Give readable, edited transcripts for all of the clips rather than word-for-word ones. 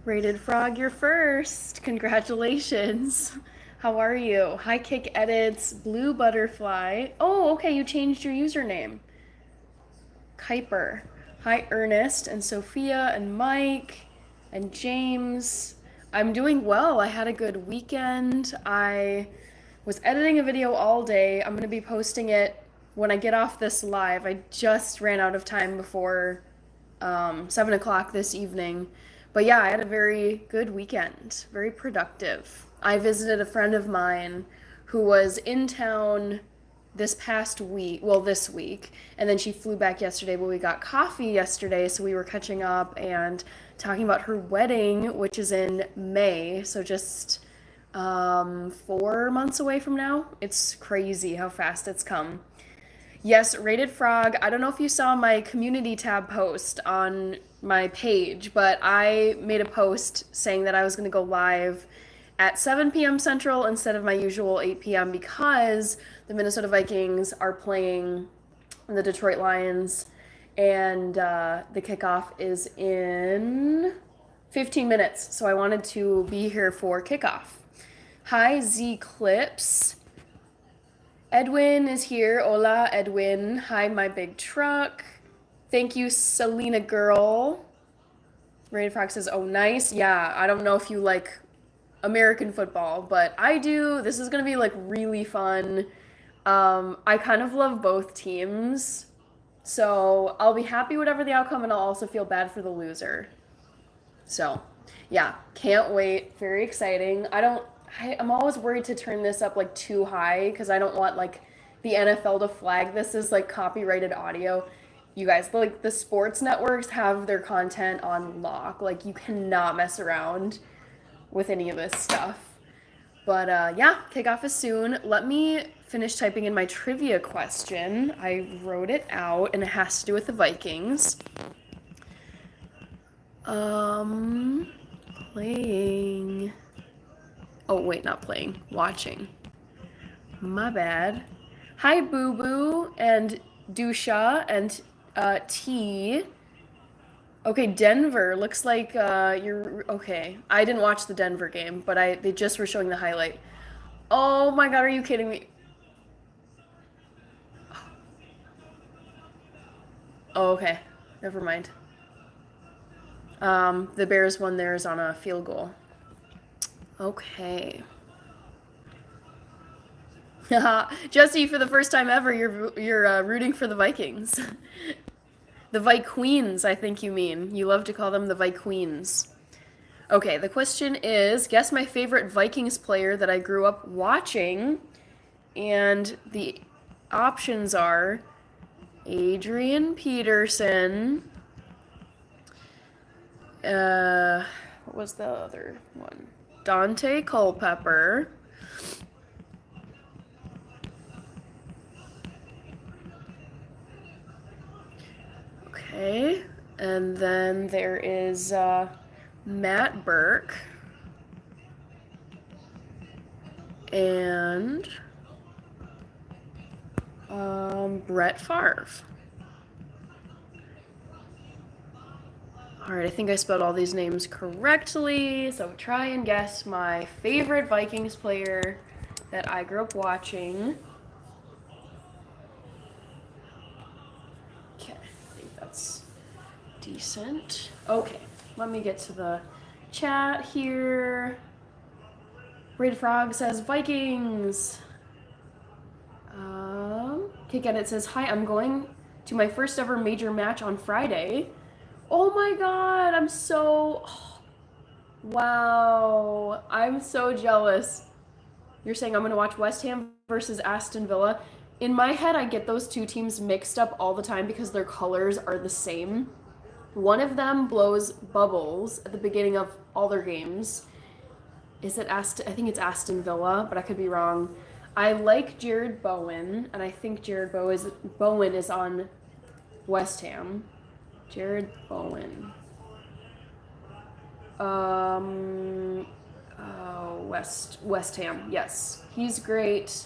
Rated Frog, you're first. Congratulations. How are you? Hi, Kick Edits, Blue Butterfly. Oh, okay, you changed your username. Kuiper. Hi, Ernest and Sophia and Mike and James. I'm doing well. I had a good weekend. I was editing a video all day. I'm going to be posting it when I get off this live. I just ran out of time before 7 o'clock this evening. But yeah, I had a very good weekend, very productive. I visited a friend of mine who was in town this past week, well, this week, and then she flew back yesterday, but we got coffee yesterday, so we were catching up and talking about her wedding, which is in May, so just 4 months away from now. It's crazy how fast it's come. Yes, Rated Frog. I don't know if you saw my community tab post on my page, but I made a post saying that I was going to go live at 7 p.m. Central instead of my usual 8 p.m. because the Minnesota Vikings are playing the Detroit Lions, and the kickoff is in 15 minutes. So I wanted to be here for kickoff. Hi, Z Clips. Edwin is here. Hola, Edwin. Hi, my big truck. Thank you, Selena Girl. Rated Frog says, oh, nice. Yeah, I don't know if you like American football, but I do. This is going to be like really fun. I kind of love both teams. So I'll be happy whatever the outcome, and I'll also feel bad for the loser. So, yeah, can't wait. Very exciting. I'm always worried to turn this up like too high because I don't want like the NFL to flag this as like copyrighted audio. You guys, like the sports networks have their content on lock. Like you cannot mess around with any of this stuff. But yeah, kickoff is soon. Let me finish typing in my trivia question. I wrote it out and it has to do with the Vikings. Playing. Oh, wait, not playing. Watching. My bad. Hi, Boo Boo and Dusha and T. Okay, Denver. Looks like you're okay. I didn't watch the Denver game, but they just were showing the highlight. Oh my god, are you kidding me? Oh, okay. Never mind. The Bears won theirs on a field goal. Okay. Jesse, for the first time ever, you're rooting for the Vikings. The Vikings, I think you mean. You love to call them the Vikings. Okay, the question is, guess my favorite Vikings player that I grew up watching, and the options are Adrian Peterson. What was the other one? Dante Culpepper. Okay, and then there is Matt Burke and Brett Favre. All right, I think I spelled all these names correctly, so try and guess my favorite Vikings player that I grew up watching. Okay, I think that's decent. Okay, let me get to the chat here. Rated Frog says Vikings. Kick Edit says, hi, I'm going to my first ever major match on Friday. Oh my god, I'm so... Wow, I'm so jealous. You're saying I'm going to watch West Ham versus Aston Villa. In my head, I get those two teams mixed up all the time because their colors are the same. One of them blows bubbles at the beginning of all their games. Is it Aston? I think it's Aston Villa, but I could be wrong. I like Jared Bowen, and I think Jared Bowen is on West Ham. Jared Bowen. West Ham. Yes, he's great.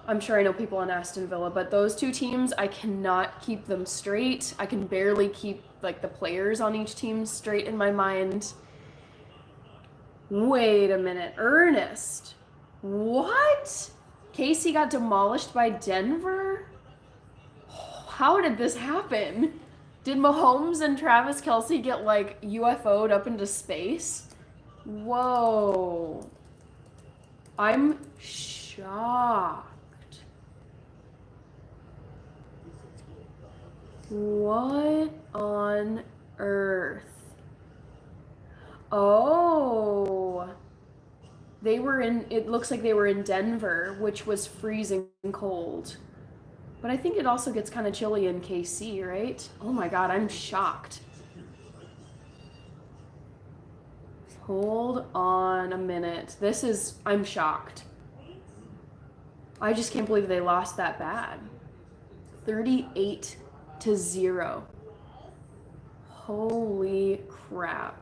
I'm sure I know people on Aston Villa, but those two teams, I cannot keep them straight. I can barely keep like the players on each team straight in my mind. Wait a minute. Ernest. What? KC got demolished by Denver? How did this happen? Did Mahomes and Travis Kelce get like UFO'd up into space? Whoa. I'm shocked. What on earth? Oh. It looks like they were in Denver, which was freezing cold. But I think it also gets kind of chilly in KC, right? Oh my god, I'm shocked. Hold on a minute. I'm shocked. I just can't believe they lost that bad. 38-0. Holy crap.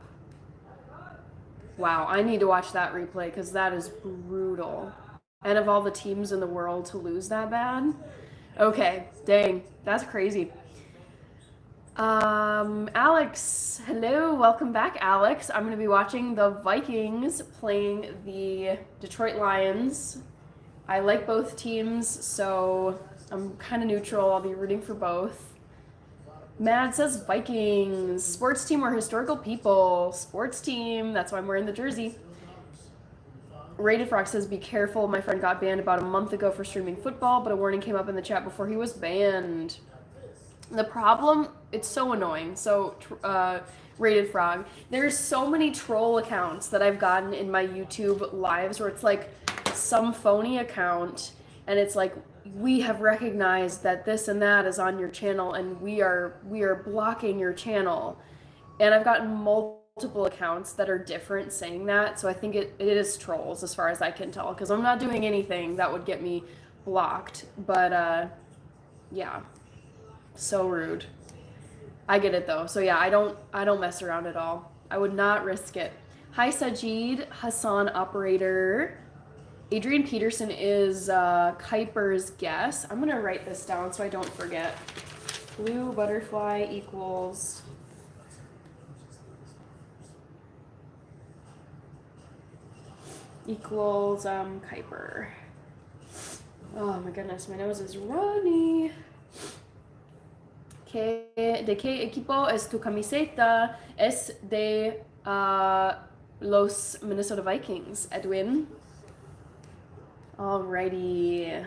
Wow, I need to watch that replay because that is brutal. And of all the teams in the world to lose that bad? Okay, dang, that's crazy. Alex, hello, welcome back, Alex. I'm going to be watching the Vikings playing the Detroit Lions. I like both teams, so I'm kind of neutral. I'll be rooting for both. Mad says Vikings. Sports team or historical people. Sports team. That's why I'm wearing the jersey. Rated Frog says, be careful. My friend got banned about a month ago for streaming football, but a warning came up in the chat before he was banned. The problem, it's so annoying. So, Rated Frog, there's so many troll accounts that I've gotten in my YouTube lives where it's like some phony account and it's like, we have recognized that this and that is on your channel and we are blocking your channel. And I've gotten multiple accounts that are different saying that, so I think it is trolls as far as I can tell, because I'm not doing anything that would get me blocked. But yeah, so rude. I get it though. So yeah, I don't mess around at all. I would not risk it. Hi Sajid, Hassan operator. Adrian Peterson is Kuiper's guess. I'm gonna write this down so I don't forget. Blue butterfly equals Kuiper. Oh my goodness, my nose is runny. ¿De qué equipo es tu camiseta? Es de los Minnesota Vikings, Edwin. Alrighty,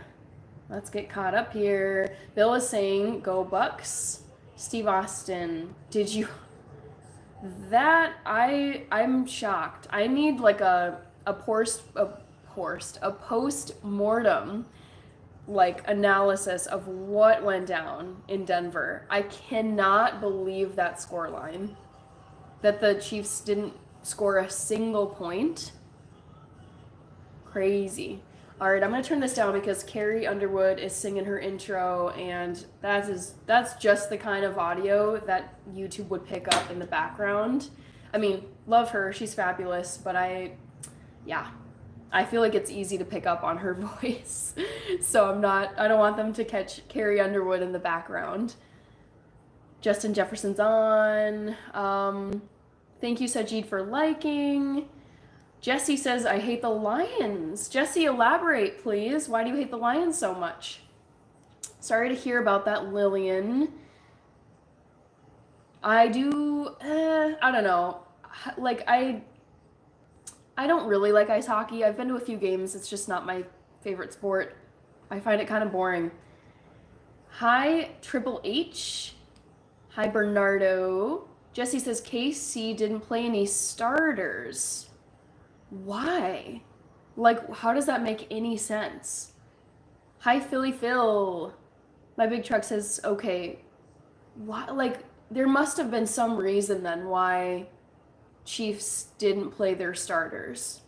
let's get caught up here. Bill is saying, go Bucks. Steve Austin, did you... I'm shocked. I need like a post-mortem like analysis of what went down in Denver. I cannot believe that scoreline. That the Chiefs didn't score a single point. Crazy. All right, I'm gonna turn this down because Carrie Underwood is singing her intro, and that's just the kind of audio that YouTube would pick up in the background. I mean, love her, she's fabulous, but I feel like it's easy to pick up on her voice. So I don't want them to catch Carrie Underwood in the background. Justin Jefferson's on. Thank you, Sajid, for liking. Jesse says, I hate the Lions. Jesse, elaborate, please. Why do you hate the Lions so much? Sorry to hear about that, Lillian. I do, I don't know. Like, I don't really like ice hockey. I've been to a few games. It's just not my favorite sport. I find it kind of boring. Hi, Triple H. Hi, Bernardo. Jesse says, KC didn't play any starters. Why? Like, how does that make any sense? Hi, Philly Phil. My big truck says, okay, why? Like, there must have been some reason then why Chiefs didn't play their starters.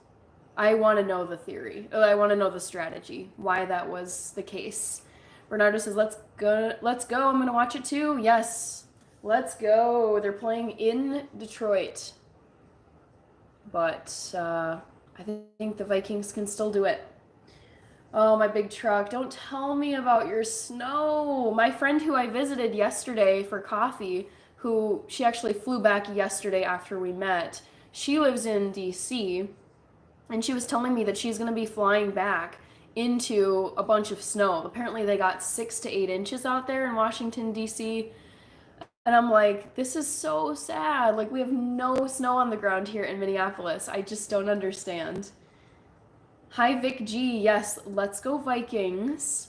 I want to know the theory. I want to know the strategy, why that was the case. Bernardo says, let's go. I'm going to watch it too. Yes, let's go. They're playing in Detroit. But I think the Vikings can still do it. Oh, my big truck. Don't tell me about your snow. My friend who I visited yesterday for coffee, she actually flew back yesterday after we met. She lives in DC, and she was telling me that she's going to be flying back into a bunch of snow. Apparently, they got 6 to 8 inches out there in Washington, D.C. And I'm like, this is so sad. Like, we have no snow on the ground here in Minneapolis. I just don't understand. Hi, Vic G. Yes, let's go Vikings.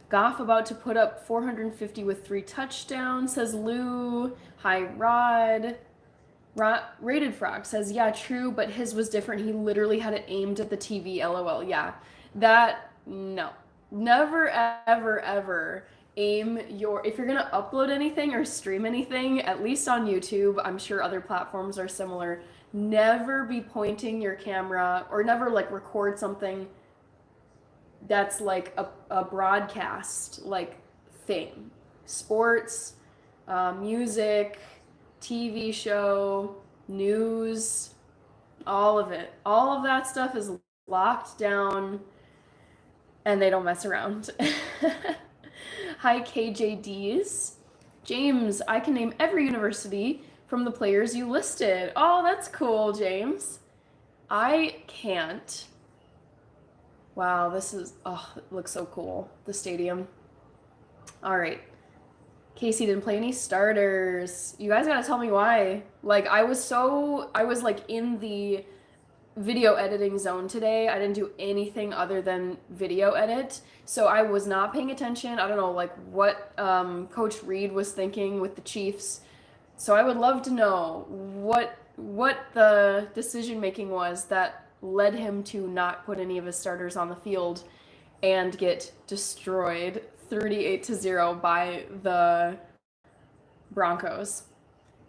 Goff about to put up 450 with 3 touchdowns, says Lou. Hi, Rod. Rated Frog says, yeah, true, but his was different. He literally had it aimed at the TV, lol. Yeah, no. Never, ever, ever if you're gonna upload anything or stream anything, at least on YouTube, I'm sure other platforms are similar, never be pointing your camera or never like record something that's like a broadcast like thing. Sports, music, TV show, news, all of it. All of that stuff is locked down and they don't mess around. Hi, KJDs. James, I can name every university from the players you listed. Oh, that's cool, James. I can't. Wow, it looks so cool, the stadium. All right. Casey didn't play any starters. You guys gotta tell me why. Like, I was like in the video editing zone today. I didn't do anything other than video edit. So I was not paying attention. I don't know, like, what Coach Reed was thinking with the Chiefs. So I would love to know what the decision-making was that led him to not put any of his starters on the field and get destroyed 38-0 by the Broncos.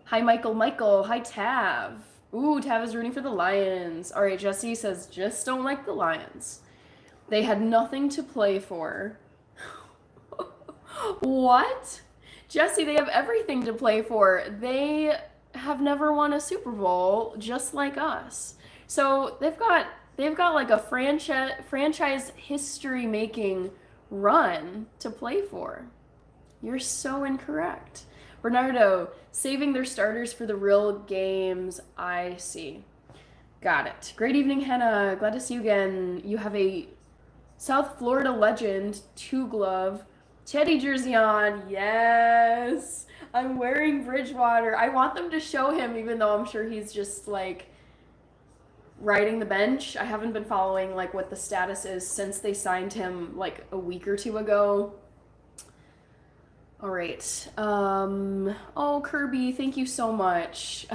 Hi, Michael. Hi, Tav. Ooh, Tav is rooting for the Lions. All right, Jesse says, just don't like the Lions. They had nothing to play for. What? Jesse, they have everything to play for. They have never won a Super Bowl, just like us. So they've got like a franchise history making run to play for. You're so incorrect. Bernardo, saving their starters for the real games. I see. Got it. Great evening, Hannah. Glad to see you again. You have a South Florida legend 2-glove Teddy jersey on. Yes. I'm wearing Bridgewater. I want them to show him, even though I'm sure he's just like riding the bench. I haven't been following like what the status is since they signed him like a week or two ago. All right. Oh, Kirby, thank you so much.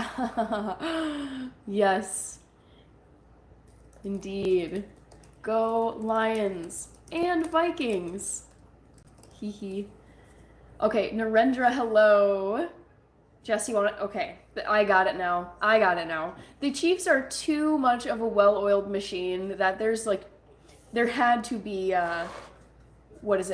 Yes. Indeed. Go Lions and Vikings. Hee hee. Okay, Narendra, hello. Jesse, okay, I got it now. The Chiefs are too much of a well-oiled machine that there had to be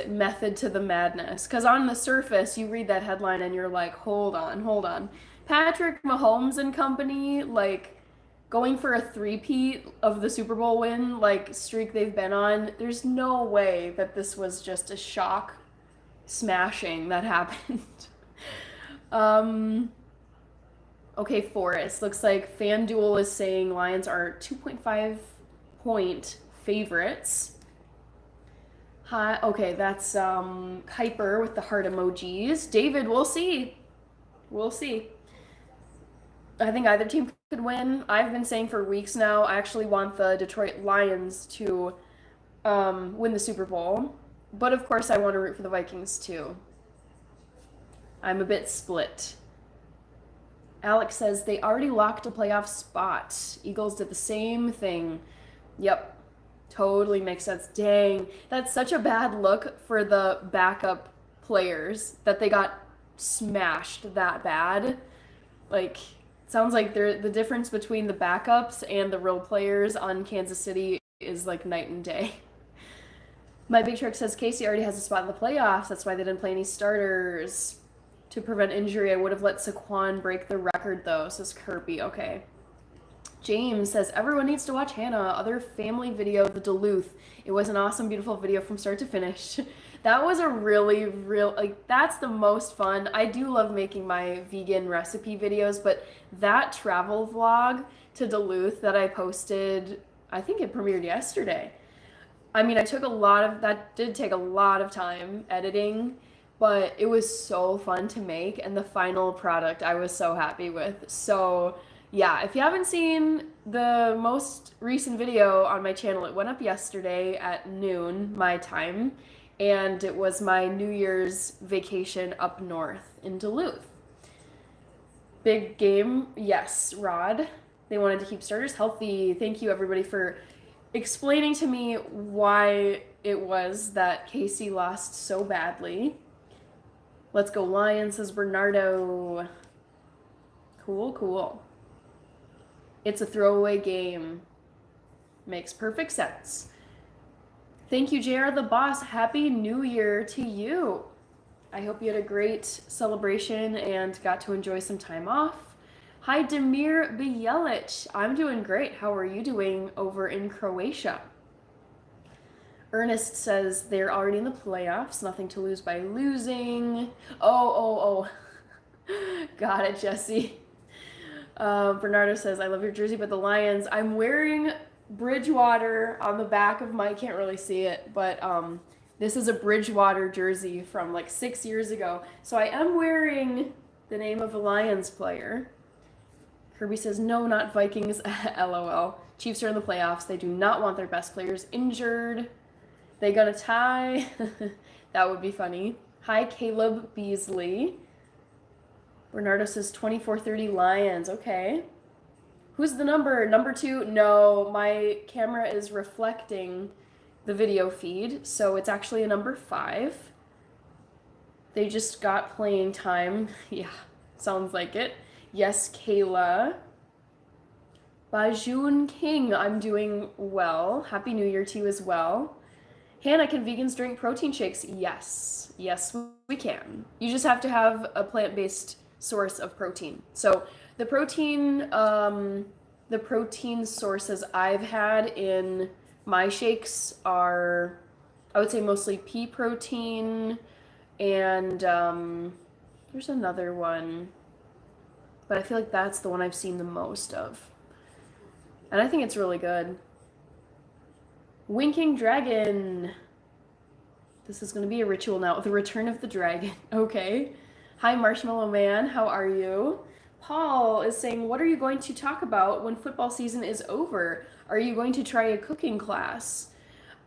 method to the madness. Because on the surface, you read that headline and you're like, hold on. Patrick Mahomes and company, like, going for a three-peat of the Super Bowl win, like, streak they've been on, there's no way that this was just a shock smashing that happened. Okay, Forrest. Looks like FanDuel is saying Lions are 2.5 point favorites. Hi, okay, that's Kuiper with the heart emojis. David, we'll see. I think either team could win. I've been saying for weeks now, I actually want the Detroit Lions to win the Super Bowl. But of course, I want to root for the Vikings too. I'm a bit split. Alex says they already locked a playoff spot. Eagles did the same thing. Yep. Totally makes sense. Dang. That's such a bad look for the backup players that they got smashed that bad. Like, sounds like the difference between the backups and the real players on Kansas City is like night and day. My Big Trick says Casey already has a spot in the playoffs. That's why they didn't play any starters. To prevent injury, I would have let Saquon break the record, though, says Kirby. Okay. James says, everyone needs to watch Hannah. Other family video, the Duluth. It was an awesome, beautiful video from start to finish. That was a really, that's the most fun. I do love making my vegan recipe videos, but that travel vlog, to Duluth that I posted. I think it premiered yesterday. I mean, that did take a lot of time editing, but it was so fun to make, and the final product I was so happy with. So, yeah, if you haven't seen the most recent video on my channel, it went up yesterday at noon my time, and it was my New Year's vacation up north in Duluth. Big game, yes, Rod. They wanted to keep starters healthy. Thank you, everybody, for explaining to me why it was that Casey lost so badly. Let's go Lions, says Bernardo. Cool, cool. It's a throwaway game. Makes perfect sense. Thank you, JR the Boss. Happy New Year to you. I hope you had a great celebration and got to enjoy some time off. Hi, Demir Bijelic. I'm doing great. How are you doing over in Croatia? Ernest says they're already in the playoffs. Nothing to lose by losing. Oh. Got it, Jesse. Bernardo says, I love your jersey, but the Lions. I'm wearing Bridgewater on the back of my, can't really see it, but this is a Bridgewater jersey from like 6 years ago. So I am wearing the name of a Lions player. Kirby says, no, not Vikings. LOL. Chiefs are in the playoffs. They do not want their best players injured. They gonna tie? That would be funny. Hi, Caleb Beasley. Bernardo says 2430 Lions. Okay. Who's the number? Number 2? No, my camera is reflecting the video feed, so it's actually a number 5. They just got playing time. Yeah, sounds like it. Yes, Kayla. Bajun King, I'm doing well. Happy New Year to you as well. Hannah, can vegans drink protein shakes? Yes. Yes, we can. You just have to have a plant-based source of protein. So the protein sources I've had in my shakes are, I would say, mostly pea protein, and there's another one, but I feel like that's the one I've seen the most of. And I think it's really good. Winking Dragon. This is going to be a ritual now. The Return of the Dragon. Okay. Hi, Marshmallow Man. How are you? Paul is saying, what are you going to talk about when football season is over? Are you going to try a cooking class?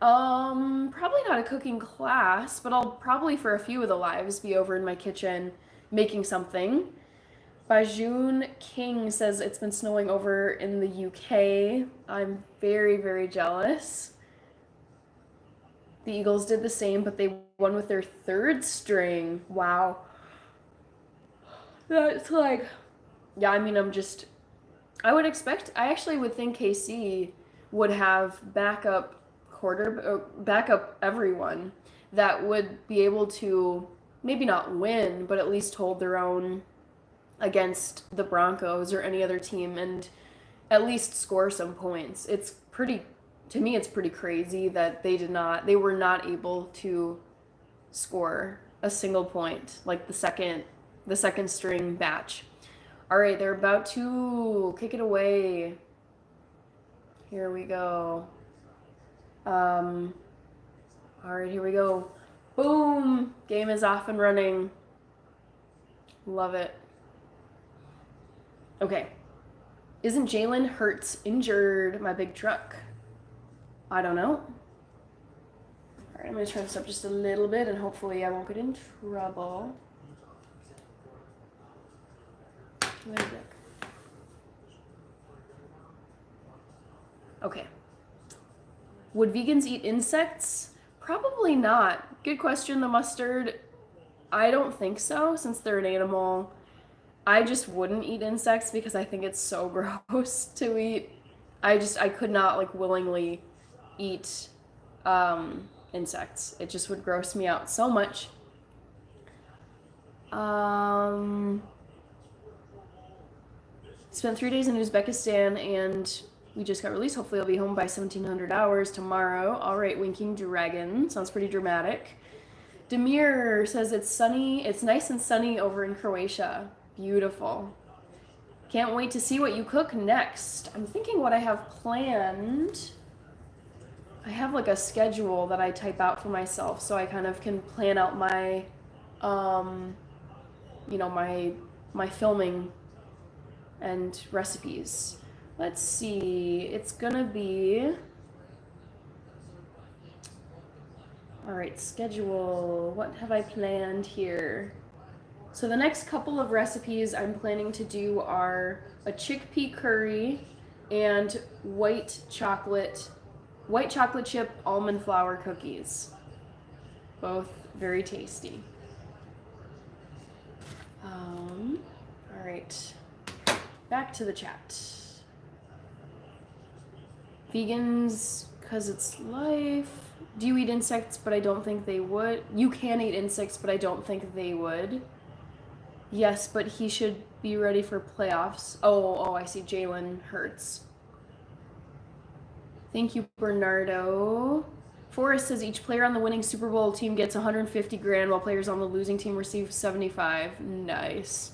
Probably not a cooking class, but I'll probably for a few of the lives be over in my kitchen making something. Bajun King says it's been snowing over in the UK. I'm very, very jealous. The Eagles did the same, but they won with their 3rd string. Wow. That's like, yeah, I mean, I actually would think KC would have backup everyone that would be able to maybe not win, but at least hold their own against the Broncos or any other team and at least score some points. To me, it's pretty crazy that they were not able to score a single point, like the second string batch. All right, they're about to kick it away. Here we go. All right, here we go. Boom! Game is off and running. Love it. Okay. Isn't Jalen Hurts injured? My big truck. I don't know. All right, I'm going to turn this up just a little bit and hopefully I won't get in trouble. Okay. Would vegans eat insects? Probably not. Good question, the mustard. I don't think so, since they're an animal. I just wouldn't eat insects because I think it's so gross to eat. I could not like willingly eat insects. It just would gross me out so much. Spent 3 days in Uzbekistan and we just got released. Hopefully I'll be home by 1700 hours tomorrow. All right, Winking Dragon. Sounds pretty dramatic. Demir says it's sunny. It's nice and sunny over in Croatia. Beautiful. Can't wait to see what you cook next. I'm thinking what I have planned. I have like a schedule that I type out for myself so I kind of can plan out my you know, my filming and recipes. Let's see. It's gonna be all right, schedule. What have I planned here? So the next couple of recipes I'm planning to do are a chickpea curry and white chocolate chip almond flour cookies. Both very tasty. All right, back to the chat. Vegans, because it's life. Do you eat insects? But I don't think they would. You can eat insects, but I don't think they would. Yes, but he should be ready for playoffs. Oh, I see. Jalen Hurts. Thank you, Bernardo. Forrest says each player on the winning Super Bowl team gets 150 grand while players on the losing team receive 75. Nice.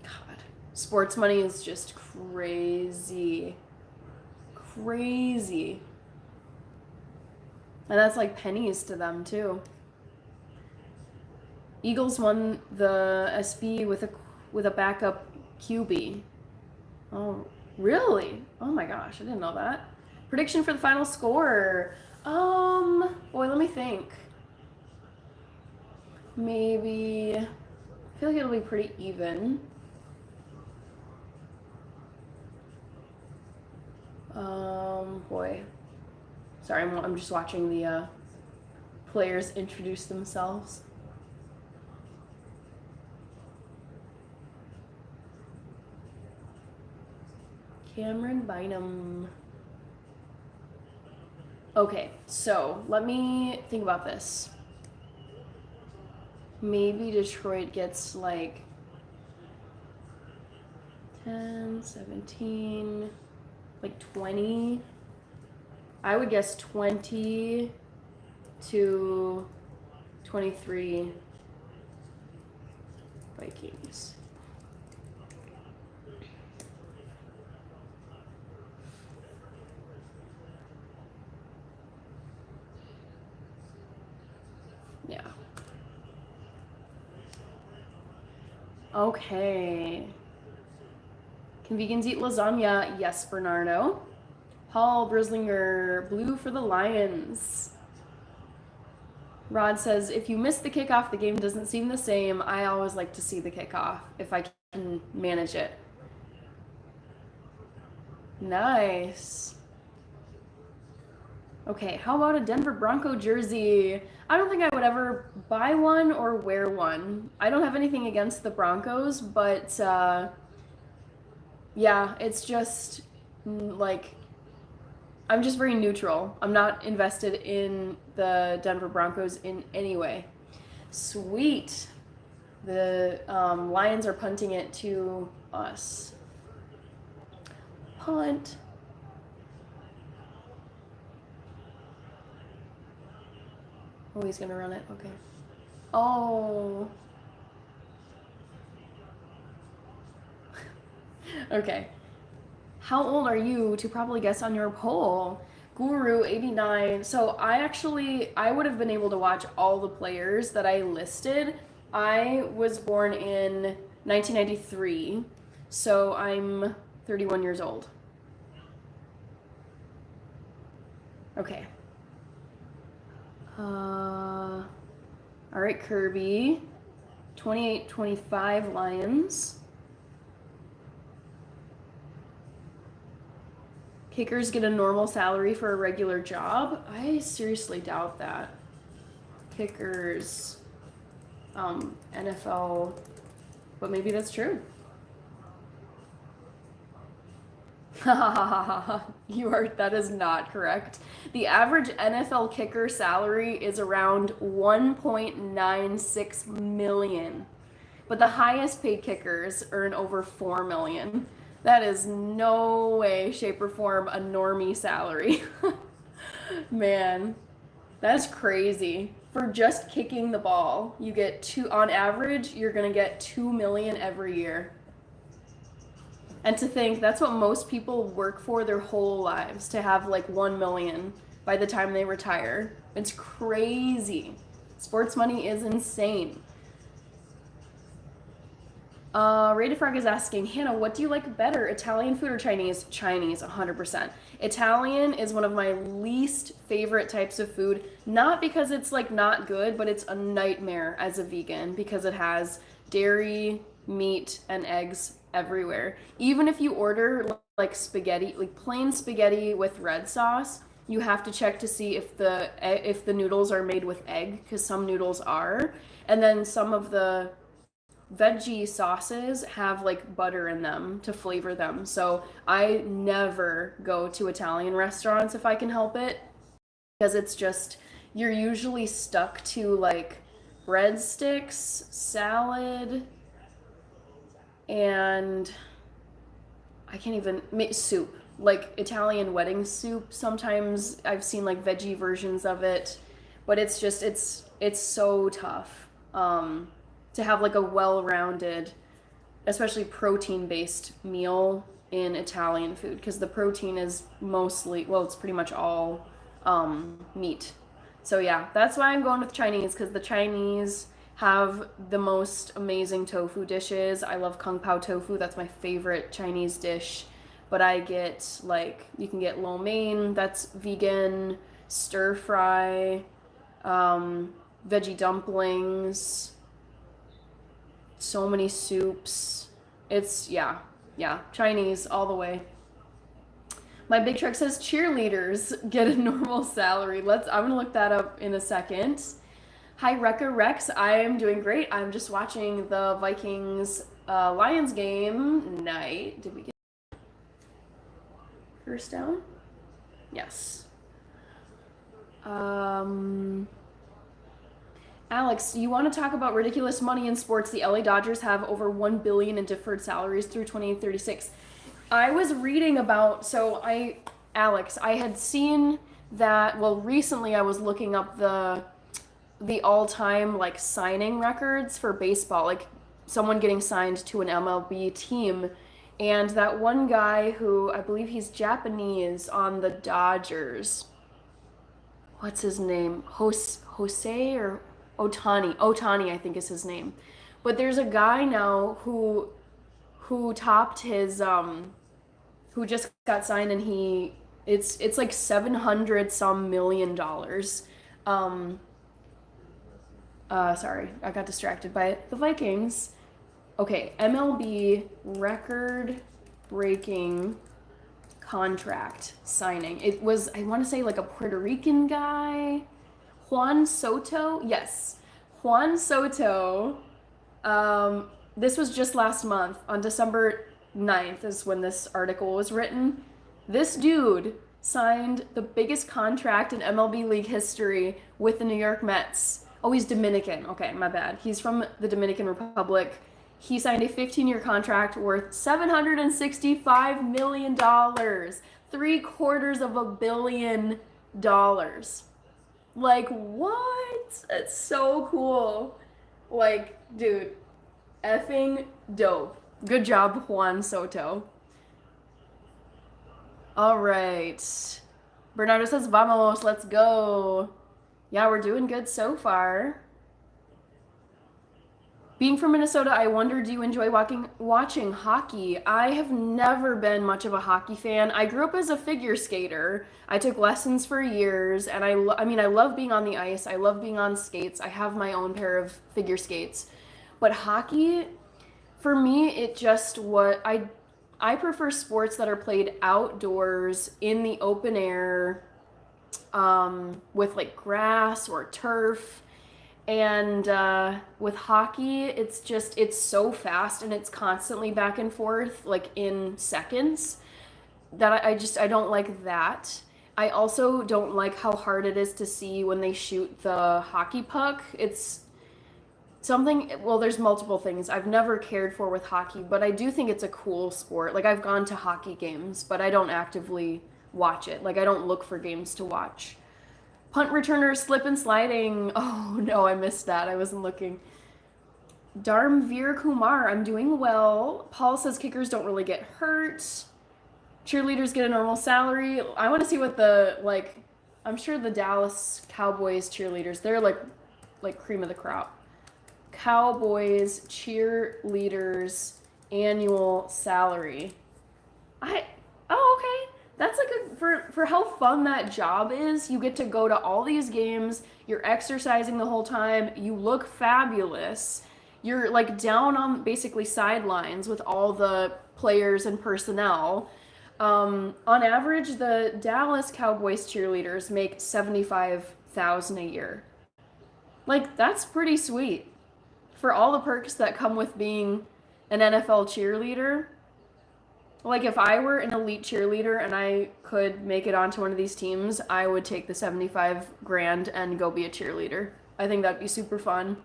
God. Sports money is just crazy. Crazy. And that's like pennies to them too. Eagles won the SB with a backup QB. Oh, really? Oh my gosh, I didn't know that. Prediction for the final score. Boy, let me think. Maybe, I feel like it'll be pretty even. Boy. Sorry, I'm just watching the players introduce themselves. Cameron Bynum. Okay, so let me think about this. Maybe Detroit gets like 10, 17, like 20. I would guess 20 to 23 Vikings. Yeah. Okay. Can vegans eat lasagna? Yes, Bernardo. Paul Brislinger, blue for the Lions. Rod says, if you miss the kickoff, the game doesn't seem the same. I always like to see the kickoff if I can manage it. Nice. Okay, how about a Denver Bronco jersey? I don't think I would ever buy one or wear one. I don't have anything against the Broncos, but yeah, it's just like, I'm just very neutral. I'm not invested in the Denver Broncos in any way. Sweet. The Lions are punting it to us. Punt. Oh, he's gonna run it. Okay. Oh. Okay. How old are you to probably guess on your poll? Guru 89. So I would have been able to watch all the players that I listed. I was born in 1993, so I'm 31 years old. Okay. All right, Kirby. 28-25 Lions. Kickers get a normal salary for a regular job? I seriously doubt that. Kickers, NFL, but maybe that's true. That is not correct. The average NFL kicker salary is around 1.96 million, but the highest paid kickers earn over 4 million. That is no way, shape, or form a normie salary. Man, that's crazy. For just kicking the ball, you get on average, you're gonna get 2 million every year. And to think that's what most people work for their whole lives, to have like 1 million by the time they retire. It's crazy. Sports money is insane. Rated Frog is asking, Hannah, what do you like better, Italian food or Chinese? Chinese, 100%. Italian is one of my least favorite types of food, not because it's like not good, but it's a nightmare as a vegan because it has dairy, meat, and eggs everywhere. Even if you order like spaghetti, like plain spaghetti with red sauce, you have to check to see if the noodles are made with egg, because some noodles are, and then some of the veggie sauces have like butter in them to flavor them. So I never go to Italian restaurants if I can help it, because it's just, you're usually stuck to like breadsticks, salad, and I can't even make soup. Like Italian wedding soup, sometimes I've seen like veggie versions of it, but it's just it's so tough. To have like a well-rounded, especially protein-based meal in Italian food, because the protein is mostly, well, it's pretty much all meat. So yeah, that's why I'm going with Chinese, because the Chinese have the most amazing tofu dishes. I love kung pao tofu. That's my favorite Chinese dish. But I get like, you can get lo mein, that's vegan, stir fry, veggie dumplings, so many soups. It's, yeah, Chinese all the way. My big truck says cheerleaders get a normal salary. I'm gonna look that up in a second. Hi, Rekka Rex. I am doing great. I'm just watching the Vikings Lions game night. Did we get first down? Yes. Alex, you want to talk about ridiculous money in sports? The LA Dodgers have over $1 billion in deferred salaries through 2036. I was reading about, Alex, I had seen that, well, recently I was looking up the all-time like signing records for baseball, like someone getting signed to an MLB team, and that one guy who, I believe he's Japanese, on the Dodgers. What's his name? Jose or Otani. Otani, I think is his name. But there's a guy now who topped his who just got signed, and it's like 700 some million dollars. Sorry, I got distracted by the Vikings. Okay, MLB record breaking contract signing. It was, I want to say, like a Puerto Rican guy. Juan Soto? Yes. Juan Soto. This was just last month. On December 9th is when this article was written. This dude signed the biggest contract in MLB league history with the New York Mets. Oh, he's Dominican. Okay, my bad. He's from the Dominican Republic. He signed a 15-year contract worth $765 million. $750 million. Like, what? That's so cool. Like, dude, effing dope. Good job, Juan Soto. All right. Bernardo says, vamos, let's go. Yeah, we're doing good so far. Being from Minnesota, I wonder, do you enjoy watching hockey? I have never been much of a hockey fan. I grew up as a figure skater. I took lessons for years, and I love being on the ice. I love being on skates. I have my own pair of figure skates. But hockey, for me, it just what I prefer sports that are played outdoors in the open air, with like grass or turf. And with hockey, it's so fast and it's constantly back and forth, like in seconds, that I don't like that. I also don't like how hard it is to see when they shoot the hockey puck. It's something, well, there's multiple things I've never cared for with hockey, but I do think it's a cool sport. Like, I've gone to hockey games, but I don't actively watch it. Like, I don't look for games to watch. Punt returner slip and sliding. Oh no, I missed that. I wasn't looking. Dharmveer Kumar, I'm doing well. Paul says kickers don't really get hurt. Cheerleaders get a normal salary. I want to see what I'm sure the Dallas Cowboys cheerleaders, they're like cream of the crop. Cowboys cheerleaders annual salary. I okay. That's like for how fun that job is. You get to go to all these games. You're exercising the whole time. You look fabulous. You're like down on basically sidelines with all the players and personnel. On average, the Dallas Cowboys cheerleaders make 75,000 a year. Like that's pretty sweet for all the perks that come with being an NFL cheerleader. Like if I were an elite cheerleader and I could make it onto one of these teams, I would take the 75 grand and go be a cheerleader. I think that'd be super fun.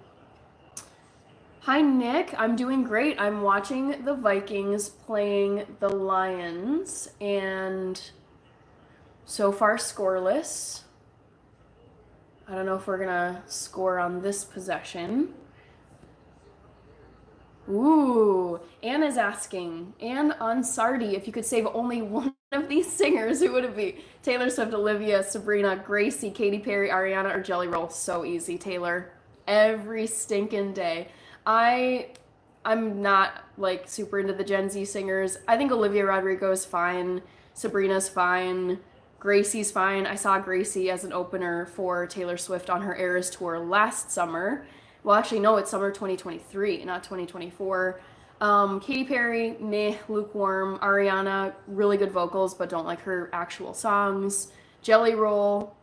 Hi Nick, I'm doing great. I'm watching the Vikings playing the Lions and so far scoreless. I don't know if we're gonna score on this possession. Ooh, Anna's asking, Anne Ansardi, if you could save only one of these singers, who would it be? Taylor Swift, Olivia, Sabrina, Gracie, Katy Perry, Ariana, or Jelly Roll? So easy, Taylor. Every stinking day. I'm not like super into the Gen Z singers. I think Olivia Rodrigo is fine. Sabrina's fine. Gracie's fine. I saw Gracie as an opener for Taylor Swift on her Eras tour last summer. Well, actually, no, it's summer 2023, not 2024. Katy Perry, meh, lukewarm. Ariana, really good vocals, but don't like her actual songs. Jelly Roll,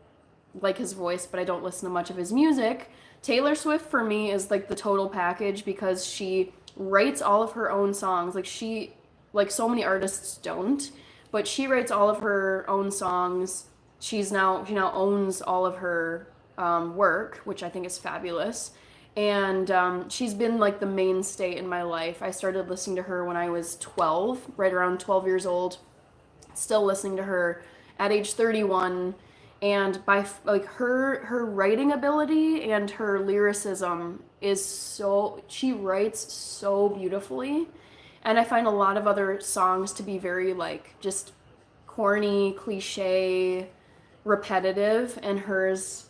like his voice, but I don't listen to much of his music. Taylor Swift, for me, is like the total package because she writes all of her own songs. Like so many artists don't, but she writes all of her own songs. She now owns all of her work, which I think is fabulous. And she's been like the mainstay in my life. I started listening to her when I was 12, right around 12 years old. Still listening to her at age 31. And by like her writing ability and her lyricism is she writes so beautifully. And I find a lot of other songs to be very like just corny, cliche, repetitive, and hers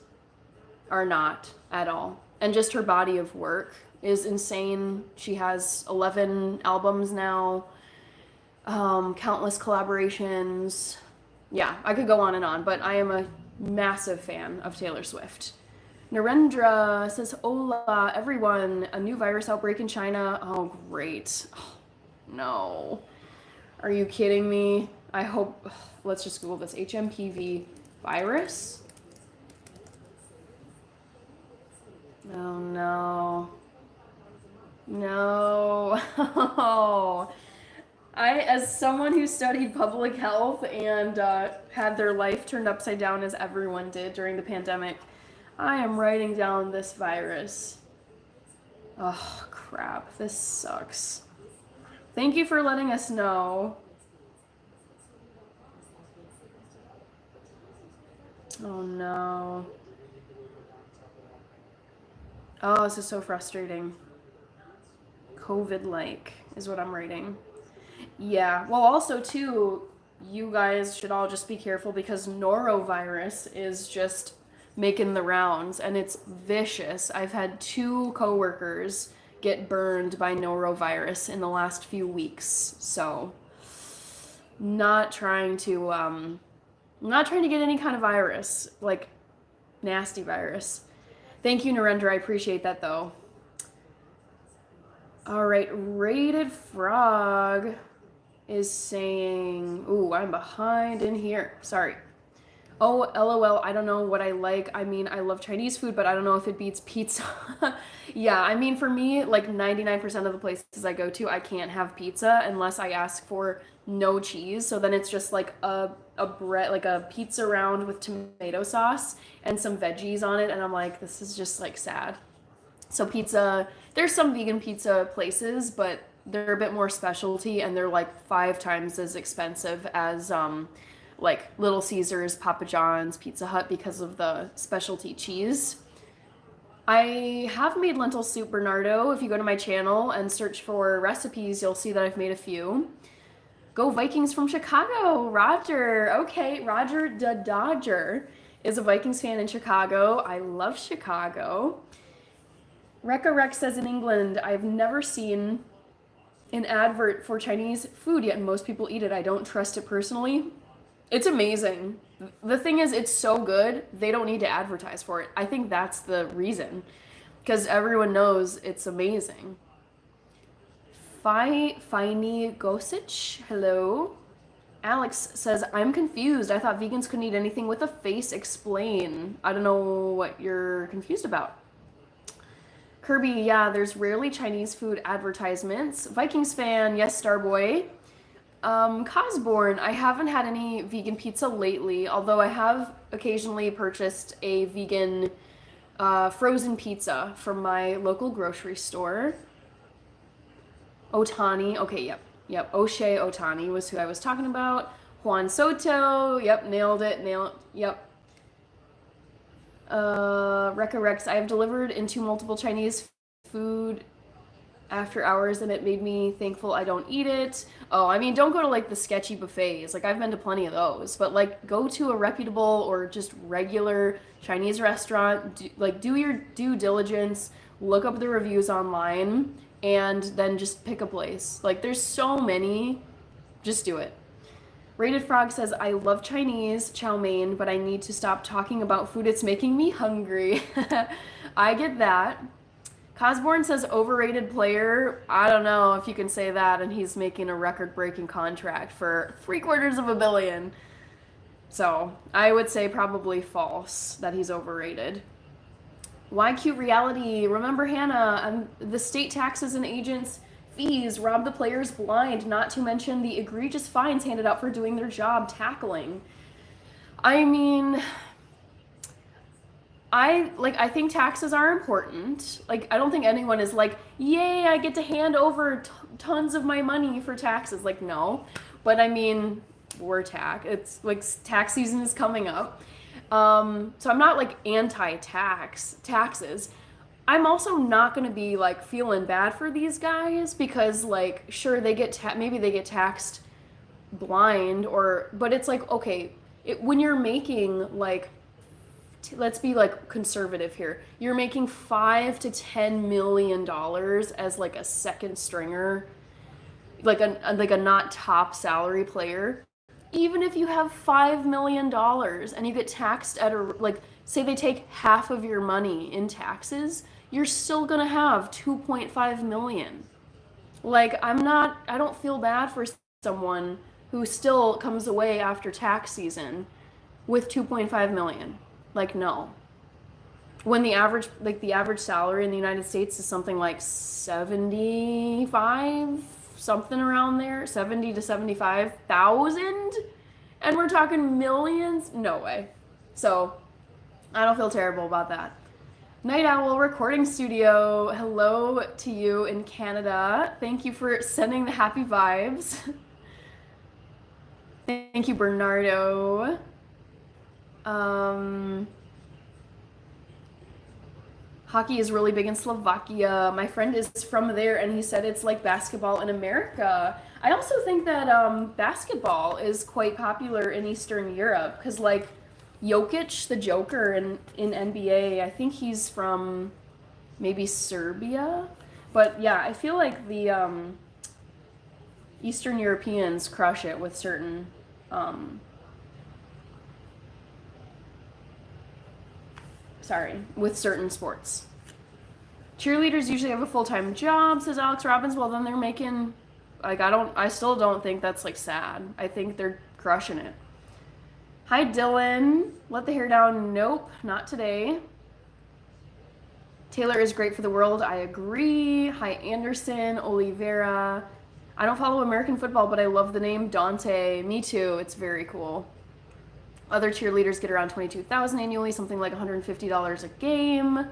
are not at all. And just her body of work is insane. She has 11 albums now, countless collaborations. Yeah, I could go on and on, but I am a massive fan of Taylor Swift. Narendra says, Hola, everyone. A new virus outbreak in China. Oh, great. Oh, no. Are you kidding me? I hope. Let's just Google this. HMPV virus? Oh no. No. As someone who studied public health and had their life turned upside down as everyone did during the pandemic, I am writing down this virus. Oh, crap. This sucks. Thank you for letting us know. Oh no. Oh, this is so frustrating. COVID-like is what I'm writing. Yeah, well, also, too, you guys should all just be careful because norovirus is just making the rounds and it's vicious. I've had 2 coworkers get burned by norovirus in the last few weeks, so not trying to get any kind of virus, like nasty virus. Thank you, Narendra. I appreciate that, though. All right, Rated Frog is saying, ooh, I'm behind in here. Sorry. Oh, LOL, I don't know what I like. I mean, I love Chinese food, but I don't know if it beats pizza. Yeah, I mean, for me, like 99% of the places I go to, I can't have pizza unless I ask for no cheese. So then it's just like a bread, like a pizza round with tomato sauce and some veggies on it. And I'm like, this is just like sad. So pizza, there's some vegan pizza places, but they're a bit more specialty and they're like 5 times as expensive as like Little Caesars, Papa John's, Pizza Hut because of the specialty cheese. I have made lentil soup, Bernardo. If you go to my channel and search for recipes, you'll see that I've made a few. Go Vikings from Chicago, Roger. Okay, Roger the Dodger is a Vikings fan in Chicago. I love Chicago. Rekka Rex says in England, I've never seen an advert for Chinese food yet, and most people eat it. I don't trust it personally. It's amazing. The thing is, it's so good, they don't need to advertise for it. I think that's the reason, because everyone knows it's amazing. Finey Gosich, hello. Alex says, I'm confused. I thought vegans couldn't eat anything with a face. Explain. I don't know what you're confused about. Kirby, yeah, there's rarely Chinese food advertisements. Vikings fan, yes, Starboy. Cosborn, I haven't had any vegan pizza lately, although I have occasionally purchased a vegan frozen pizza from my local grocery store. Otani, okay, yep. O'Shea Otani was who I was talking about. Juan Soto, yep, nailed it, yep. Rekka Rex, I have delivered into multiple Chinese food after hours and it made me thankful I don't eat it. Oh, I mean, don't go to like the sketchy buffets. Like I've been to plenty of those, but like go to a reputable or just regular Chinese restaurant, do your due diligence, look up the reviews online and then just pick a place. Like there's so many, just do it. Rated Frog says, I love Chinese chow mein, but I need to stop talking about food. It's making me hungry. I get that. Cosborn says, overrated player. I don't know if you can say that, and he's making a record-breaking contract for $750 million. So I would say probably false that he's overrated. Why Cute Reality? Remember, Hannah, the state taxes and agents' fees rob the players blind, not to mention the egregious fines handed out for doing their job tackling. I mean, I think taxes are important. Like, I don't think anyone is like, yay, I get to hand over tons of my money for taxes. Like, no. But I mean, it's like tax season is coming up. So I'm not like taxes. I'm also not going to be like feeling bad for these guys because like sure they get maybe they get taxed blind but it's like okay, when you're making like let's be like conservative here. You're making $5 to $10 million as like a second stringer, like a not top salary player. Even if you have $5 million and you get taxed at like say they take half of your money in taxes, you're still gonna have 2.5 million. Like I don't feel bad for someone who still comes away after tax season with 2.5 million. Like no. When the average salary in the United States is something like 75, something around there, 70 to 75,000, and we're talking millions, no way. So I don't feel terrible about that. Night Owl Recording Studio, hello to you in Canada. Thank you for sending the happy vibes. Thank you, Bernardo. Hockey is really big in Slovakia. My friend is from there and he said it's like basketball in America. I also think that basketball is quite popular in Eastern Europe because like Jokic, the Joker in NBA, I think he's from maybe Serbia. But yeah, I feel like the Eastern Europeans crush it with certain with certain sports. Cheerleaders usually have a full-time job, says Alex Robbins. Well, then they're making, like, I still don't think that's, like, sad. I think they're crushing it. Hi, Dylan. Let the hair down. Nope, not today. Taylor is great for the world. I agree. Hi, Anderson, Oliveira. I don't follow American football, but I love the name Dante. Me too. It's very cool. Other cheerleaders get around $22,000 annually, something like $150 a game.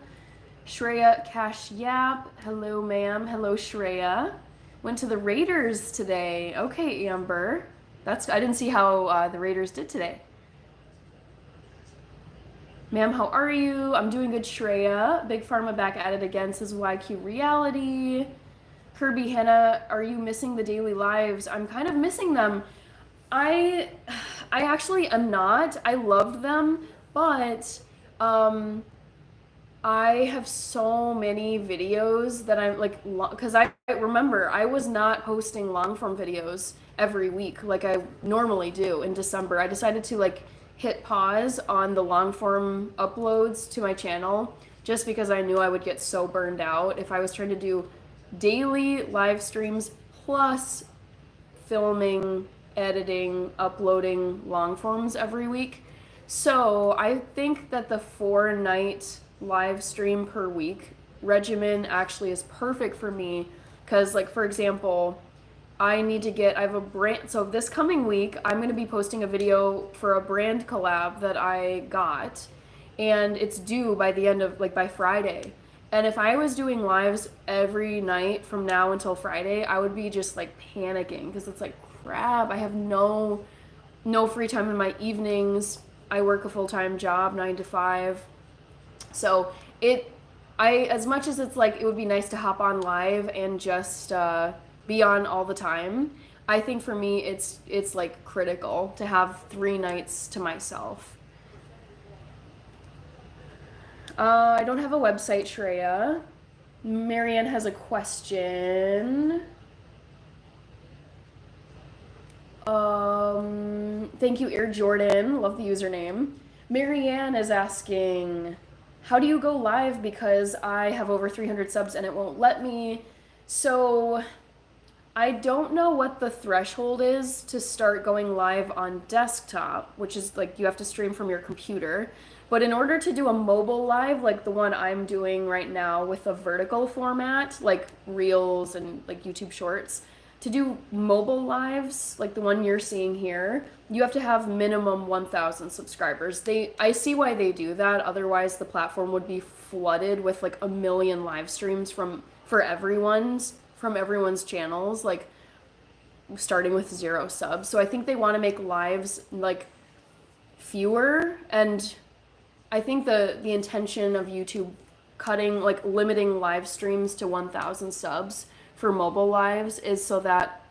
Shreya Cash Yap. Hello, ma'am. Hello, Shreya. Went to the Raiders today. Okay, Amber. I didn't see how the Raiders did today. Ma'am, how are you? I'm doing good, Shreya. Big Pharma back at it again, says YQ Reality. Kirby Hannah, are you missing the daily lives? I'm kind of missing them. I I actually am not. I loved them, but um I have so many videos that I'm like, because I remember I was not posting long form videos every week like I normally do in December. I decided to like hit pause on the long form uploads to my channel just because I knew I would get so burned out if I was trying to do daily live streams plus filming, editing, uploading long forms every week. So I think that the 4-night live stream per week regimen actually is perfect for me because, like, for example, I have a brand. So this coming week, I'm going to be posting a video for a brand collab that I got, and it's due by the end of, like, by Friday. And if I was doing lives every night from now until Friday, I would be just like panicking because it's like, crap, I have no free time in my evenings. I work a full-time job, 9 to 5. So as much as it's like it would be nice to hop on live and just be on all the time, I think for me it's like critical to have 3 nights to myself. I don't have a website, Shreya. Marianne has a question. Thank you, Air Jordan. Love the username. Marianne is asking, how do you go live? Because I have over 300 subs and it won't let me. So I don't know what the threshold is to start going live on desktop, which is like you have to stream from your computer. But in order to do a mobile live, like the one I'm doing right now with a vertical format, like Reels and like YouTube Shorts, to do mobile lives, like the one you're seeing here, you have to have minimum 1,000 subscribers. I see why they do that. Otherwise, the platform would be flooded with like a million live streams from everyone's channels, like starting with 0 subs. So I think they want to make lives like fewer, and I think the intention of YouTube limiting live streams to 1,000 subs for mobile lives is so that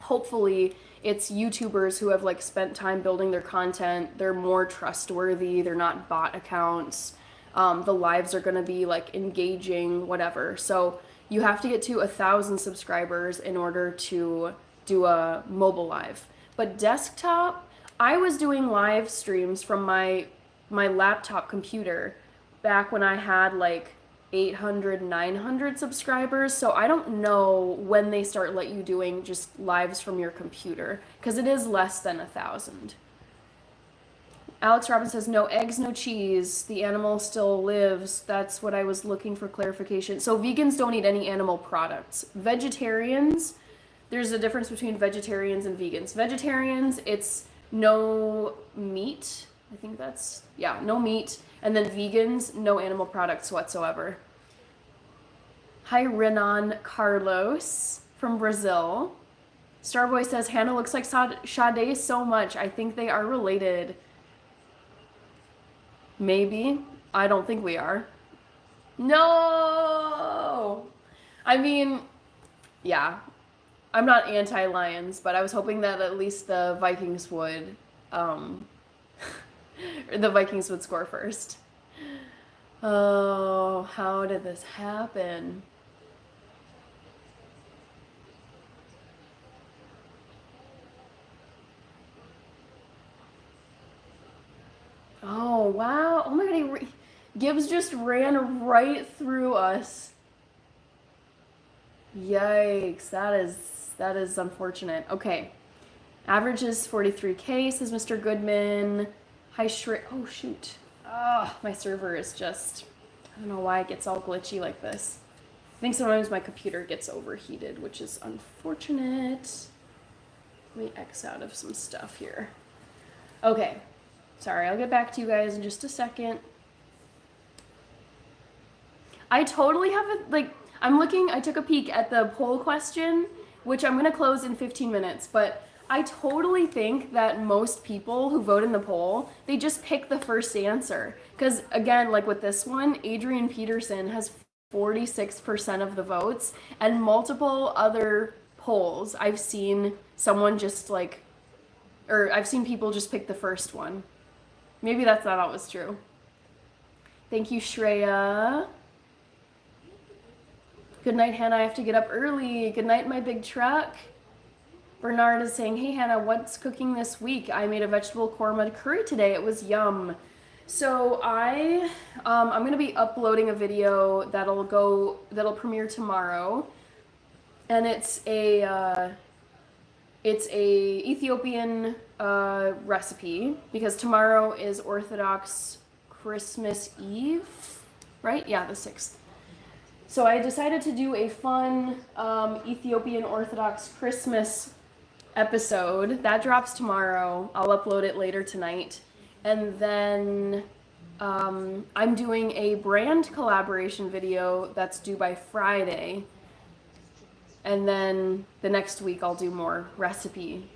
hopefully it's YouTubers who have like spent time building their content. They're more trustworthy. They're not bot accounts. The lives are going to be like engaging, whatever. So you have to get to 1,000 subscribers in order to do a mobile live. But desktop, I was doing live streams from my laptop computer back when I had like 800, 900 subscribers. So I don't know when they start let you doing just lives from your computer, because it is less than 1,000. Alex Robbins says, no eggs, no cheese. The animal still lives. That's what I was looking for clarification. So vegans don't eat any animal products. Vegetarians, there's a difference between vegetarians and vegans. Vegetarians, it's no meat. I think that's, yeah, no meat. And then vegans, no animal products whatsoever. Hi, Renan Carlos from Brazil. Starboy says, Hannah looks like Sade so much. I think they are related. Maybe. I don't think we are. No! I mean, yeah. I'm not anti-Lions, but I was hoping that at least the Vikings would, the Vikings would score first. Oh, how did this happen? Oh, wow. Oh my God, Gibbs just ran right through us. Yikes, that is unfortunate. Okay. Average is 43K, says Mr. Goodman. Hi, oh, shoot. Oh, my server is just, I don't know why it gets all glitchy like this. I think sometimes my computer gets overheated, which is unfortunate. Let me X out of some stuff here. Okay. Sorry, I'll get back to you guys in just a second. I totally have I took a peek at the poll question, which I'm going to close in 15 minutes, but I totally think that most people who vote in the poll, they just pick the first answer. Because again, like with this one, Adrian Peterson has 46% of the votes, and multiple other polls, I've seen someone just like, or I've seen people just pick the first one. Maybe that's not always true. Thank you, Shreya. Good night, Hannah. I have to get up early. Good night, my big truck. Bernard is saying, hey, Hannah, what's cooking this week? I made a vegetable korma curry today. It was yum. So I'm going to be uploading a video that'll premiere tomorrow. And it's a Ethiopian recipe because tomorrow is Orthodox Christmas Eve, right? Yeah, the 6th. So I decided to do a fun Ethiopian Orthodox Christmas episode. That drops tomorrow. I'll upload it later tonight. And then I'm doing a brand collaboration video that's due by Friday. And then the next week I'll do more recipe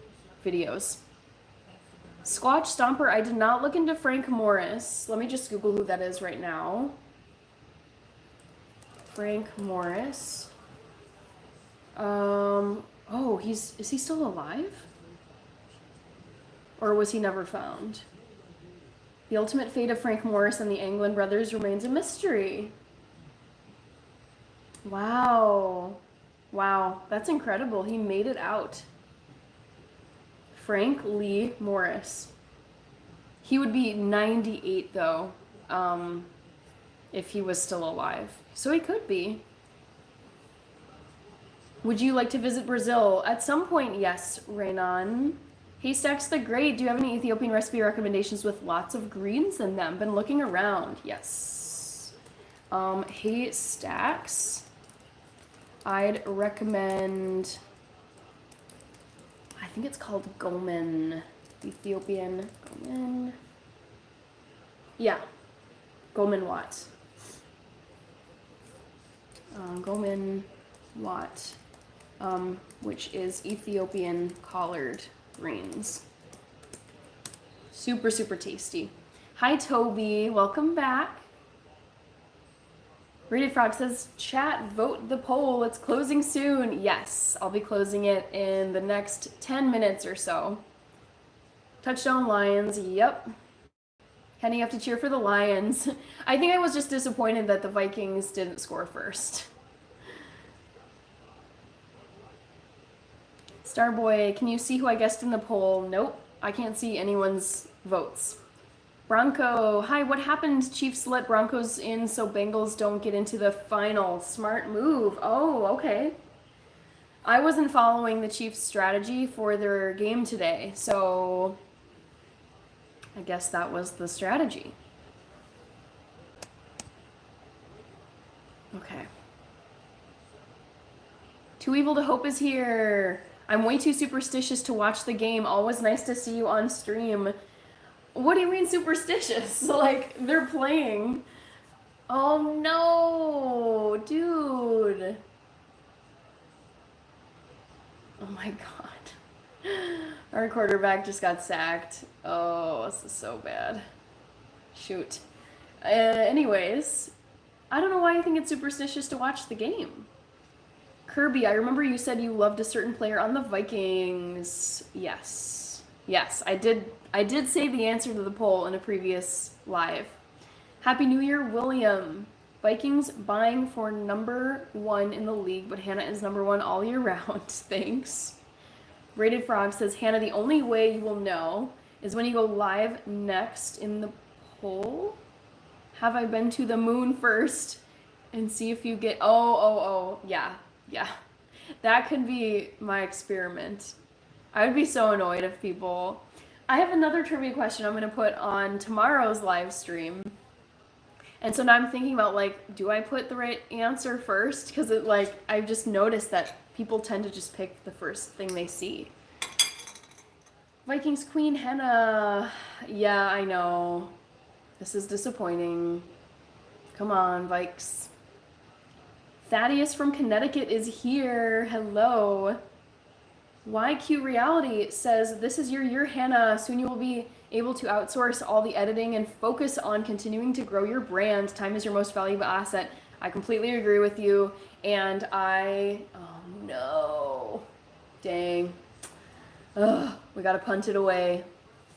videos. Squatch Stomper, I did not look into Frank Morris. Let me just Google who that is right now. Frank Morris. Oh, is he still alive? Or was he never found? The ultimate fate of Frank Morris and the Anglin brothers remains a mystery. Wow. Wow, that's incredible. He made it out. Frank Lee Morris. He would be 98 though, if he was still alive. So he could be. Would you like to visit Brazil? At some point, yes, Raynon. Haystacks the Great. Do you have any Ethiopian recipe recommendations with lots of greens in them? Been looking around. Yes. Haystacks. I'd recommend, I think it's called Gomen. Ethiopian Gomen. Yeah. Gomen Wat. Gomen Wat. Which is Ethiopian collard greens. Super, super tasty. Hi, Toby. Welcome back. Rated Frog says, chat, vote the poll. It's closing soon. Yes, I'll be closing it in the next 10 minutes or so. Touchdown Lions. Yep. Kenny, you have to cheer for the Lions. I think I was just disappointed that the Vikings didn't score first. Starboy, can you see who I guessed in the poll? Nope, I can't see anyone's votes. Bronco, hi, what happened? Chiefs let Broncos in so Bengals don't get into the final. Smart move. Oh, okay. I wasn't following the Chiefs' strategy for their game today, so I guess that was the strategy. Okay. Too Evil to Hope is here. I'm way too superstitious to watch the game. Always nice to see you on stream. What do you mean superstitious? Like, they're playing. Oh no, dude. Oh my god. Our quarterback just got sacked. Oh, this is so bad. Shoot. Anyways, I don't know why I think it's superstitious to watch the game. Kirby, I remember you said you loved a certain player on the Vikings. Yes. Yes, I did say the answer to the poll in a previous live. Happy New Year, William. Vikings buying for #1 in the league, but Hannah is #1 all year round. Thanks. Rated Frog says, Hannah, the only way you will know is when you go live next in the poll. Have I been to the moon first? And see if you get, oh, yeah. Yeah, that could be my experiment. I would be so annoyed if people... I have another trivia question I'm going to put on tomorrow's live stream. And so now I'm thinking about, like, do I put the right answer first? Because, I've just noticed that people tend to just pick the first thing they see. Vikings Queen Henna. Yeah, I know. This is disappointing. Come on, Vikes. Thaddeus from Connecticut is here. Hello. YQ Reality says, this is your year, Hannah. Soon you will be able to outsource all the editing and focus on continuing to grow your brand. Time is your most valuable asset. I completely agree with you. And oh no. Dang. Ugh, we gotta punt it away.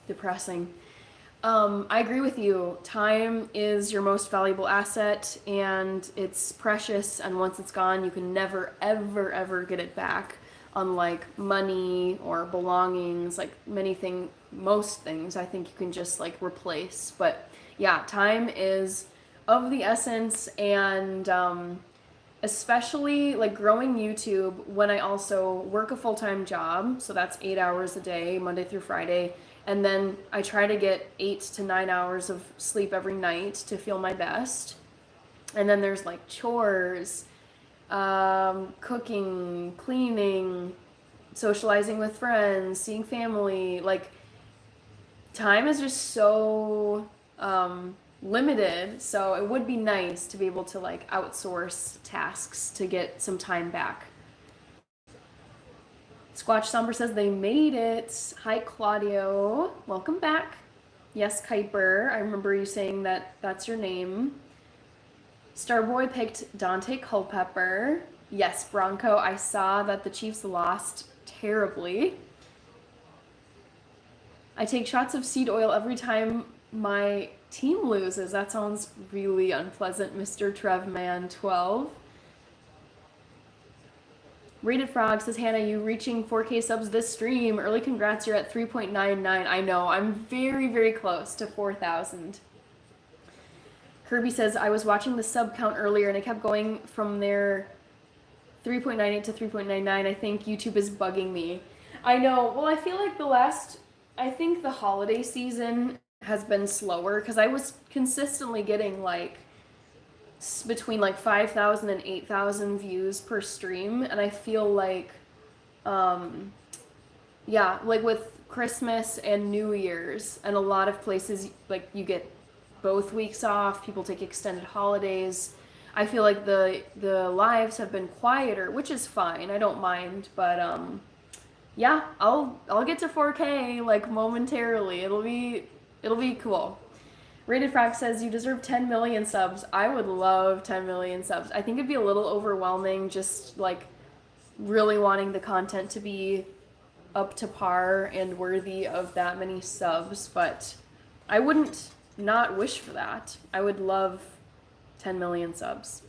Depressing. I agree with you. Time is your most valuable asset and it's precious. And once it's gone, you can never, ever, ever get it back. Unlike money or belongings, like most things, I think you can just like replace. But yeah, time is of the essence. And especially like growing YouTube when I also work a full-time job. So that's 8 hours a day, Monday through Friday. And then I try to get 8 to 9 hours of sleep every night to feel my best. And then there's like chores, cooking, cleaning, socializing with friends, seeing family. Like time is just so limited, so it would be nice to be able to like outsource tasks to get some time back. Squatch Somber says they made it. Hi, Claudio. Welcome back. Yes, Kuiper. I remember you saying that that's your name. Starboy picked Dante Culpepper. Yes, Bronco. I saw that the Chiefs lost terribly. I take shots of seed oil every time my team loses. That sounds really unpleasant, Mr. Trevman12. Rated Frog says, Hannah, you reaching 4K subs this stream. Early congrats, you're at 3.99. I know, I'm very, very close to 4,000. Kirby says, I was watching the sub count earlier and it kept going from there 3.98 to 3.99. I think YouTube is bugging me. I know, well, I feel like I think the holiday season has been slower because I was consistently getting like between like 5,000 and 8,000 views per stream, and I feel like yeah, like with Christmas and New Year's and a lot of places like you get both weeks off, people take extended holidays. I feel like the lives have been quieter, which is fine. I don't mind, but yeah, I'll get to 4K like momentarily. It'll be cool. Rated Frog says, you deserve 10 million subs. I would love 10 million subs. I think it'd be a little overwhelming just like really wanting the content to be up to par and worthy of that many subs, but I wouldn't not wish for that. I would love 10 million subs.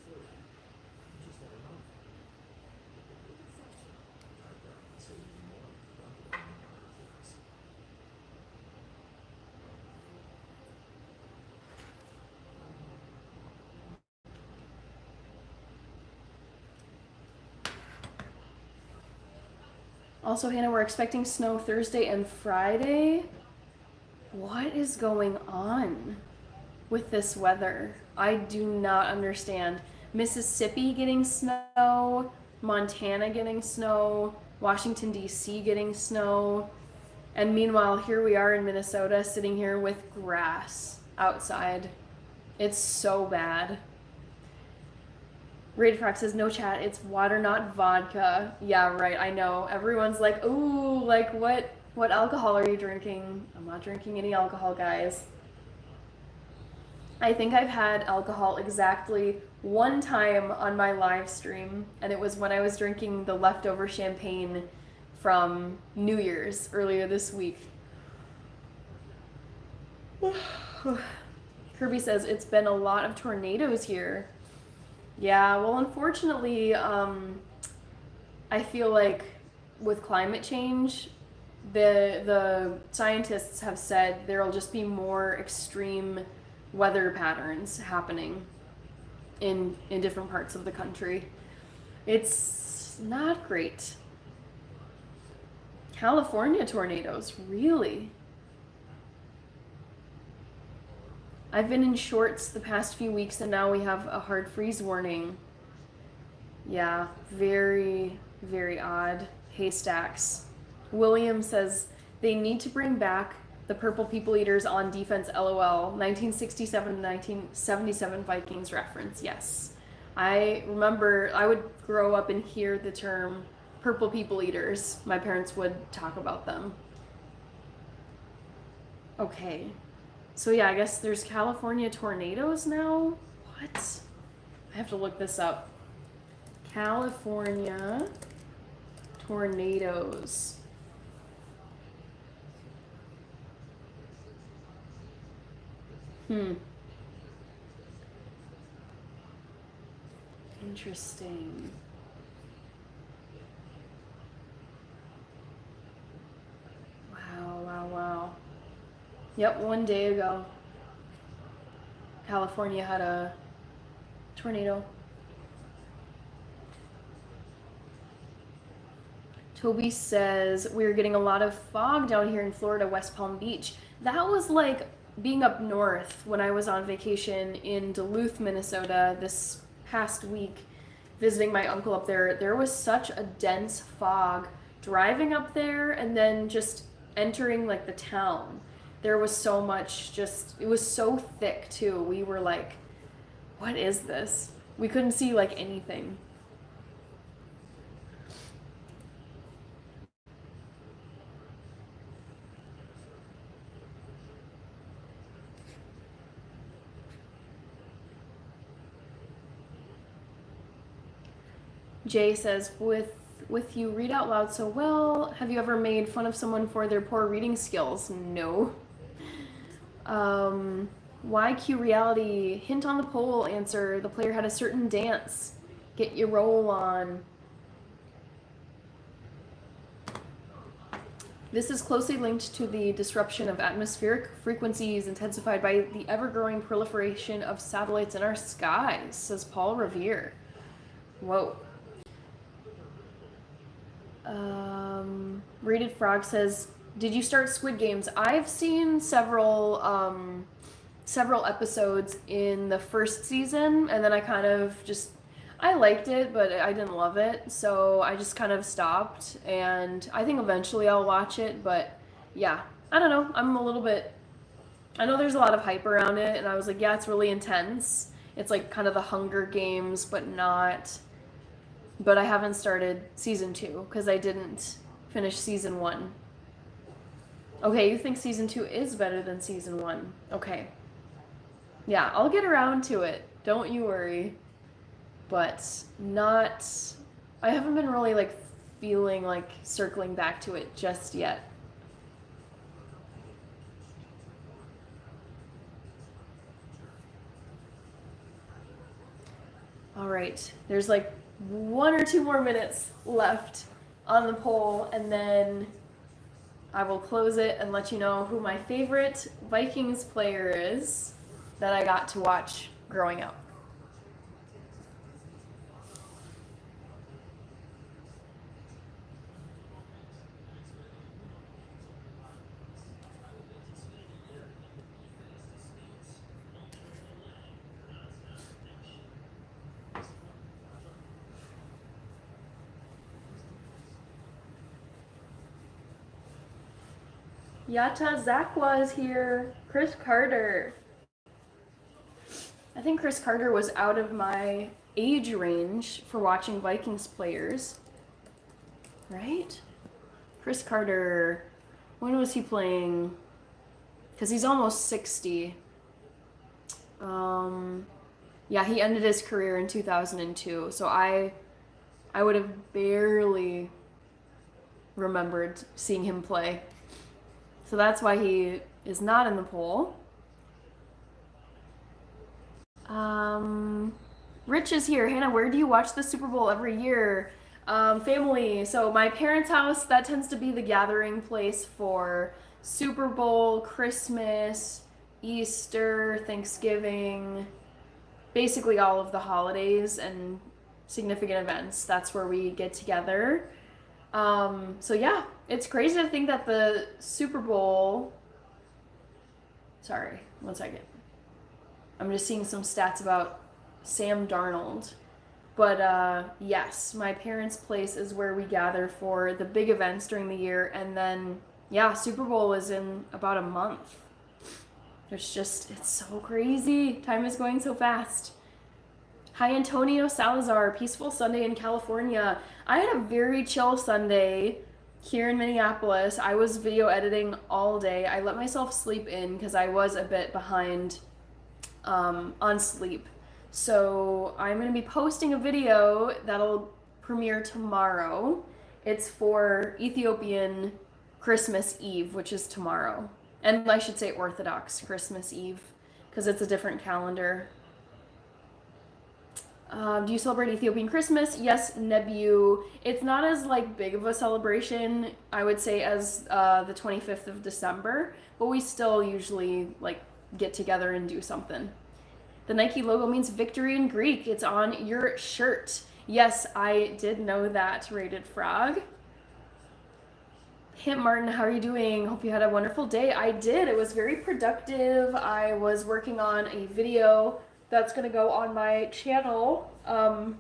Also, Hannah, we're expecting snow Thursday and Friday. What is going on with this weather? I do not understand. Mississippi getting snow, Montana getting snow, Washington, D.C. getting snow. And meanwhile, here we are in Minnesota sitting here with grass outside. It's so bad. Rated Frog says, no chat, it's water, not vodka. Yeah, right, I know. Everyone's like, ooh, like what alcohol are you drinking? I'm not drinking any alcohol, guys. I think I've had alcohol exactly one time on my live stream, and it was when I was drinking the leftover champagne from New Year's earlier this week. Kirby says, it's been a lot of tornadoes here. Yeah, well, unfortunately, I feel like with climate change, the scientists have said there'll just be more extreme weather patterns happening in different parts of the country. It's not great. California tornadoes, really? I've been in shorts the past few weeks and now we have a hard freeze warning. Yeah, very, very odd. Haystacks. William says they need to bring back the Purple People Eaters on defense, LOL. 1967 to 1977 Vikings reference, yes. I remember I would grow up and hear the term purple people eaters. My parents would talk about them. Okay. So yeah, I guess there's California tornadoes now? What? I have to look this up. California tornadoes. Interesting. Wow, wow, wow. Yep, one day ago, California had a tornado. Toby says, we're getting a lot of fog down here in Florida, West Palm Beach. That was like being up north when I was on vacation in Duluth, Minnesota this past week, visiting my uncle up there. There was such a dense fog driving up there and then just entering like the town. There was so much it was so thick too. We were like, what is this? We couldn't see like anything. Jay says, with you read out loud so well, have you ever made fun of someone for their poor reading skills? No. YQ reality, hint on the poll answer, the player had a certain dance. Get your roll on. This is closely linked to the disruption of atmospheric frequencies intensified by the ever-growing proliferation of satellites in our skies, says Paul Revere. Whoa. Rated Frog says, did you start Squid Games? I've seen several episodes in the first season, and then I kind of I liked it, but I didn't love it, so I just kind of stopped, and I think eventually I'll watch it, but yeah, I don't know, I know there's a lot of hype around it, and I was like, yeah, it's really intense. It's like kind of the Hunger Games, but I haven't started season 2 because I didn't finish season 1. Okay, you think season 2 is better than season 1. Okay. Yeah, I'll get around to it. Don't you worry. But I haven't been really like feeling like circling back to it just yet. All right, there's like 1 or 2 more minutes left on the poll, and then I will close it and let you know who my favorite Vikings player is that I got to watch growing up. Yata Zakwa is here. Chris Carter. I think Chris Carter was out of my age range for watching Vikings players. Right? Chris Carter, when was he playing? Because he's almost 60. Yeah, he ended his career in 2002. So I would have barely remembered seeing him play. So that's why he is not in the poll. Rich is here. Hannah, where do you watch the Super Bowl every year? Family. So my parents' house, that tends to be the gathering place for Super Bowl, Christmas, Easter, Thanksgiving, basically all of the holidays and significant events. That's where we get together. So yeah, it's crazy to think that the Super Bowl, sorry, 1 second. I'm just seeing some stats about Sam Darnold. But yes, my parents' place is where we gather for the big events during the year. And then, yeah, Super Bowl is in about a month. It's so crazy. Time is going so fast. Hi, Antonio Salazar. Peaceful Sunday in California. I had a very chill Sunday here in Minneapolis. I was video editing all day. I let myself sleep in because I was a bit behind on sleep. So I'm going to be posting a video that'll premiere tomorrow. It's for Ethiopian Christmas Eve, which is tomorrow. And I should say Orthodox Christmas Eve because it's a different calendar. Do you celebrate Ethiopian Christmas? Yes, Nebu. It's not as like big of a celebration, I would say, as the 25th of December, but we still usually like get together and do something. The Nike logo means victory in Greek. It's on your shirt. Yes, I did know that, Rated Frog. Him Martin, how are you doing? Hope you had a wonderful day. I did. It was very productive. I was working on a video that's gonna go on my channel. I'm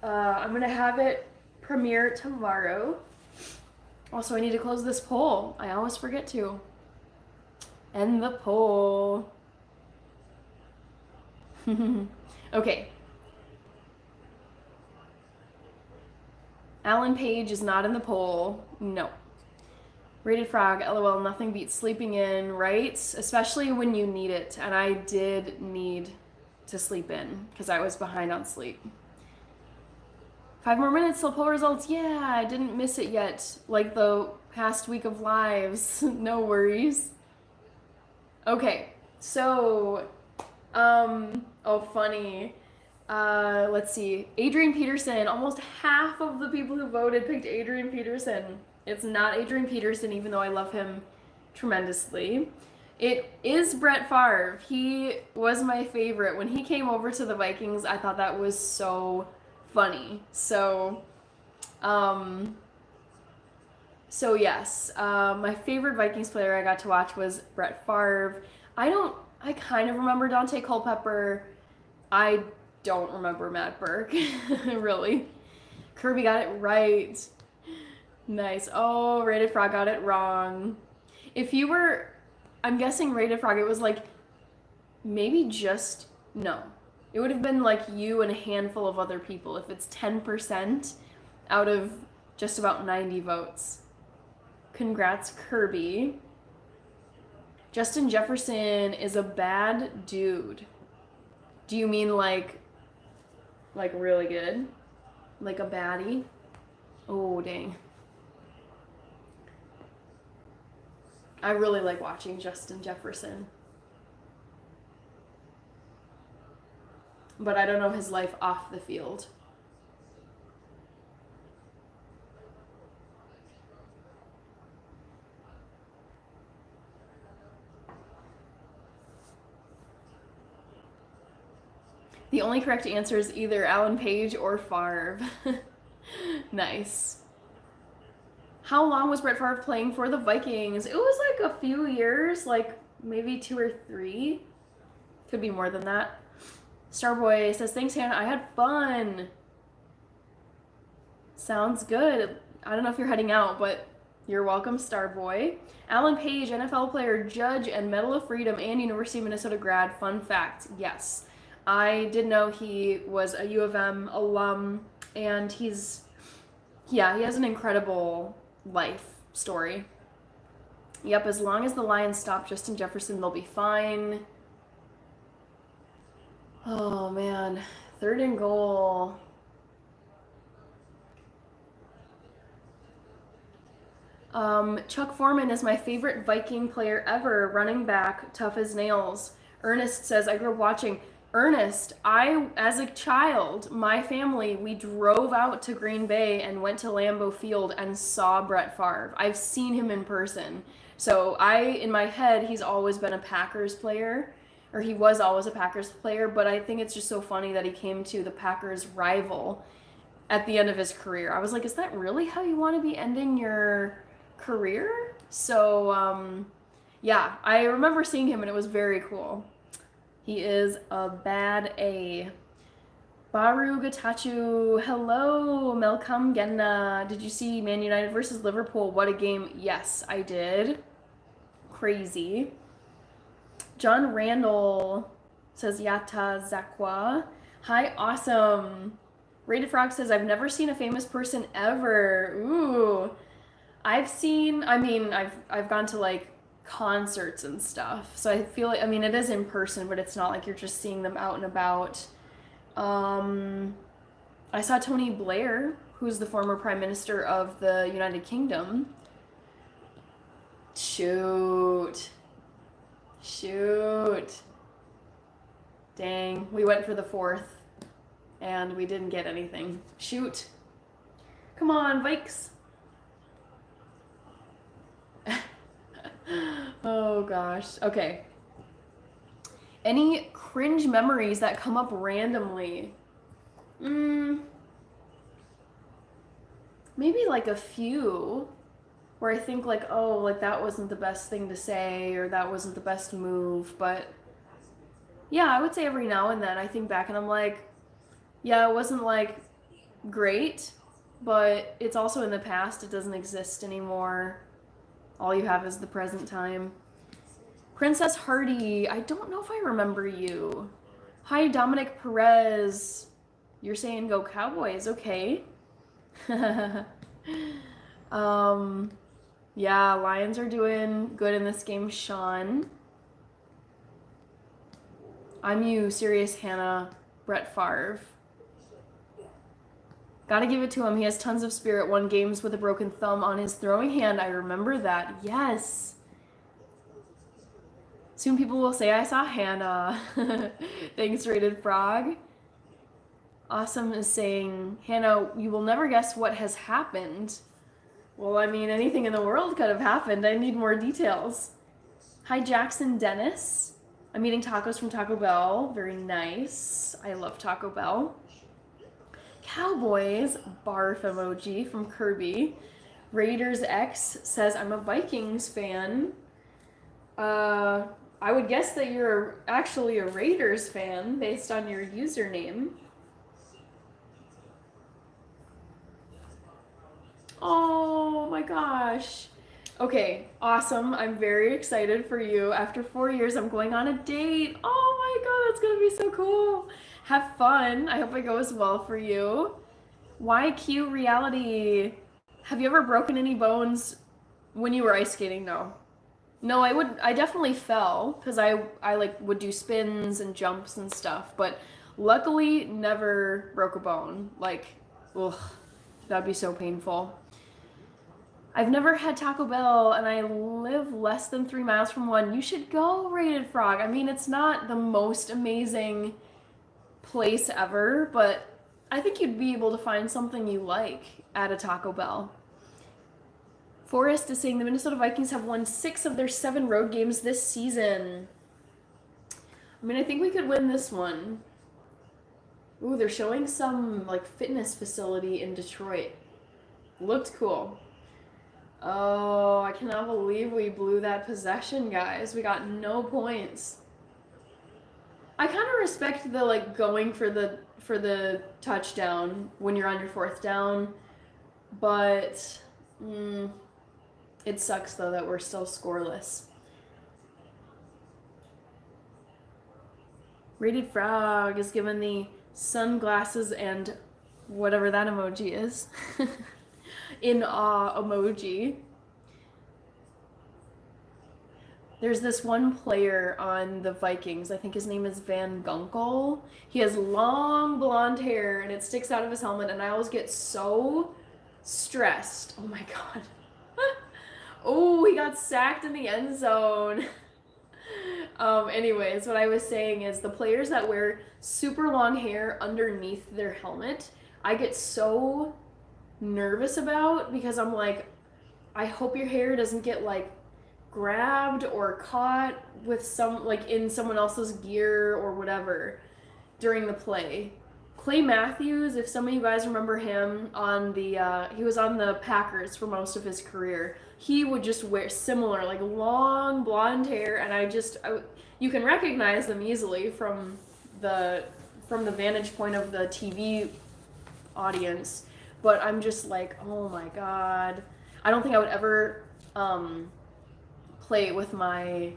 gonna have it premiere tomorrow. Also, I need to close this poll. I always forget to. End the poll. Okay. Alan Page is not in the poll. No. Rated Frog, LOL, nothing beats sleeping in, right? Especially when you need it. And I did need to sleep in because I was behind on sleep. 5 more minutes till poll results. Yeah, I didn't miss it yet. Like the past week of lives. No worries. Okay, so, oh, funny. Let's see. Adrian Peterson. Almost half of the people who voted picked Adrian Peterson. It's not Adrian Peterson, even though I love him tremendously. It is Brett Favre. He was my favorite. When he came over to the Vikings, I thought that was so funny. So yes, my favorite Vikings player I got to watch was Brett Favre. I kind of remember Dante Culpepper. I don't remember Matt Burke, really. Kirby got it right. Nice. Oh, Rated Frog got it wrong. If you were, I'm guessing Rated Frog, it was like maybe just, no. It would have been like you and a handful of other people if it's 10% out of just about 90 votes. Congrats, Kirby. Justin Jefferson is a bad dude. Do you mean like really good? Like a baddie? Oh, dang. I really like watching Justin Jefferson. But I don't know his life off the field. The only correct answer is either Alan Page or Favre. Nice. How long was Brett Favre playing for the Vikings? It was like a few years, like maybe 2 or 3. Could be more than that. Starboy says, thanks, Hannah. I had fun. Sounds good. I don't know if you're heading out, but you're welcome, Starboy. Alan Page, NFL player, judge, and Medal of Freedom, and University of Minnesota grad. Fun fact, yes. I did know he was a U of M alum, and he has an incredible life story. Yep, as long as the Lions stop Justin Jefferson, they'll be fine. Oh, man. 3rd and goal. Chuck Foreman is my favorite Viking player ever. Running back, tough as nails. Ernest says, I grew up watching. Ernest, as a child, my family, we drove out to Green Bay and went to Lambeau Field and saw Brett Favre. I've seen him in person. So in my head, he's always been a Packers player, or he was always a Packers player, but I think it's just so funny that he came to the Packers rival at the end of his career. I was like, is that really how you want to be ending your career? So, yeah, I remember seeing him and it was very cool. He is a bad A. Baru Gatachu, hello, Melkam Genna. Did you see Man United versus Liverpool? What a game. Yes, I did. Crazy. John Randall says Yata Zakwa. Hi, awesome. Rated Frog says, I've never seen a famous person ever. Ooh. I've gone to like concerts and stuff. So I feel like, I mean, it is in person, but it's not like you're just seeing them out and about. Um, I saw Tony Blair, who's the former Prime Minister of the United Kingdom. Shoot. Shoot. Dang. We went for the fourth and we didn't get anything. Shoot. Come on, Vikes. Oh gosh. Okay. Any cringe memories that come up randomly? Maybe like a few where I think like, oh, like that wasn't the best thing to say or that wasn't the best move, but yeah, I would say every now and then I think back and I'm like, yeah, it wasn't like great, but it's also in the past. It doesn't exist anymore. All you have is the present time. Princess Hardy, I don't know if I remember you. Hi, Dominic Perez. You're saying go Cowboys, okay. Yeah, Lions are doing good in this game, Sean. I'm you, serious Hannah, Brett Favre. Gotta give it to him. He has tons of spirit. Won games with a broken thumb on his throwing hand. I remember that. Yes. Soon people will say I saw Hannah. Thanks, Rated Frog. Awesome is saying, Hannah, you will never guess what has happened. Well, I mean, anything in the world could have happened. I need more details. Hi, Jackson Dennis. I'm eating tacos from Taco Bell. Very nice. I love Taco Bell. Cowboys, barf emoji from Kirby. Raiders X says, I'm a Vikings fan. I would guess that you're actually a Raiders fan based on your username. Oh my gosh. Okay, awesome. I'm very excited for you. After 4 years, I'm going on a date. Oh my god, that's gonna be so cool. Have fun. I hope it goes well for you. YQ Reality. Have you ever broken any bones when you were ice skating? No. No, I definitely fell because I like would do spins and jumps and stuff, but luckily never broke a bone. Like, ugh, that'd be so painful. I've never had Taco Bell and I live less than 3 miles from one. You should go, Rated Frog. I mean, it's not the most amazing place ever, but I think you'd be able to find something you like at a Taco Bell. Forrest is saying the Minnesota Vikings have won 6 of their 7 road games this season. I mean, I think we could win this one. Ooh, they're showing some like fitness facility in Detroit. Looked cool. Oh, I cannot believe we blew that possession, guys. We got no points. I kind of respect the like going for the touchdown when you're on your 4th down, but it sucks though that we're still scoreless. Rated Frog is given the sunglasses and whatever that emoji is. In awe emoji. There's this one player on the Vikings. I think his name is Van Gunkel. He has long blonde hair and it sticks out of his helmet, and I always get so stressed. Oh my god. Oh, he got sacked in the end zone. Anyways, what I was saying is the players that wear super long hair underneath their helmet, I get so nervous about because I'm like, I hope your hair doesn't get like grabbed or caught with some like in someone else's gear or whatever during the play. Clay Matthews, if some of you guys remember him on the he was on the Packers for most of his career. He would just wear similar like long blonde hair, and you can recognize them easily from the vantage point of the TV audience. But I'm just like, oh my god. I don't think I would ever play with my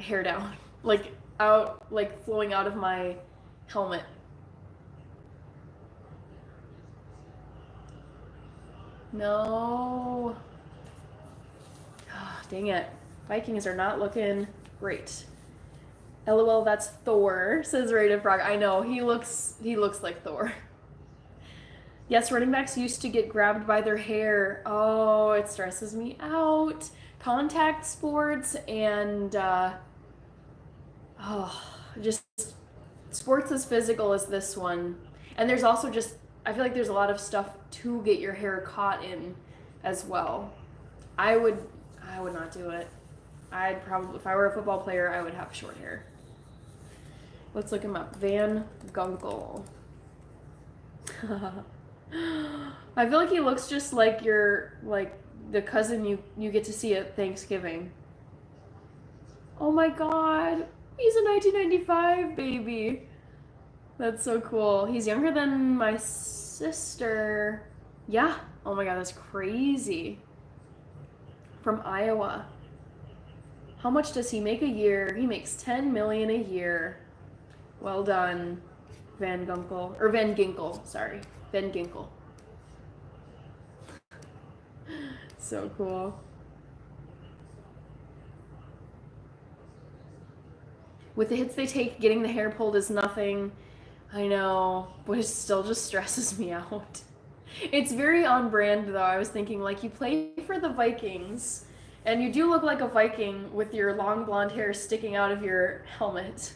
hair down, like out, like flowing out of my helmet. No. Oh, dang it. Vikings are not looking great. LOL, that's Thor, says Rated Frog. I know, he looks like Thor. Yes, running backs used to get grabbed by their hair. Oh, it stresses me out. Contact sports and just sports as physical as this one. And there's also just, I feel like there's a lot of stuff to get your hair caught in as well. I would not do it. I'd probably, if I were a football player, I would have short hair. Let's look him up. Van Gunkel. I feel like he looks just like the cousin you get to see at Thanksgiving. Oh my god. He's a 1995 baby. That's so cool. He's younger than my sister. Yeah. Oh my god, that's crazy. From Iowa. How much does he make a year? He makes $10 million a year. Well done, Van Gunkel. Or Van Ginkel, sorry. Van Ginkel. So cool. With the hits they take, getting the hair pulled is nothing. I know, but it still just stresses me out. It's very on brand, though. I was thinking, like, you play for the Vikings, and you do look like a Viking with your long blonde hair sticking out of your helmet.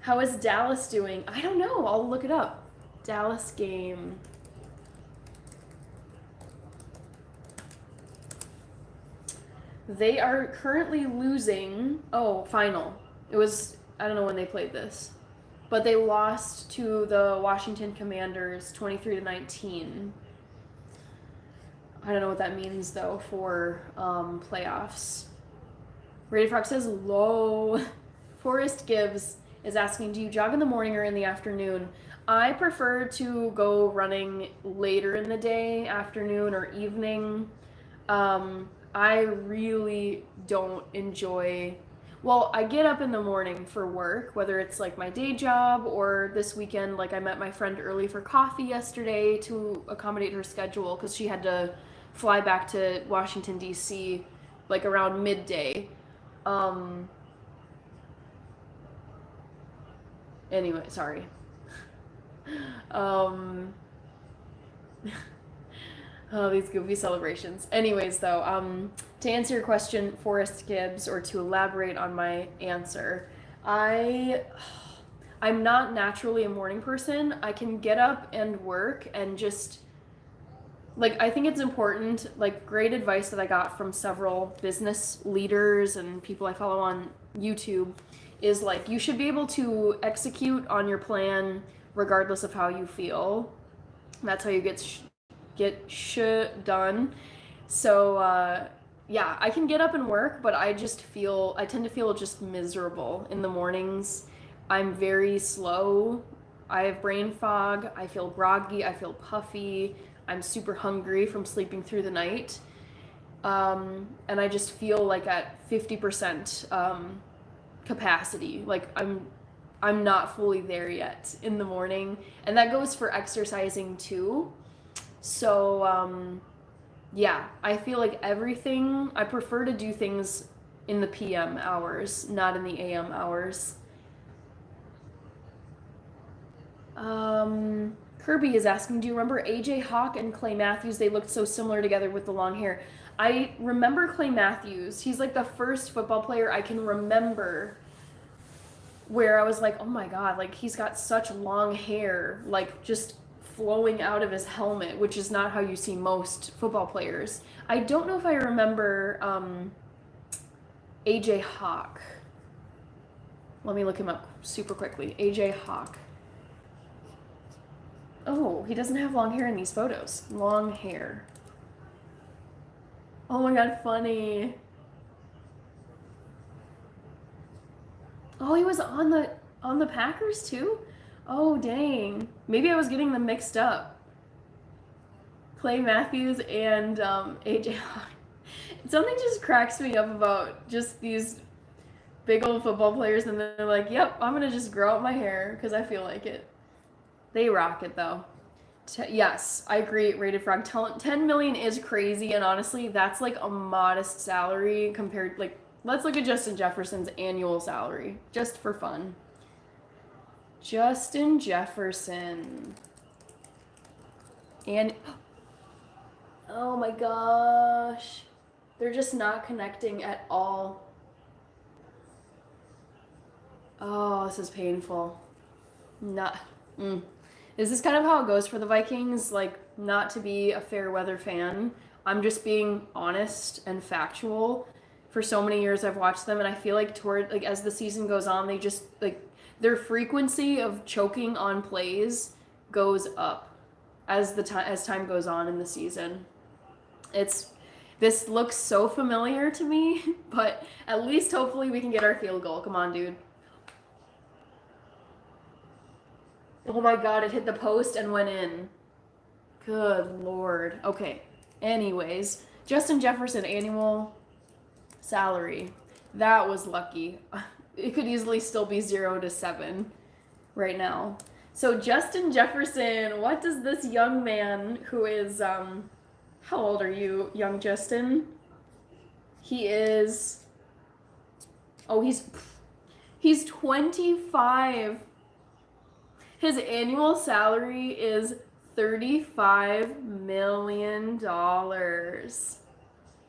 How is Dallas doing? I don't know. I'll look it up. Dallas game. They are currently losing. Oh, final. It was, I don't know when they played this, but they lost to the Washington Commanders 23-19. I don't know what that means, though, for playoffs. Rated Frog says low. Forrest Gibbs is asking, do you jog in the morning or in the afternoon? I prefer to go running later in the day, afternoon or evening. I really don't enjoy, well, I get up in the morning for work, whether it's like my day job or this weekend, like I met my friend early for coffee yesterday to accommodate her schedule because she had to fly back to Washington, D.C. like around midday. Anyway, sorry. Oh, these goofy celebrations. Anyways, though, to answer your question, Forrest Gibbs, or to elaborate on my answer, I'm not naturally a morning person. I can get up and work and just, like, I think it's important, like, great advice that I got from several business leaders and people I follow on YouTube is, like, you should be able to execute on your plan regardless of how you feel. That's how you get shit done. So yeah, I can get up and work, but I tend to feel just miserable in the mornings. I'm very slow. I have brain fog. I feel groggy. I feel puffy. I'm super hungry from sleeping through the night. And I just feel like at 50% capacity. Like I'm not fully there yet in the morning. And that goes for exercising too. So, yeah, I feel like I prefer to do things in the PM hours, not in the AM hours. Kirby is asking, do you remember AJ Hawk and Clay Matthews? They looked so similar together with the long hair. I remember Clay Matthews. He's like the first football player I can remember where I was like, oh my God, like he's got such long hair, like just flowing out of his helmet, which is not how you see most football players. I don't know if I remember AJ Hawk. Let me look him up super quickly. AJ Hawk. Oh, he doesn't have long hair in these photos. Long hair. Oh my God, funny. Oh, he was on the Packers too? Oh, dang. Maybe I was getting them mixed up. Clay Matthews and AJ Hawk. Something just cracks me up about just these big old football players, and they're like, yep, I'm going to just grow out my hair because I feel like it. They rock it, though. Yes, I agree. Rated Frog. 10 million is crazy, and honestly, that's like a modest salary compared. Like, let's look at Justin Jefferson's annual salary, just for fun. Justin Jefferson. And oh my gosh, they're just not connecting at all. Oh, this is painful. Not. Mm. Is this kind of how it goes for the Vikings? Like, not to be a fair weather fan. I'm just being honest and factual. For so many years I've watched them, and I feel like toward like as the season goes on, they just like their frequency of choking on plays goes up as time goes on in the season. It's this looks so familiar to me, but at least hopefully we can get our field goal. Come on, dude. Oh my god, it hit the post and went in. Good lord. Okay. Anyways, Justin Jefferson annual salary. That was lucky. It could easily still be 0 to 7 right now. So Justin Jefferson, what does this young man who is how old are you, young Justin? He is Oh, he's 25. His annual salary is $35 million.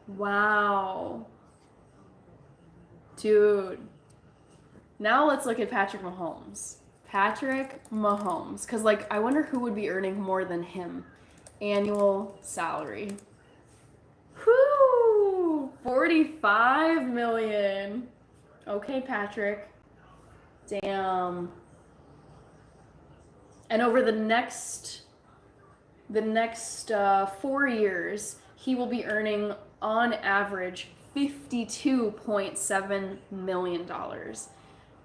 Wow. Dude. Now let's look at Patrick Mahomes. Patrick Mahomes. Because, like, I wonder who would be earning more than him. Annual salary. Whoo! $45 million. Okay, Patrick. Damn. And over the next 4 years, he will be earning on average $52.7 million.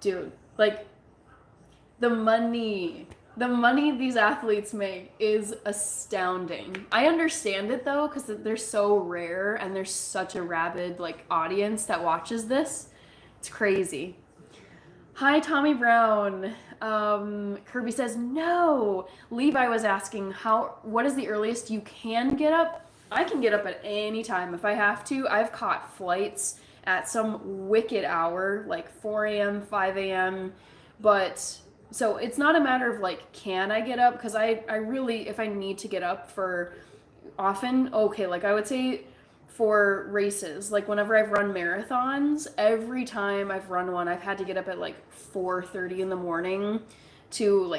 Dude, like the money these athletes make is astounding. I understand it though, because they're so rare and there's such a rabid like audience that watches this. It's crazy. Hi, Tommy Brown. Kirby says, no. Levi was asking, what is the earliest you can get up? I can get up at any time if I have to. I've caught flights at some wicked hour, like 4 a.m., 5 a.m. But, so it's not a matter of like, can I get up? Because I really, if I need to get up for often, okay, like I would say for races, like whenever I've run marathons, every time I've run one, I've had to get up at like 4:30 in the morning to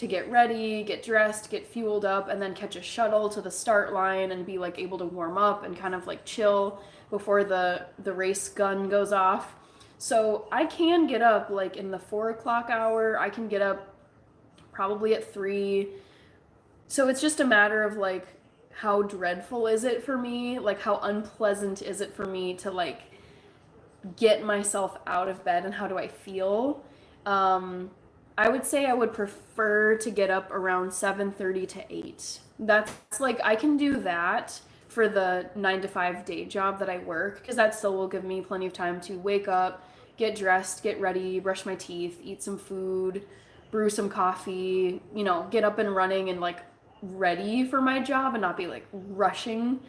get ready, get dressed, get fueled up, and then catch a shuttle to the start line and be like able to warm up and kind of like chill before the race gun goes off. So I can get up like in the 4 o'clock hour. I can get up probably at 3. So it's just a matter of like, how dreadful is it for me? Like, how unpleasant is it for me to like get myself out of bed, and how do I feel? I would say I would prefer to get up around 7:30 to 8. That's like, I can do that for the 9 to 5 day job that I work, because that still will give me plenty of time to wake up, get dressed, get ready, brush my teeth, eat some food, brew some coffee, get up and running and like ready for my job and not be like rushing.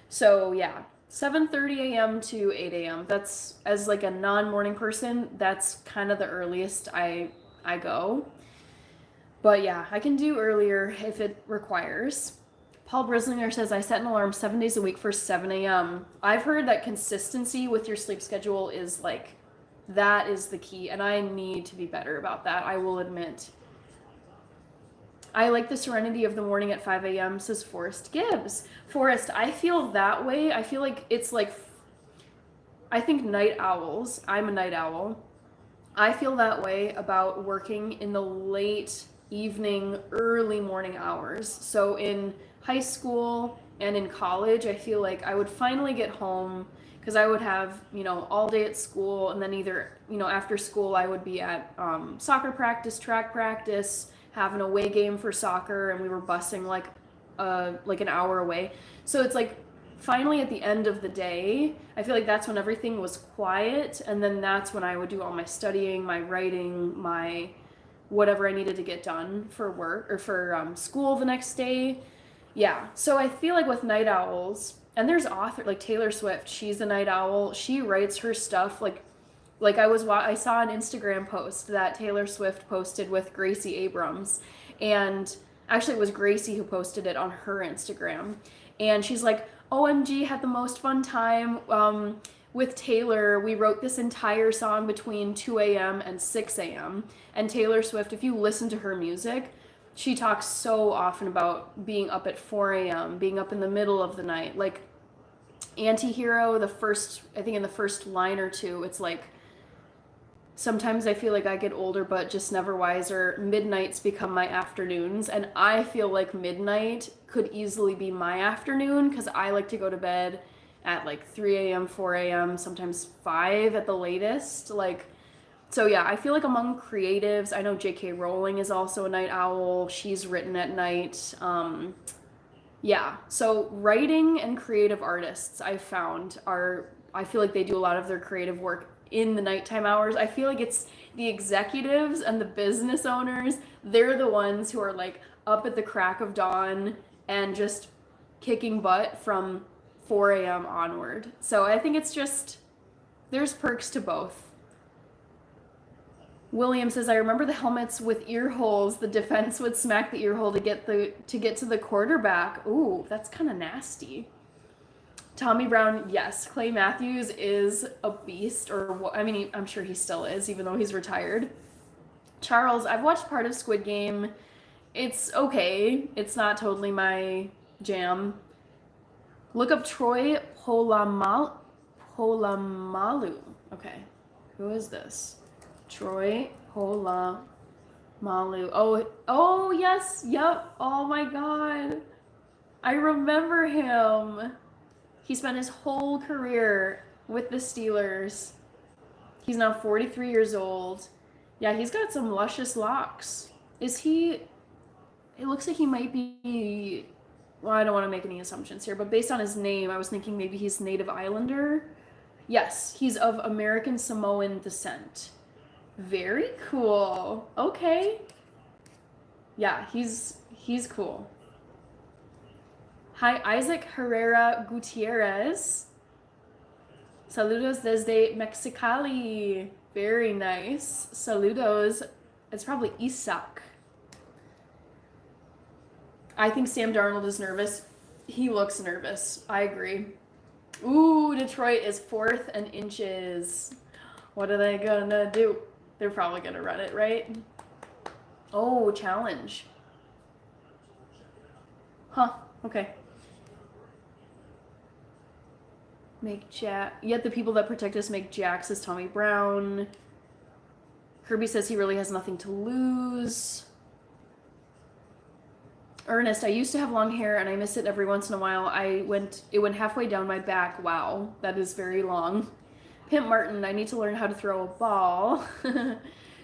So yeah, 7:30 a.m. to 8 a.m. That's, as like a non-morning person, that's kind of the earliest I go. But yeah, I can do earlier if it requires. Paul Brislinger says, I set an alarm 7 days a week for 7 a.m. I've heard that consistency with your sleep schedule is like, that is the key, and I need to be better about that, I will admit. I like the serenity of the morning at 5 a.m., says Forrest Gibbs. Forrest, I feel that way. I feel like it's like, I think night owls, I'm a night owl. I feel that way about working in the late evening, early morning hours. So in high school and in college, I feel like I would finally get home because I would have, all day at school, and then either, after school I would be at soccer practice, track practice, have an away game for soccer, and we were busing like an hour away. So it's like finally at the end of the day, I feel like that's when everything was quiet, and then that's when I would do all my studying, my writing, my whatever I needed to get done for work or for school the next day. Yeah. So I feel like with night owls, and there's author like Taylor Swift, she's a night owl. She writes her stuff like I saw an Instagram post that Taylor Swift posted with Gracie Abrams, and actually it was Gracie who posted it on her Instagram, and she's like, "OMG, had the most fun time with Taylor. We wrote this entire song between 2 a.m. and 6 a.m." And Taylor Swift, if you listen to her music, she talks so often about being up at 4 a.m., being up in the middle of the night. Like Antihero, I think in the first line or two, it's like, sometimes I feel like I get older, but just never wiser. Midnights become my afternoons. And I feel like midnight could easily be my afternoon because I like to go to bed at like 3 a.m., 4 a.m., sometimes 5 at the latest. Like, so yeah, I feel like among creatives, I know J.K. Rowling is also a night owl. She's written at night. Yeah, so writing and creative artists I found I feel like they do a lot of their creative work in the nighttime hours. I feel like it's the executives and the business owners, they're the ones who are like up at the crack of dawn and just kicking butt from 4 a.m. onward. So I think it's just, there's perks to both. William says, I remember the helmets with ear holes. The defense would smack the ear hole to get to the quarterback. Ooh, that's kind of nasty. Tommy Brown, yes. Clay Matthews is a beast, I mean, I'm sure he still is, even though he's retired. Charles, I've watched part of Squid Game. It's okay. It's not totally my jam. Look up Troy Polamalu. Okay, who is this? Troy Polamalu. Oh yes, yep. Oh my god, I remember him. He spent his whole career with the Steelers. He's now 43 years old. Yeah, he's got some luscious locks. Is he? It looks like he might be. Well, I don't want to make any assumptions here, but based on his name, I was thinking maybe he's Native Islander. Yes, he's of American Samoan descent. Very cool. Okay. Yeah, he's cool. Hi, Isaac Herrera Gutierrez. Saludos desde Mexicali. Very nice. Saludos. It's probably Isaac. I think Sam Darnold is nervous. He looks nervous. I agree. Ooh, Detroit is 4th and inches. What are they gonna do? They're probably gonna run it, right? Oh, challenge. Huh, okay. Yet the people that protect us make Jack, says Tommy Brown. Kirby says he really has nothing to lose. Ernest, I used to have long hair and I miss it every once in a while. It went halfway down my back. Wow, that is very long. Pimp Martin, I need to learn how to throw a ball.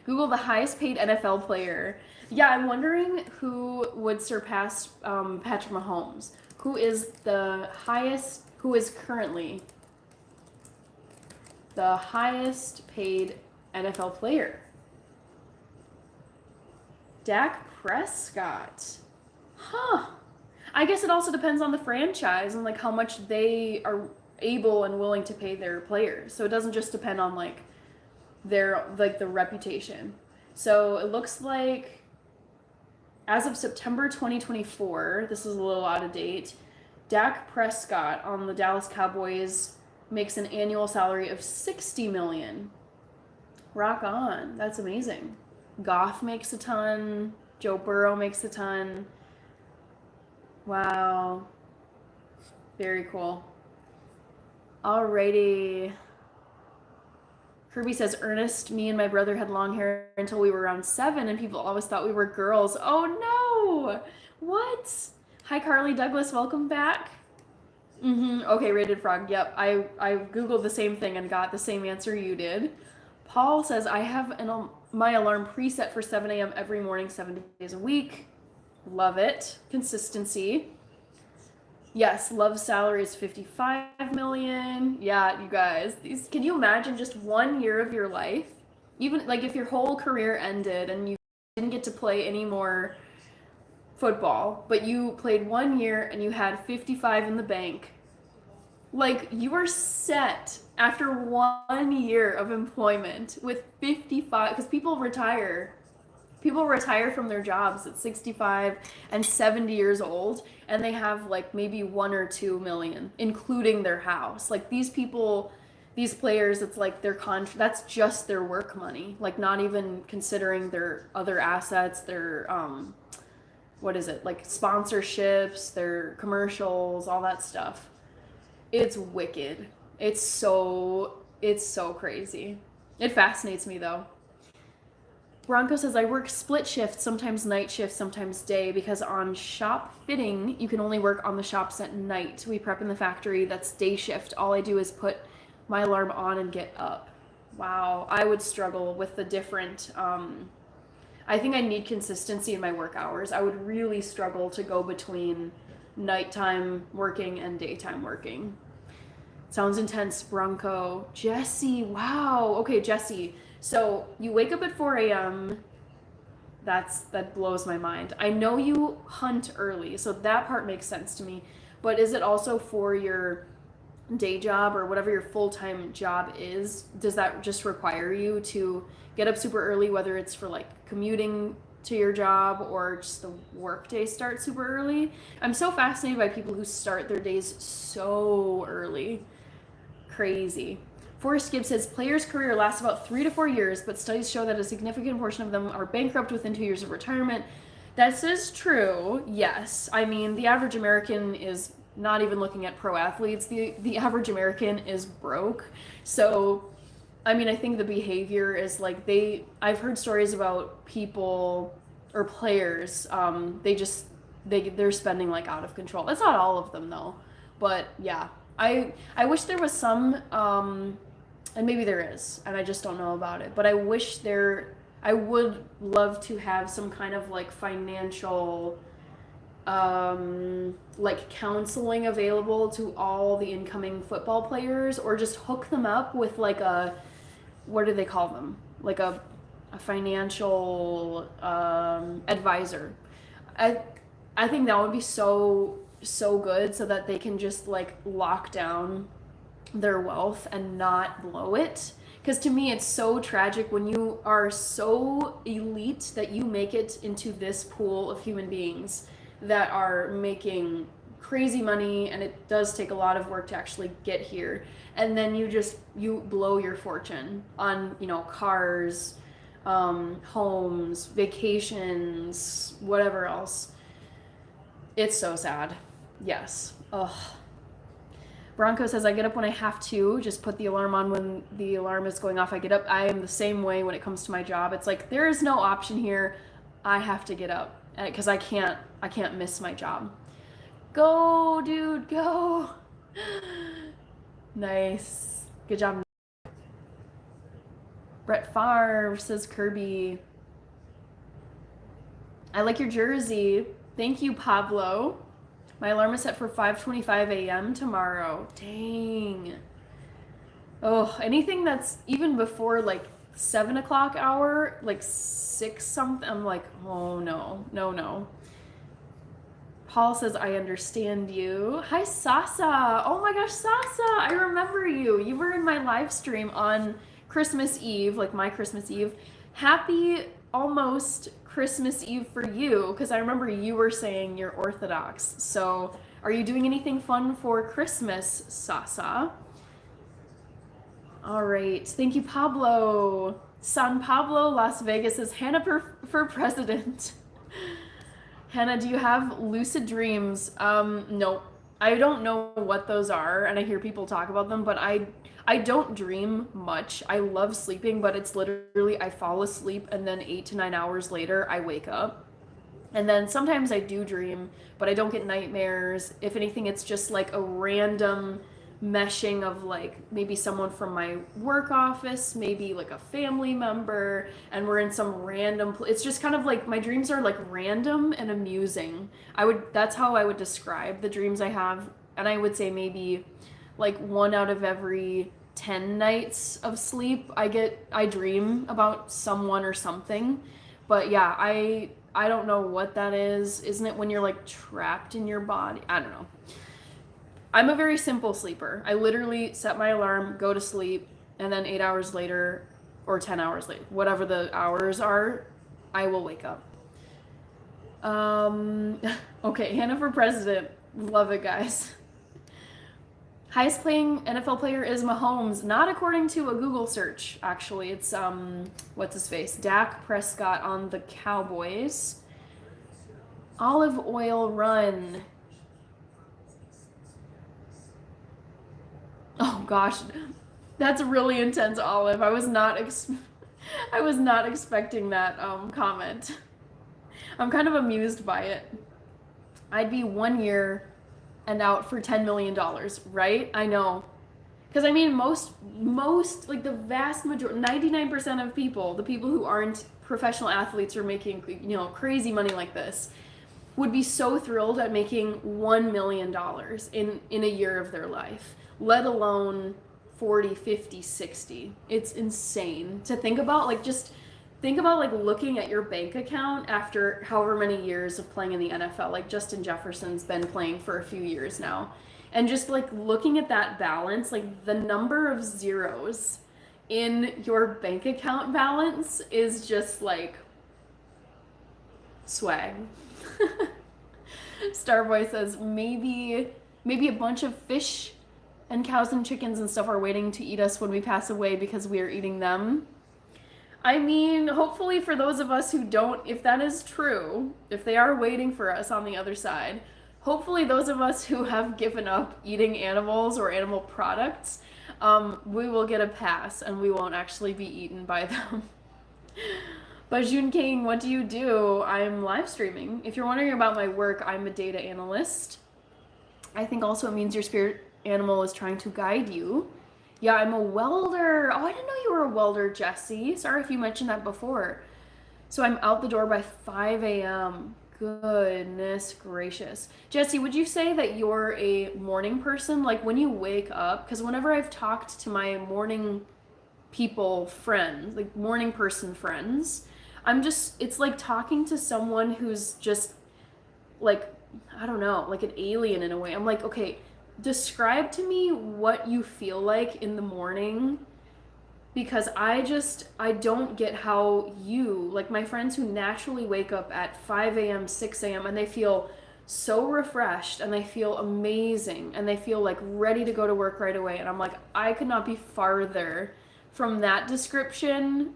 Google the highest paid NFL player. Yeah, I'm wondering who would surpass Patrick Mahomes. Who is currently the highest paid NFL player? Dak Prescott. Huh. I guess it also depends on the franchise and like how much they are able and willing to pay their players. So it doesn't just depend on like their the reputation. So it looks like as of September 2024, this is a little out of date, Dak Prescott on the Dallas Cowboys makes an annual salary of $60 million. Rock on. That's amazing. Goff makes a ton. Joe Burrow makes a ton. Wow. Very cool. Alrighty. Kirby says, Ernest, me and my brother had long hair until we were around 7 and people always thought we were girls. Oh no! What? Hi Carly Douglas, welcome back. Okay, Rated Frog. Yep, I Googled the same thing and got the same answer you did. Paul says, I have my alarm preset for 7 a.m. every morning, 7 days a week. Love it. Consistency. Yes, Love's salary is $55 million. Yeah, you guys, can you imagine just 1 year of your life? Even like if your whole career ended and you didn't get to play any more football, but you played 1 year and you had 55 in the bank. Like, you are set after 1 year of employment with 55, because people retire. People retire from their jobs at 65 and 70 years old, and they have like maybe 1 or 2 million, including their house. Like, these people, these players, it's like their that's just their work money, like not even considering their other assets, their what is it, like sponsorships, their commercials, all that stuff. It's wicked. It's so crazy. It fascinates me though. Bronco says, I work split shift, sometimes night shift, sometimes day, because on shop fitting, you can only work on the shops at night. We prep in the factory, that's day shift. All I do is put my alarm on and get up. Wow, I would struggle with the different, I think I need consistency in my work hours. I would really struggle to go between nighttime working and daytime working. Sounds intense, Bronco. Jesse, wow. Okay, Jesse. So you wake up at 4 a.m. That blows my mind. I know you hunt early, so that part makes sense to me. But is it also for your day job or whatever your full-time job is? Does that just require you to get up super early, whether it's for like commuting to your job or just the work day starts super early? I'm so fascinated by people who start their days so early. Crazy. Forrest Gibbs says players' career lasts about 3 to 4 years, but studies show that a significant portion of them are bankrupt within 2 years of retirement. This is true, yes. I mean, the average American is not even looking at pro athletes. The average American is broke. So, I mean, I think the behavior is like I've heard stories about people or players, they're spending like out of control. That's not all of them though, but yeah. I wish there was some, and maybe there is, and I just don't know about it, but I would love to have some kind of like financial, like counseling available to all the incoming football players, or just hook them up with like what do they call them? Like a financial, advisor. I think that would be so good, so that they can just like lock down their wealth and not blow it. Because to me, it's so tragic when you are so elite that you make it into this pool of human beings that are making crazy money, and it does take a lot of work to actually get here. And then you blow your fortune on, cars, homes, vacations, whatever else. It's so sad. Yes. Ugh. Bronco says, I get up when I have to. Just put the alarm on when the alarm is going off. I get up. I am the same way when it comes to my job. It's like, there is no option here. I have to get up because I can't miss my job. Go, dude, go. Nice. Good job. Brett Favre says, Kirby, I like your jersey. Thank you, Pablo. My alarm is set for 5:25 a.m. tomorrow. Dang. Oh, anything that's even before like 7 o'clock hour, like 6 something, I'm like, oh no, no. Paul says, I understand you. Hi, Sasa. Oh my gosh, Sasa, I remember you. You were in my live stream on Christmas Eve, like my Christmas Eve. Happy almost Christmas Eve for you, because I remember you were saying you're Orthodox. So are you doing anything fun for Christmas, Sasa? All right. Thank you, Pablo. San Pablo, Las Vegas says, Hannah for president. Hannah, do you have lucid dreams? No. I don't know what those are, and I hear people talk about them, but I don't dream much. I love sleeping, but it's literally I fall asleep and then 8 to 9 hours later I wake up. And then sometimes I do dream, but I don't get nightmares. If anything, it's just like a random meshing of like maybe someone from my work office, maybe like a family member, and we're in some random it's just kind of like my dreams are like random and amusing. That's how I would describe the dreams I have, and I would say maybe like 1 out of every 10 nights of sleep I dream about someone or something. But yeah, I don't know what that is. Isn't it when you're like trapped in your body? I don't know. I'm a very simple sleeper. I literally set my alarm, go to sleep, and then 8 hours later or 10 hours later, whatever the hours are, I will wake up. Okay, Hannah for president. Love it, guys. Highest playing NFL player is Mahomes, not according to a Google search, actually. It's, what's his face? Dak Prescott on the Cowboys. Olive oil run. Oh gosh, that's really intense, Olive. I was not expecting that comment. I'm kind of amused by it. I'd be 1 year and out for $10 million, right? I know. Because I mean, most, like the vast majority, 99% of people, the people who aren't professional athletes or making, crazy money like this, would be so thrilled at making $1 million in a year of their life, let alone 40, 50, 60. It's insane to think about. Like, just think about like looking at your bank account after however many years of playing in the NFL. Like Justin Jefferson's been playing for a few years now. And just like looking at that balance, like the number of zeros in your bank account balance is just like swag. Starboy says maybe a bunch of fish and cows and chickens and stuff are waiting to eat us when we pass away because we are eating them. I mean, hopefully for those of us who don't, if that is true, if they are waiting for us on the other side, hopefully those of us who have given up eating animals or animal products, we will get a pass and we won't actually be eaten by them. Bajun King, what do you do? I'm live streaming. If you're wondering about my work, I'm a data analyst. I think also it means your spirit animal is trying to guide you. Yeah, I'm a welder. Oh, I didn't know you were a welder, Jesse. Sorry if you mentioned that before. So I'm out the door by 5 a.m. Goodness gracious. Jesse, would you say that you're a morning person? Like when you wake up, because whenever I've talked to my morning people friends, like morning person friends, it's like talking to someone who's just like, I don't know, like an alien in a way. I'm like, okay, describe to me what you feel like in the morning, because I don't get how you, like my friends who naturally wake up at 5 a.m., 6 a.m., and they feel so refreshed and they feel amazing and they feel like ready to go to work right away. And I'm like, I could not be farther from that description.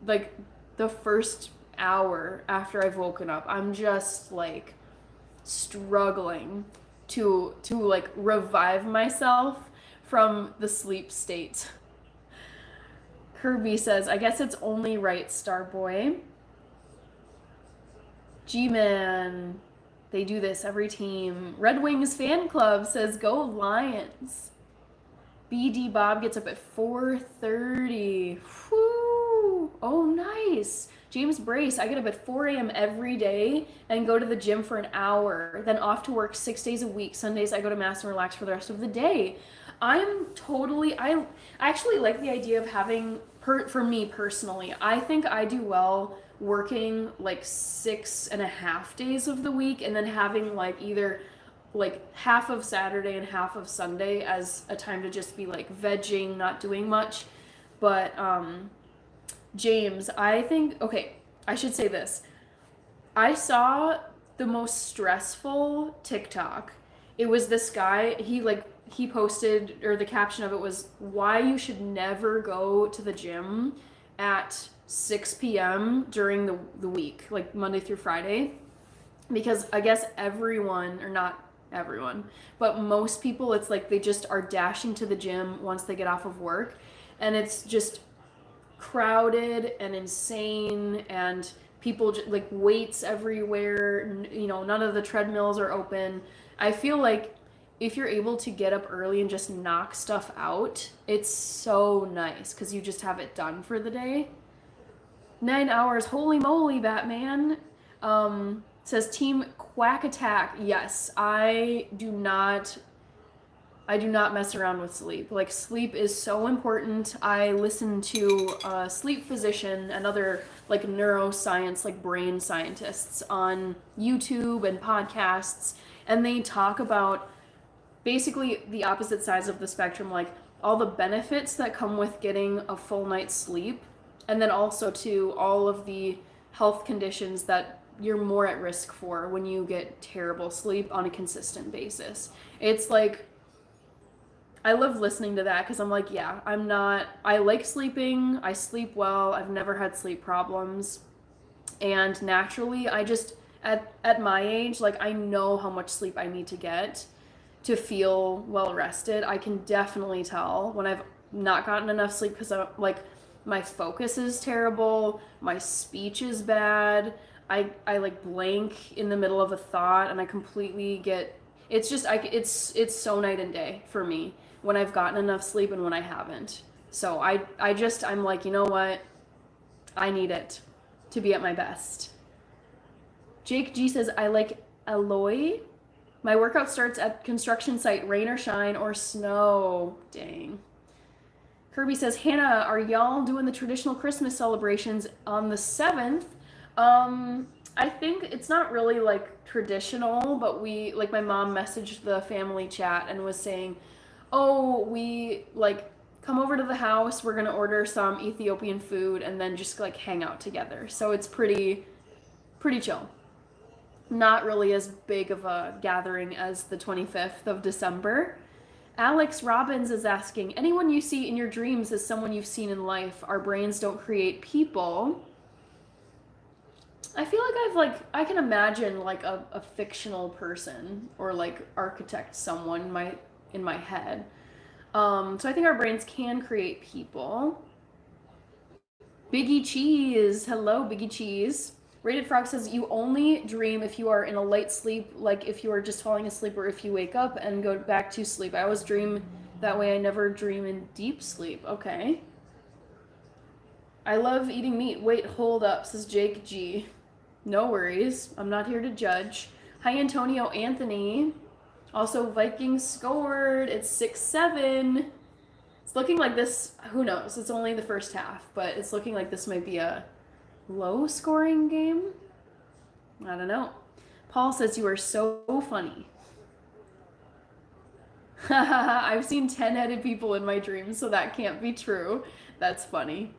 Like the first hour after I've woken up, I'm just like struggling to like revive myself from the sleep state. Kirby says, I guess it's only right, Starboy. G-Man, they do this every team. Red Wings fan club says, go Lions. BD Bob gets up at 4:30. Whoo! Oh, nice. James Brace, I get up at 4 a.m. every day and go to the gym for an hour, then off to work 6 days a week. Sundays, I go to mass and relax for the rest of the day. I actually like the idea of having, for me personally, I think I do well working like 6.5 days of the week and then having like either like half of Saturday and half of Sunday as a time to just be like vegging, not doing much. But James, I think, okay, I should say this. I saw the most stressful TikTok. It was this guy, he posted, or the caption of it was, why you should never go to the gym at 6 p.m. during the week, like Monday through Friday. Because I guess everyone, or not everyone, but most people, it's like they just are dashing to the gym once they get off of work. And it's just crowded and insane, and people like weights everywhere, none of the treadmills are open. I feel like if you're able to get up early and just knock stuff out, it's so nice because you just have it done for the day. 9 hours, holy moly, Batman. Says Team Quack Attack. Yes, I do not I do not mess around with sleep. Like, sleep is so important. I listen to a sleep physician and other like neuroscience, like brain scientists on YouTube and podcasts, and they talk about basically the opposite sides of the spectrum, like all the benefits that come with getting a full night's sleep, and then also to all of the health conditions that you're more at risk for when you get terrible sleep on a consistent basis. It's like I love listening to that because I'm like, yeah, I like sleeping, I sleep well, I've never had sleep problems. And naturally, at my age, like, I know how much sleep I need to get to feel well rested. I can definitely tell when I've not gotten enough sleep because I'm like, my focus is terrible, my speech is bad. I like blank in the middle of a thought and I completely get it's just it's so night and day for me when I've gotten enough sleep and when I haven't. So I'm like, you know what? I need it to be at my best. Jake G says, I like Aloy. My workout starts at construction site, rain or shine or snow. Dang. Kirby says, Hannah, are y'all doing the traditional Christmas celebrations on the 7th? I think it's not really like traditional, but like my mom messaged the family chat and was saying, oh, we like come over to the house, we're gonna order some Ethiopian food and then just like hang out together. So it's pretty chill. Not really as big of a gathering as the 25th of December. Alex Robbins is asking, anyone you see in your dreams is someone you've seen in life. Our brains don't create people. I feel like I can imagine like a fictional person or like architect someone in my head. So I think our brains can create people. Biggie Cheese, hello Biggie Cheese. Rated Frog says you only dream if you are in a light sleep, like if you are just falling asleep or if you wake up and go back to sleep. I always dream that way. I never dream in deep sleep. Okay. I love eating meat. Wait, hold up, says Jake G. No worries. I'm not here to judge. Hi, Antonio Anthony. Also, Vikings scored. It's 6-7. It's looking like this, who knows? It's only the first half, but it's looking like this might be a low scoring game. I don't know. Paul says you are so funny. I've seen 10-headed people in my dreams, so that can't be true. That's funny.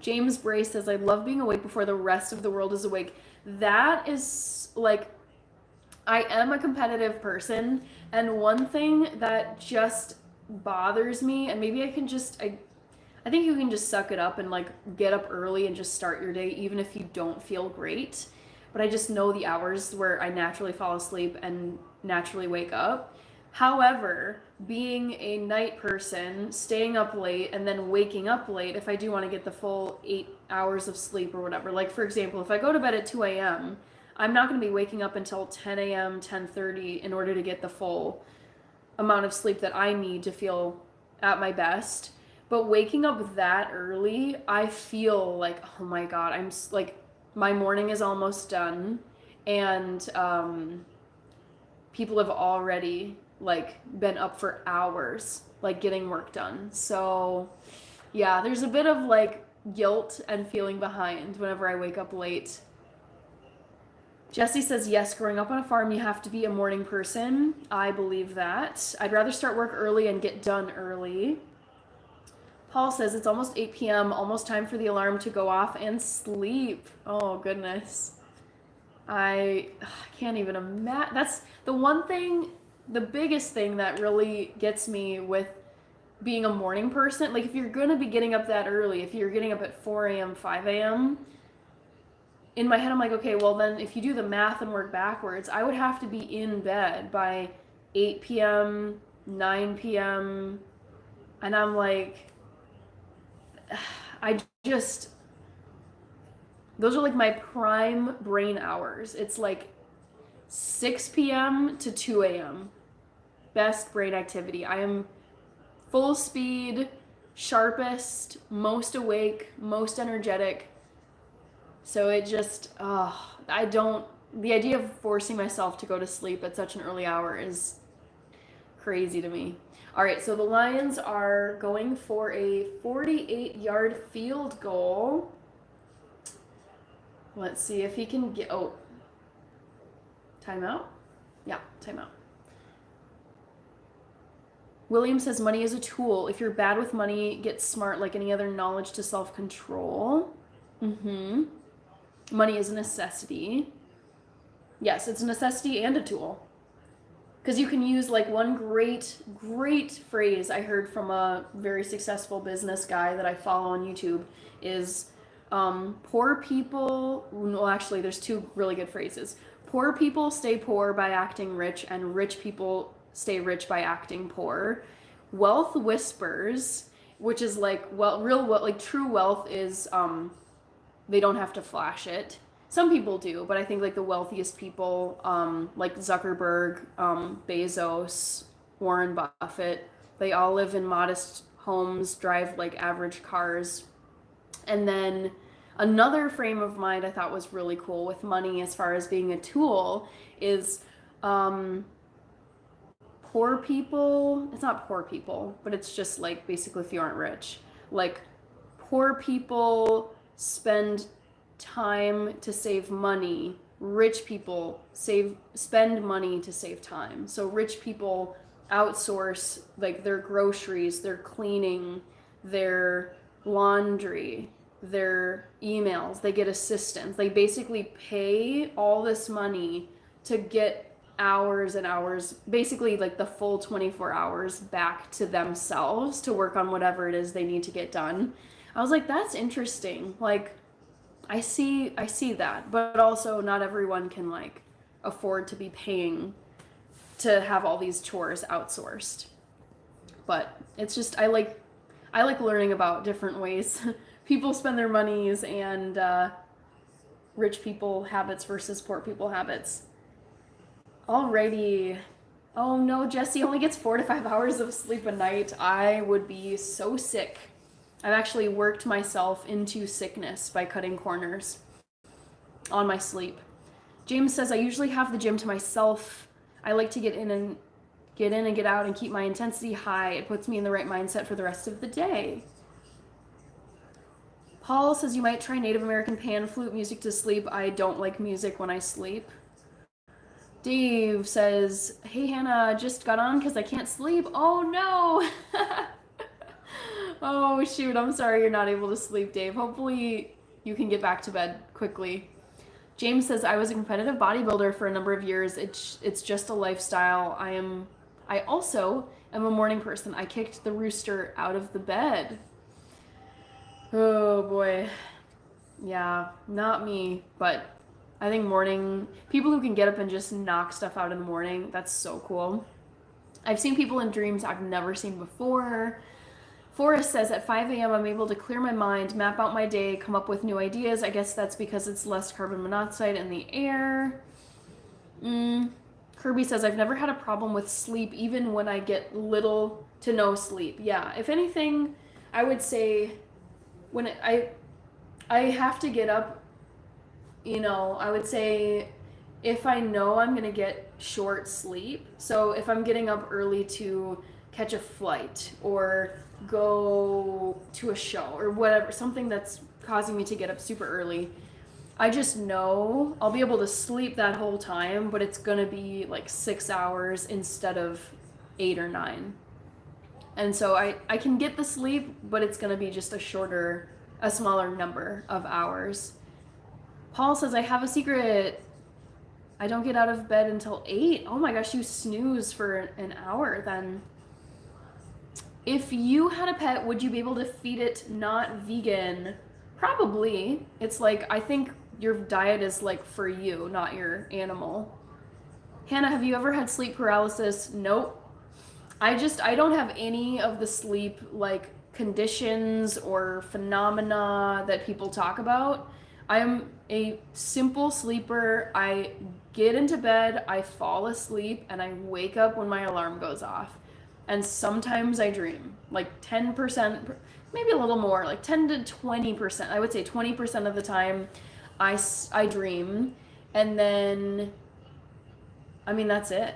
James Bray says, I love being awake before the rest of the world is awake. That is like, I am a competitive person, and one thing that just bothers me, and maybe I think you can just suck it up and like get up early and just start your day even if you don't feel great. But I just know the hours where I naturally fall asleep and naturally wake up. However, being a night person, staying up late and then waking up late, if I do want to get the full 8 hours of sleep or whatever, like for example, if I go to bed at 2 a.m., I'm not going to be waking up until 10 a.m., 10:30 in order to get the full amount of sleep that I need to feel at my best. But waking up that early, I feel like, oh my God, I'm like, my morning is almost done. And people have already like been up for hours, like getting work done. So yeah, there's a bit of like guilt and feeling behind whenever I wake up late. Jesse says, yes, growing up on a farm, you have to be a morning person. I believe that. I'd rather start work early and get done early. Paul says, it's almost 8 p.m., almost time for the alarm to go off and sleep. Oh, goodness. I can't even imagine. That's the one thing, the biggest thing that really gets me with being a morning person. Like, if you're going to be getting up that early, if you're getting up at 4 a.m., 5 a.m., in my head, I'm like, okay, well then if you do the math and work backwards, I would have to be in bed by 8 p.m., 9 p.m., and I'm like, those are like my prime brain hours. It's like 6 p.m. to 2 a.m. Best brain activity. I am full speed, sharpest, most awake, most energetic. So it just, the idea of forcing myself to go to sleep at such an early hour is Crazy to me. All right, so the Lions are going for a 48-yard field goal. Let's see if he can get, oh, timeout? Yeah, timeout. William says money is a tool. If you're bad with money, get smart like any other knowledge to self-control. Money is a necessity. Yes, it's a necessity and a tool. Because you can use like one great phrase I heard from a very successful business guy that I follow on YouTube is poor people, well, actually, there's two really good phrases. Poor people stay poor by acting rich, and rich people stay rich by acting poor. Wealth whispers, which is like, well, like true wealth is they don't have to flash it. Some people do, but I think like the wealthiest people, like Zuckerberg, Bezos, Warren Buffett, they all live in modest homes, drive like average cars. And then another frame of mind I thought was really cool with money as far as being a tool is poor people, it's not poor people, but it's just like basically if you aren't rich, like poor people spend time to save money, rich people spend money to save time. So rich people outsource like their groceries, their cleaning, their laundry, their emails, they get assistants. They basically pay all this money to get hours and hours, basically like the full 24 hours back to themselves to work on whatever it is they need to get done. I was like, that's interesting. Like I see that, but also not everyone can like afford to be paying to have all these chores outsourced. But it's just I like learning about different ways people spend their monies and rich people habits versus poor people habits. Alrighty. Oh no, Jesse only gets 4 to 5 hours of sleep a night. I would be so sick. I've actually worked myself into sickness by cutting corners on my sleep. James says I usually have the gym to myself. I like to get in and get out and keep my intensity high. It puts me in the right mindset for the rest of the day. Paul says you might try Native American pan flute music to sleep. I don't like music when I sleep. Dave says, hey Hannah, just got on because I can't sleep. Oh no! Oh shoot, I'm sorry you're not able to sleep, Dave. Hopefully you can get back to bed quickly. James says, I was a competitive bodybuilder for a number of years. It's just a lifestyle. I also am a morning person. I kicked the rooster out of the bed. Oh boy. Yeah, not me, but I think morning, people who can get up and just knock stuff out in the morning, that's so cool. I've seen people in dreams I've never seen before. Forrest says, at 5 a.m. I'm able to clear my mind, map out my day, come up with new ideas. I guess that's because it's less carbon monoxide in the air. Kirby says, I've never had a problem with sleep, even when I get little to no sleep. Yeah, if anything, I would say when I have to get up, I would say if I know I'm going to get short sleep, so if I'm getting up early to catch a flight or go to a show or whatever, something that's causing me to get up super early, I just know I'll be able to sleep that whole time, but it's gonna be like 6 hours instead of 8 or 9. And so I can get the sleep, but it's gonna be just a smaller number of hours. Paul says, I have a secret. I don't get out of bed until 8. Oh my gosh, you snooze for an hour then. If you had a pet, would you be able to feed it not vegan? Probably. It's like, I think your diet is like for you, not your animal. Hannah, have you ever had sleep paralysis? Nope. I don't have any of the sleep like conditions or phenomena that people talk about. I'm a simple sleeper. I get into bed, I fall asleep, and I wake up when my alarm goes off. And sometimes I dream, like 10%, maybe a little more, like 10 to 20%. I would say 20% of the time I dream. And then, I mean, that's it.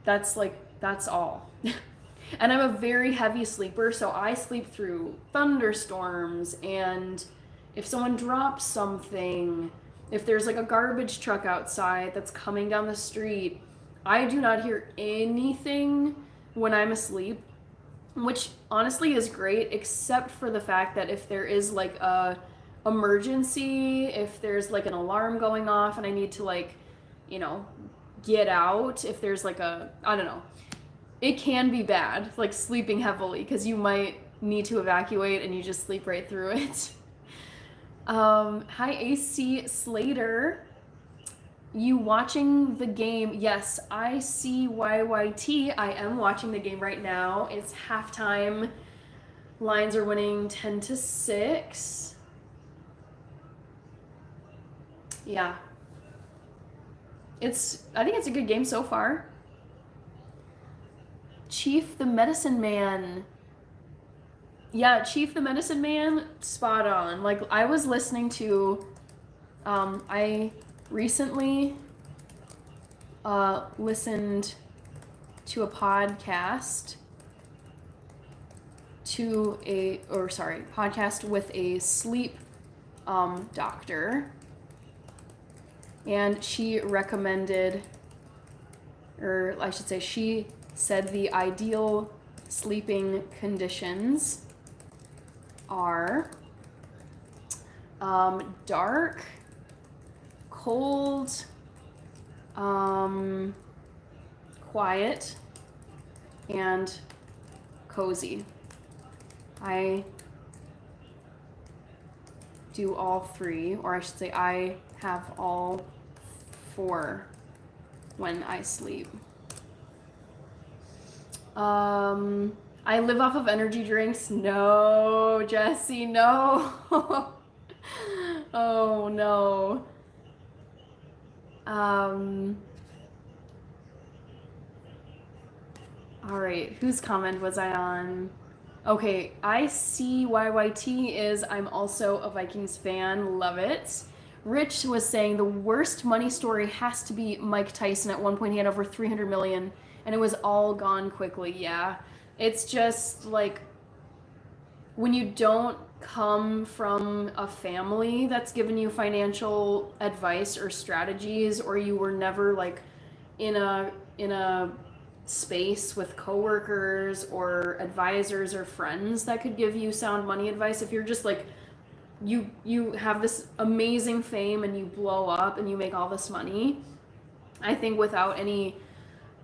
That's like That's all. And I'm a very heavy sleeper, so I sleep through thunderstorms, and if someone drops something, if there's like a garbage truck outside that's coming down the street, I do not hear anything when I'm asleep, which honestly is great, except for the fact that if there is like a emergency, if there's like an alarm going off and I need to like, you know, get out, if there's like a, I don't know, it can be bad, like sleeping heavily, because you might need to evacuate and you just sleep right through it. Hi, AC Slater. You watching the game? Yes, I see YYT. I am watching the game right now. It's halftime. Lions are winning 10-6. Yeah. I think it's a good game so far. Chief the Medicine Man. Yeah, Chief the Medicine Man, spot on. Like, I was listening to, I recently listened to a podcast podcast with a sleep doctor, and she recommended, or I should say, she said the ideal sleeping conditions are dark, cold, quiet, and cozy. I do all three, or I should say I have all four when I sleep. I live off of energy drinks. No, Jesse, no. Oh, no. All right, whose comment was I on? Okay, ICYYT is I'm also a Vikings fan. Love it. Rich was saying the worst money story has to be Mike Tyson. At one point he had over 300 million and it was all gone quickly. Yeah. It's just like when you don't come from a family that's given you financial advice or strategies, or you were never like in a space with coworkers or advisors or friends that could give you sound money advice, if you're just like you have this amazing fame and you blow up and you make all this money, I think without any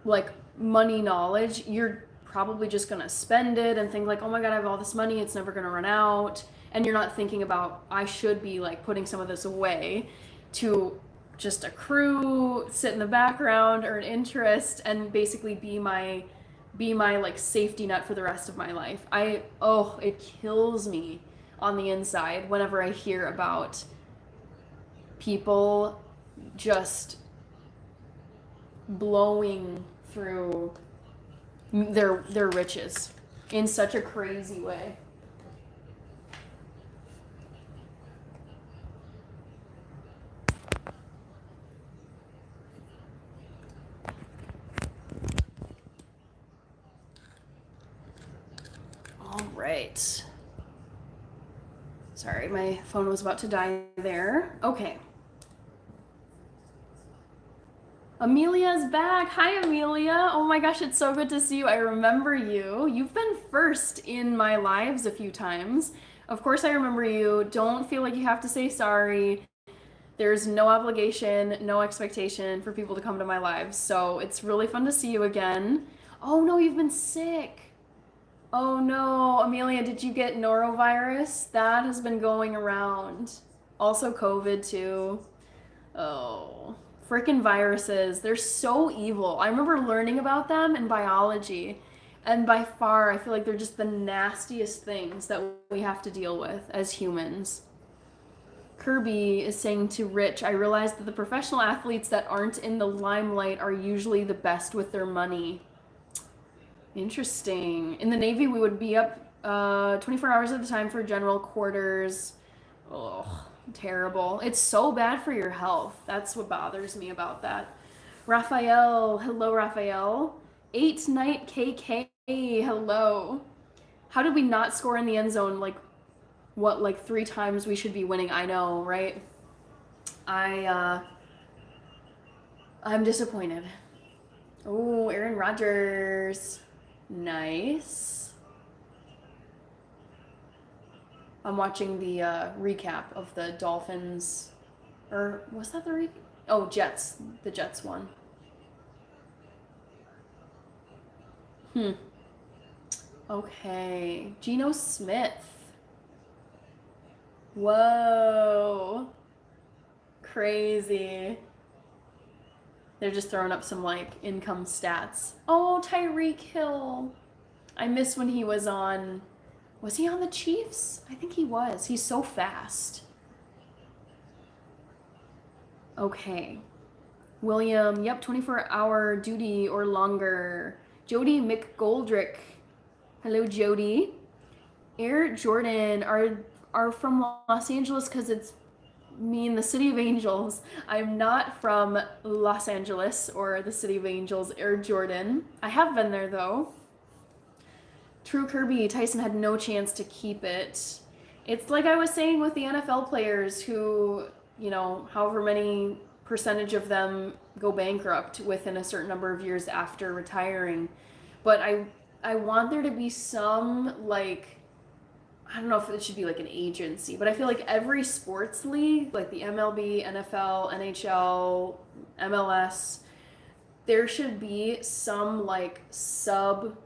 like money knowledge, you're probably just gonna spend it and think like, oh my god, I have all this money, it's never gonna run out, and you're not thinking about, I should be like putting some of this away to just accrue, sit in the background, earn interest, and basically be my like safety net for the rest of my life. It kills me on the inside whenever I hear about people just blowing through their riches in such a crazy way. All right. Sorry, my phone was about to die there. Okay. Amelia's back. Hi, Amelia. Oh my gosh, it's so good to see you. I remember you. You've been first in my lives a few times. Of course, I remember you. Don't feel like you have to say sorry. There's no obligation, no expectation for people to come to my lives. So it's really fun to see you again. Oh no, you've been sick. Oh no, Amelia, did you get norovirus? That has been going around. Also COVID too. Oh, freaking viruses. They're so evil. I remember learning about them in biology. And by far, I feel like they're just the nastiest things that we have to deal with as humans. Kirby is saying to Rich, I realize that the professional athletes that aren't in the limelight are usually the best with their money. Interesting. In the Navy, we would be up 24 hours at a time for general quarters. Ugh, terrible. It's so bad for your health. That's what bothers me about that. Raphael, hello, Raphael. 8 Night KK, hello. How did we not score in the end zone? Like 3 times we should be winning? I know, right? I'm disappointed. Oh, Aaron Rodgers. Nice. I'm watching the recap of the Dolphins. Or was that the recap? Oh, Jets. The Jets one. Okay. Geno Smith. Whoa. Crazy. They're just throwing up some like income stats. Oh, Tyreek Hill. I miss when he was on. Was he on the Chiefs? I think he was. He's so fast. Okay. William, yep, 24-hour duty or longer. Jody McGoldrick. Hello, Jody. Air Jordan are from Los Angeles because it's mean the City of Angels. I'm not from Los Angeles or the City of Angels. Air Jordan. I have been there though. True Kirby, Tyson had no chance to keep it. It's like I was saying with the NFL players who, you know, however many percentage of them go bankrupt within a certain number of years after retiring. But I want there to be some, like, I don't know if it should be like an agency, but I feel like every sports league, like the MLB, NFL, NHL, MLS, there should be some like sub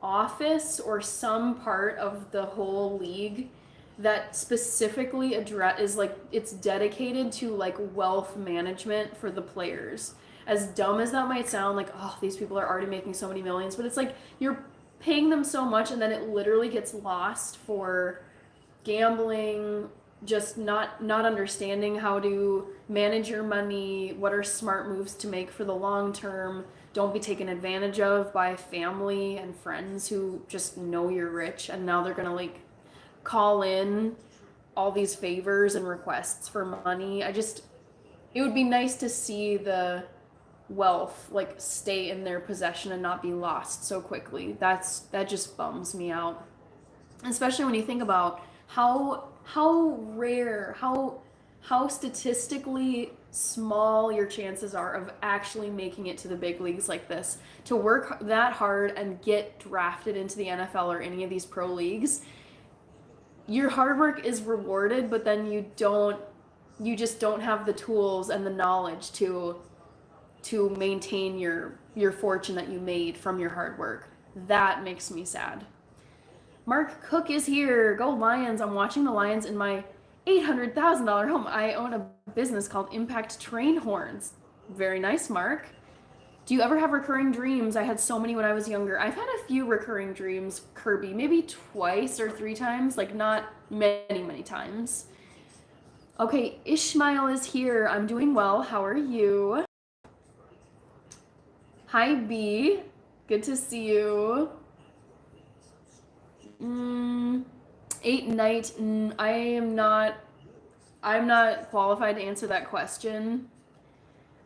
office or some part of the whole league that specifically is like it's dedicated to like wealth management for the players. As dumb as that might sound, like, oh, these people are already making so many millions, but it's like you're paying them so much and then it literally gets lost for gambling, just not understanding how to manage your money, what are smart moves to make for the long term. Don't be taken advantage of by family and friends who just know you're rich and now they're gonna like call in all these favors and requests for money. It would be nice to see the wealth like stay in their possession and not be lost so quickly. That just bums me out, especially when you think about how rare, how statistically small your chances are of actually making it to the big leagues like this. To work that hard and get drafted into the NFL or any of these pro leagues, your hard work is rewarded, but then you just don't have the tools and the knowledge to maintain your fortune that you made from your hard work. That makes me sad. Mark Cook is here. Go Lions. I'm watching the Lions in my $800,000 home. I own a business called Impact Train Horns. Very nice, Mark. Do you ever have recurring dreams? I had so many when I was younger. I've had a few recurring dreams, Kirby, maybe twice or 3 times, like not many times. Okay, Ishmael is here. I'm doing well. How are you? Hi, B. Good to see you. 8 Night. I'm not qualified to answer that question.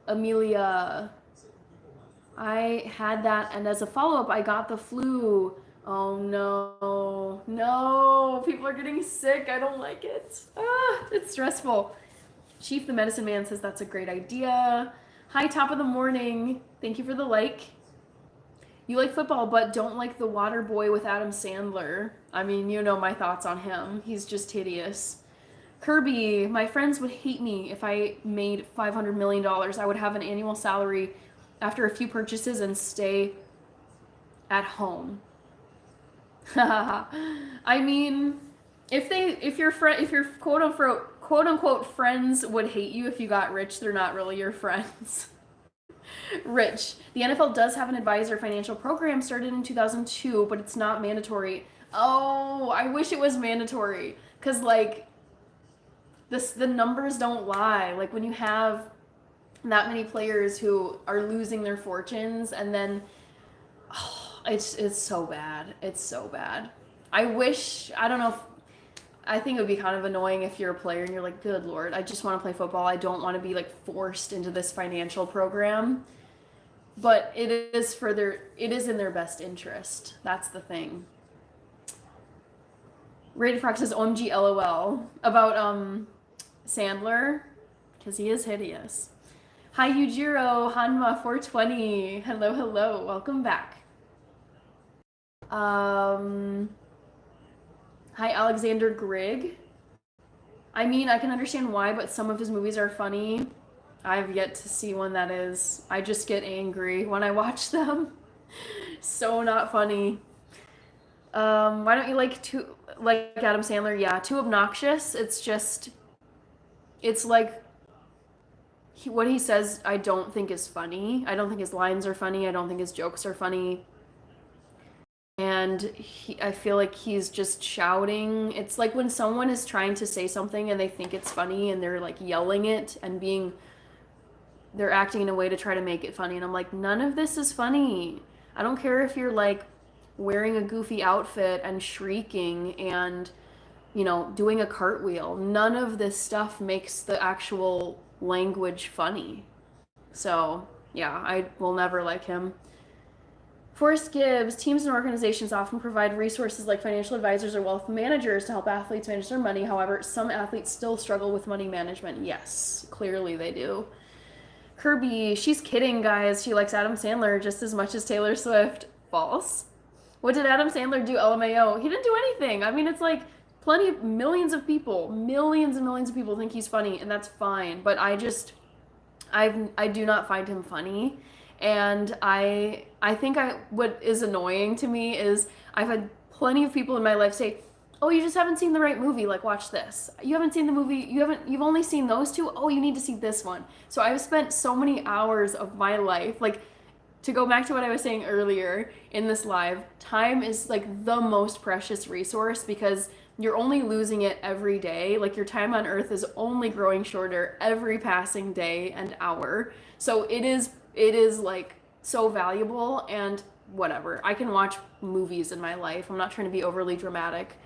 Amelia. I had that, and as a follow-up, I got the flu. Oh no. No, people are getting sick. I don't like it. It's stressful. Chief the Medicine Man says that's a great idea. Hi, top of the morning. Thank you for the like. You like football, but don't like The Water Boy with Adam Sandler. I mean, you know my thoughts on him. He's just hideous. Kirby, my friends would hate me if I made $500 million. I would have an annual salary after a few purchases and stay at home. I mean, if your quote unquote friends would hate you if you got rich, they're not really your friends. Rich. The NFL does have an advisor financial program started in 2002, but it's not mandatory. Oh, I wish it was mandatory. Because, like, the numbers don't lie. Like, when you have that many players who are losing their fortunes, and then, it's so bad. It's so bad. I don't know if, I think it would be kind of annoying if you're a player and you're like, good Lord, I just want to play football. I don't want to be like forced into this financial program. but it is in their best interest. That's the thing. Rated Frog says OMG LOL about Sandler, because he is hideous. Hi Yujiro, Hanma 420. Hello, hello, welcome back. Hi Alexander Grigg. I mean, I can understand why, but some of his movies are funny. I've yet to see one that is. I just get angry when I watch them. So not funny. Why don't you like Adam Sandler? Yeah, too obnoxious. It's like what he says. I don't think is funny. I don't think his lines are funny. I don't think his jokes are funny. And I feel like he's just shouting. It's like when someone is trying to say something and they think it's funny and they're like yelling it and they're acting in a way to try to make it funny. And I'm like, none of this is funny. I don't care if you're like wearing a goofy outfit and shrieking and, doing a cartwheel. None of this stuff makes the actual language funny. So, yeah, I will never like him. Forrest Gibbs, teams and organizations often provide resources like financial advisors or wealth managers to help athletes manage their money. However, some athletes still struggle with money management. Yes, clearly they do. Kirby, she's kidding, guys. She likes Adam Sandler just as much as Taylor Swift. False. What did Adam Sandler do? LMAO. He didn't do anything. I mean, it's like millions and millions of people think he's funny, and that's fine. But I do not find him funny. And I think what is annoying to me is I've had plenty of people in my life say, "Oh, you just haven't seen the right movie. Like, watch this. You haven't seen the movie. You've only seen those two. Oh, you need to see this one." So I've spent so many hours of my life, like, to go back to what I was saying earlier in this live, time is like the most precious resource because you're only losing it every day. Like, your time on earth is only growing shorter every passing day and hour. So it is like so valuable. And whatever, I can watch movies in my life. I'm not trying to be overly dramatic.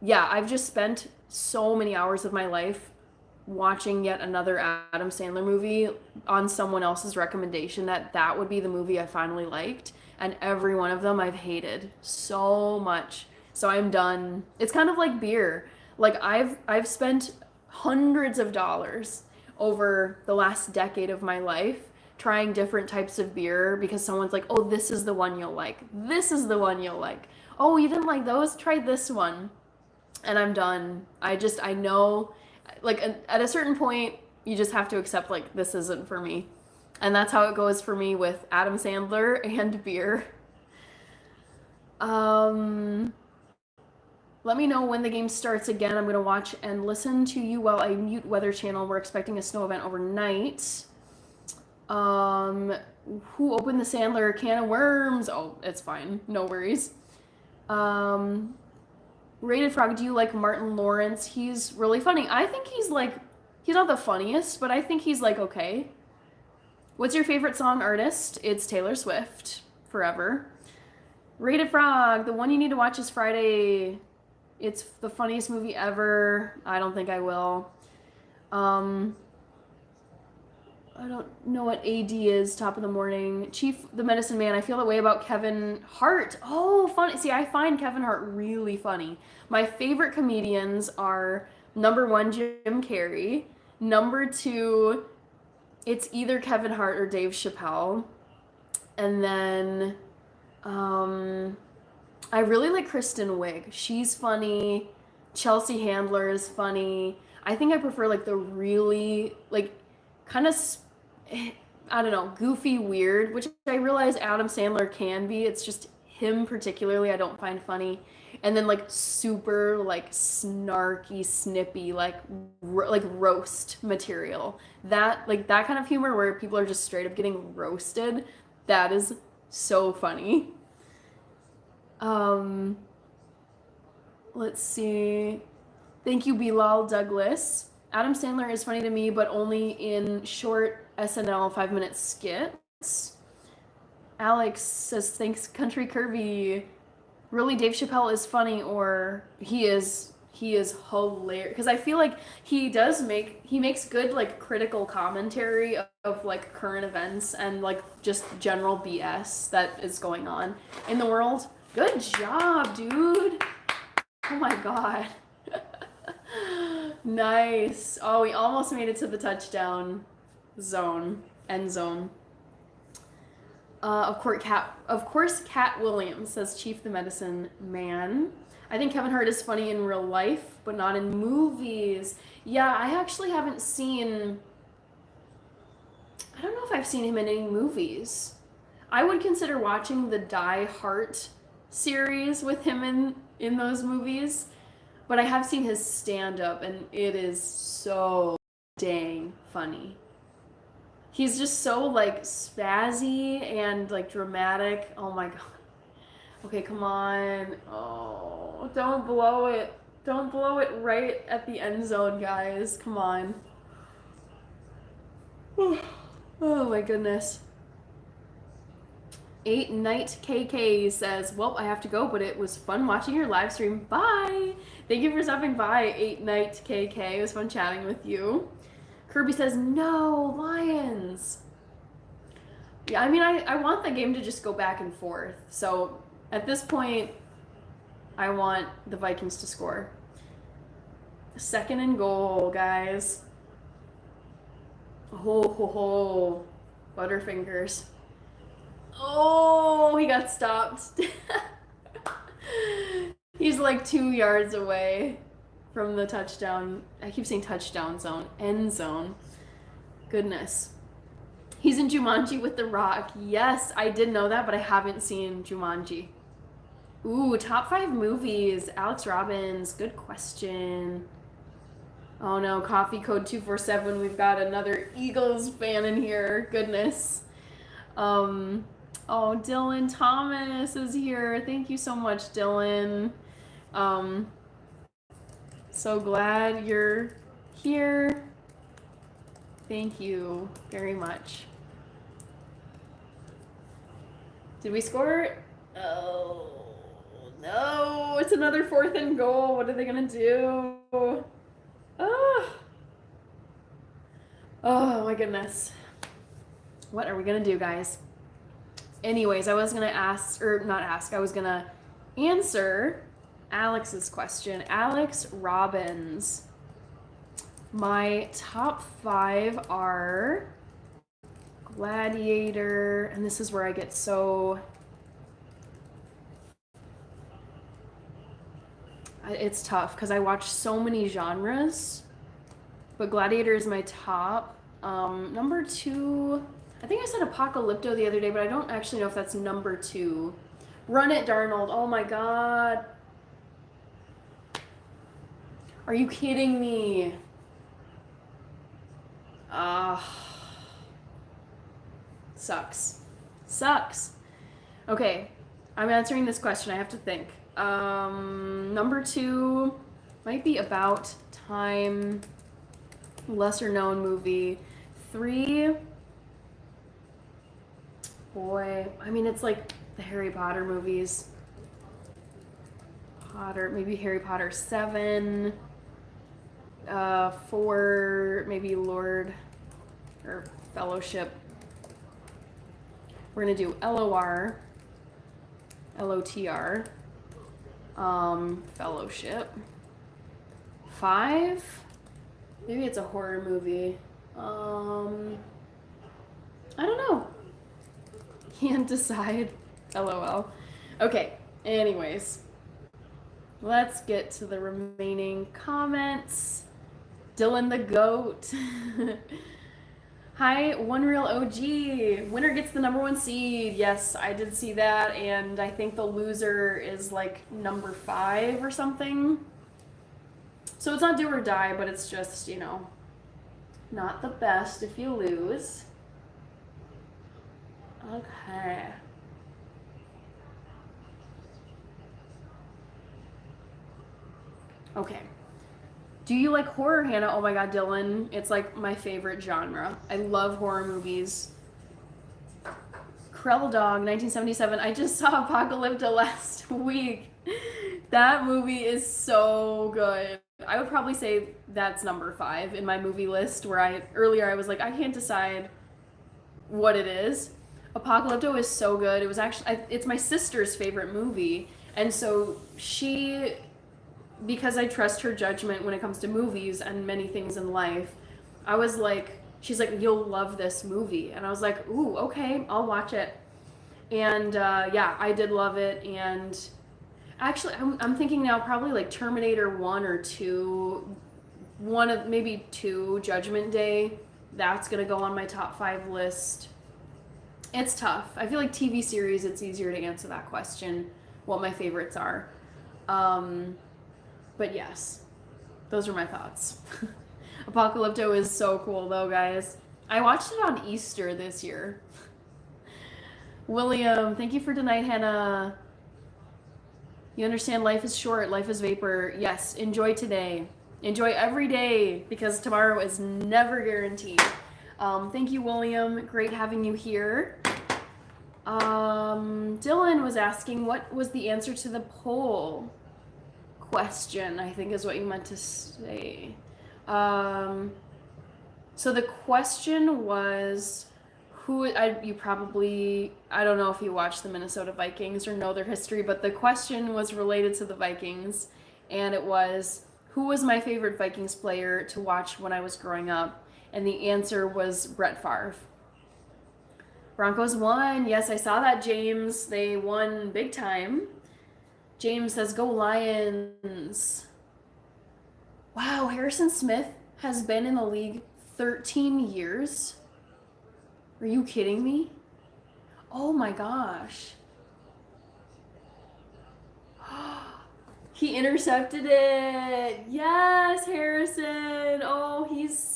Yeah, I've just spent so many hours of my life watching yet another Adam Sandler movie on someone else's recommendation that would be the movie I finally liked, and every one of them I've hated so much. So I'm done. It's kind of like beer. Like, I've spent hundreds of dollars over the last decade of my life trying different types of beer because someone's like, "Oh, this is the one you'll like. This is the one you'll like. Oh, you didn't like those? Try this one." And I'm done. I know, like, at a certain point, you just have to accept, like, this isn't for me. And that's how it goes for me with Adam Sandler and beer. Let me know when the game starts again. I'm going to watch and listen to you while I mute Weather Channel. We're expecting a snow event overnight. Who opened the Sandler can of worms? Oh, it's fine. No worries. Rated Frog, do you like Martin Lawrence? He's really funny. I think he's not the funniest, but I think he's like okay. What's your favorite song artist? It's Taylor Swift, forever. Rated Frog, the one you need to watch is Friday. It's the funniest movie ever. I don't think I will. I don't know what AD is, top of the morning. Chief the Medicine Man, I feel that way about Kevin Hart. Oh, funny. See, I find Kevin Hart really funny. My favorite comedians are number 1, Jim Carrey. Number 2, it's either Kevin Hart or Dave Chappelle. And then I really like Kristen Wiig. She's funny. Chelsea Handler is funny. I think I prefer like the really like kind of I don't know, goofy weird, which I realize Adam Sandler can be. It's just him particularly I don't find funny. And then like super like snarky, snippy, like roast material. That kind of humor where people are just straight up getting roasted, that is so funny. Let's see. Thank you, Bilal Douglas. Adam Sandler is funny to me, but only in short SNL 5-minute skits. Alex says, thanks, Country Kirby. Really, Dave Chappelle is funny, or he is He is hilarious because I feel like he makes good like critical commentary of like current events and like just general BS that is going on in the world. Good job, dude. Oh my God. Nice. Oh, we almost made it to the touchdown zone, end zone. Of course, Cat Williams says Chief the Medicine Man. I think Kevin Hart is funny in real life, but not in movies. Yeah, I actually haven't seen. I don't know if I've seen him in any movies. I would consider watching the Die Hart series with him in those movies, but I have seen his stand up, and it is so dang funny. He's just so like spazzy and like dramatic. Oh my God. Okay, come on. Oh, don't blow it. Don't blow it right at the end zone, guys. Come on. Oh my goodness. 8 Night KK says, well, I have to go, but it was fun watching your live stream. Bye. Thank you for stopping by, 8 Night KK. It was fun chatting with you. Kirby says, no, Lions. Yeah, I mean, I want the game to just go back and forth. So at this point, I want the Vikings to score. 2nd and goal, guys. Ho, ho, ho. Butterfingers. Oh, he got stopped. He's like 2 yards away from the touchdown. I keep saying touchdown zone. End zone. Goodness. He's in Jumanji with The Rock. Yes, I did know that, but I haven't seen Jumanji. Ooh, top 5 movies. Alex Robbins. Good question. Oh no, coffee code 247. We've got another Eagles fan in here. Goodness. Oh, Dylan Thomas is here. Thank you so much, Dylan. So glad you're here. Thank you very much. Did we score? Oh, no. It's another 4th and goal. What are they going to do? Oh, my goodness. What are we going to do, guys? Anyways, I was going to ask, or not ask, I was going to answer Alex's question. Alex Robbins. My top 5 are Gladiator, and this is where I get so... It's tough because I watch so many genres, but Gladiator is my top. Number 2, I think I said Apocalypto the other day, but I don't actually know if that's number 2. Run It, Darnold. Oh my God. Are you kidding me? Sucks. Sucks. Okay, I'm answering this question. I have to think. Number 2 might be About Time. Lesser known movie. 3, boy, I mean, it's like the Harry Potter movies. Maybe Harry Potter 7. 4, maybe Lord or Fellowship. We're gonna do LOR, LOTR, Fellowship. 5, maybe it's a horror movie. I don't know. Can't decide. LOL. Okay, anyways. Let's get to the remaining comments. Dylan the Goat. Hi, One Real OG. Winner gets the number 1 seed. Yes, I did see that, and I think the loser is like number 5 or something. So it's not do or die, but it's just, you know, not the best if you lose. Okay. Okay. Do you like horror, Hannah? Oh my God, Dylan. It's like my favorite genre. I love horror movies. Krell Dog, 1977. I just saw Apocalypto last week. That movie is so good. I would probably say that's number 5 in my movie list where I was like, I can't decide what it is. Apocalypto is so good. It was actually it's my sister's favorite movie, and so she, because I trust her judgment when it comes to movies and many things in life, I was like, she's like, you'll love this movie, and I was like, ooh, okay, I'll watch it. And yeah, I did love it. And actually, I'm thinking now probably like Terminator 1 or 2, one of maybe 2, Judgment Day. That's gonna go on my top 5 list. It's tough. I feel like TV series, it's easier to answer that question, what my favorites are. Um, but yes, those are my thoughts. Apocalypto is so cool though, guys. I watched it on Easter this year. William, thank you for tonight, Hannah. You understand life is short, life is vapor. Yes, enjoy today. Enjoy every day because tomorrow is never guaranteed. Thank you, William. Great having you here. Dylan was asking, what was the answer to the poll question, I think is what you meant to say. So the question was, I don't know if you watch the Minnesota Vikings or know their history, but the question was related to the Vikings, and it was, who was my favorite Vikings player to watch when I was growing up? And the answer was Brett Favre. Broncos won. Yes, I saw that, James. They won big time. James says, go Lions. Wow, Harrison Smith has been in the league 13 years. Are you kidding me? Oh my gosh. He intercepted it. Yes, Harrison. Oh,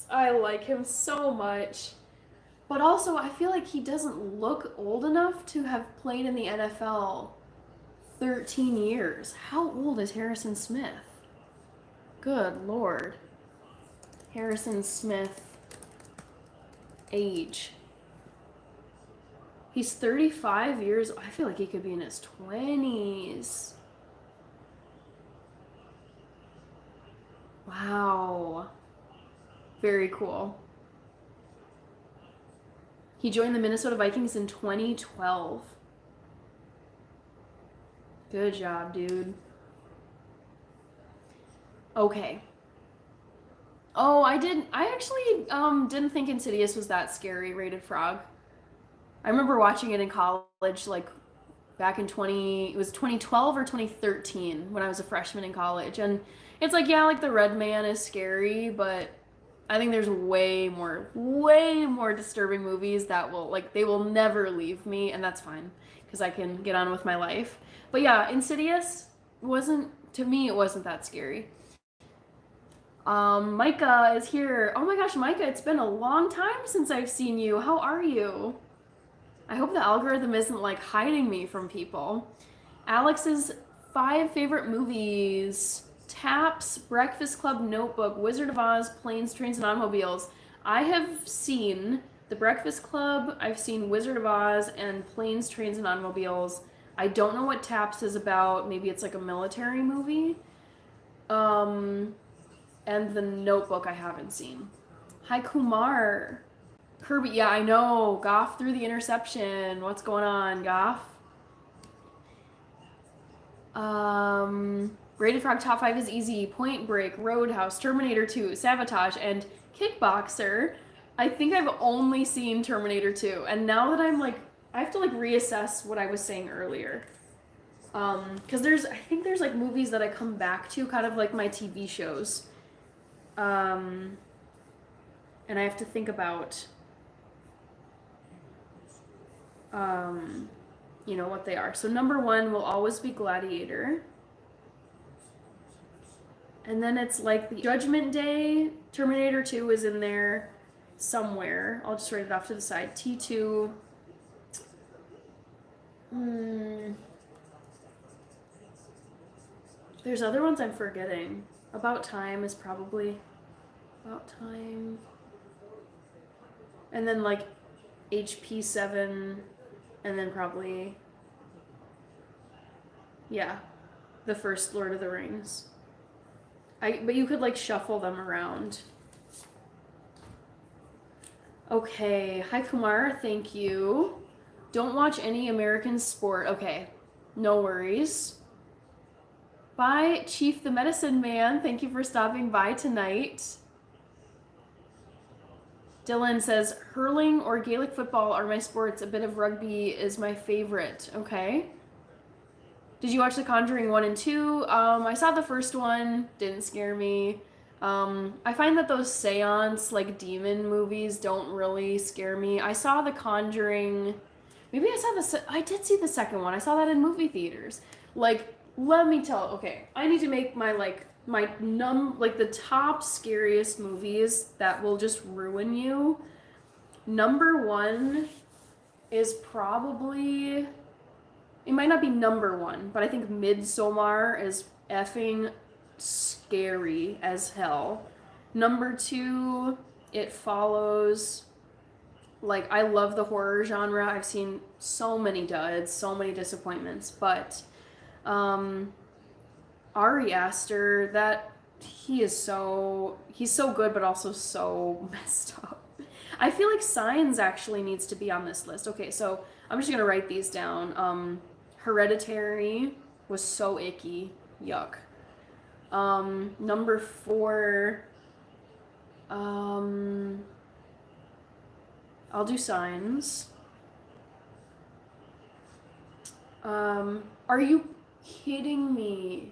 I like him so much. But also, I feel like he doesn't look old enough to have played in the NFL 13 years. How old is Harrison Smith? Good Lord. Harrison Smith age. He's 35 years. I feel like he could be in his 20s. Wow. Very cool. He joined the Minnesota Vikings in 2012. Good job, dude. Okay. Oh, I actually didn't think Insidious was that scary, Rated Frog. I remember watching it in college, like back in it was 2012 or 2013 when I was a freshman in college. And it's like, yeah, like the Red Man is scary, but I think there's way more disturbing movies that they will never leave me, and that's fine because I can get on with my life. But yeah, Insidious to me, it wasn't that scary. Micah is here. Oh my gosh, Micah, it's been a long time since I've seen you. How are you? I hope the algorithm isn't like hiding me from people. Alex's 5 favorite movies: Taps, Breakfast Club, Notebook, Wizard of Oz, Planes, Trains, and Automobiles. I have seen The Breakfast Club, I've seen Wizard of Oz, and Planes, Trains, and Automobiles. I don't know what Taps is about. Maybe it's like a military movie. And The Notebook I haven't seen. Hi, Kumar. Kirby, yeah, I know. Goff threw the interception. What's going on, Goff? Rated Frog top 5 is easy. Point Break, Roadhouse, Terminator 2, Sabotage, and Kickboxer. I think I've only seen Terminator 2, and now that I have to reassess what I was saying earlier. Because I think there's movies that I come back to, kind of like my TV shows. And I have to think about, what they are. So number 1 will always be Gladiator. And then it's like the Judgment Day. Terminator 2 is in there somewhere. I'll just write it off to the side. T2. There's other ones I'm forgetting. About Time is probably About Time. And then HP7, and then probably, yeah. the first Lord of the Rings. But you could like shuffle them around. Okay, hi Kumar, thank you. Don't watch any American sport. Okay, no worries. Bye, Chief the Medicine Man. Thank you for stopping by tonight. Dylan says, hurling or Gaelic football are my sports. A bit of rugby is my favorite. Okay. Did you watch The Conjuring 1 and 2? I saw the first one. Didn't scare me. I find that those seance, like, demon movies don't really scare me. I saw The Conjuring... Maybe I did see the second one. I saw that in movie theaters. Like, let me tell... Okay, I need to make my, like... the top scariest movies that will just ruin you. Number one is probably, it might not be number one, but I think Midsommar is effing scary as hell. Number two, It Follows. Like, I love the horror genre. I've seen so many duds, so many disappointments, but Ari Aster, he's so good, but also so messed up. I feel like Signs actually needs to be on this list. Okay, so I'm just gonna write these down. Hereditary was so icky. Yuck. Number 4, I'll do Signs. Are you kidding me?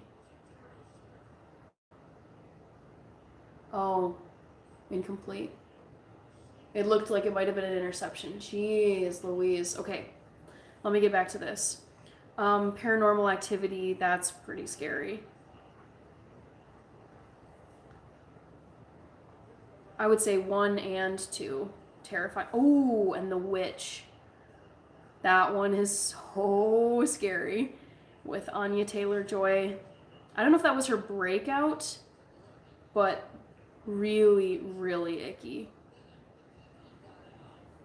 Oh, incomplete. It looked like it might have been an interception. Jeez Louise. Okay, let me get back to this. Paranormal Activity, that's pretty scary. I would say 1 and 2. Terrifying. Oh, and The Witch. That one is so scary with Anya Taylor-Joy. I don't know if that was her breakout, but really, really icky.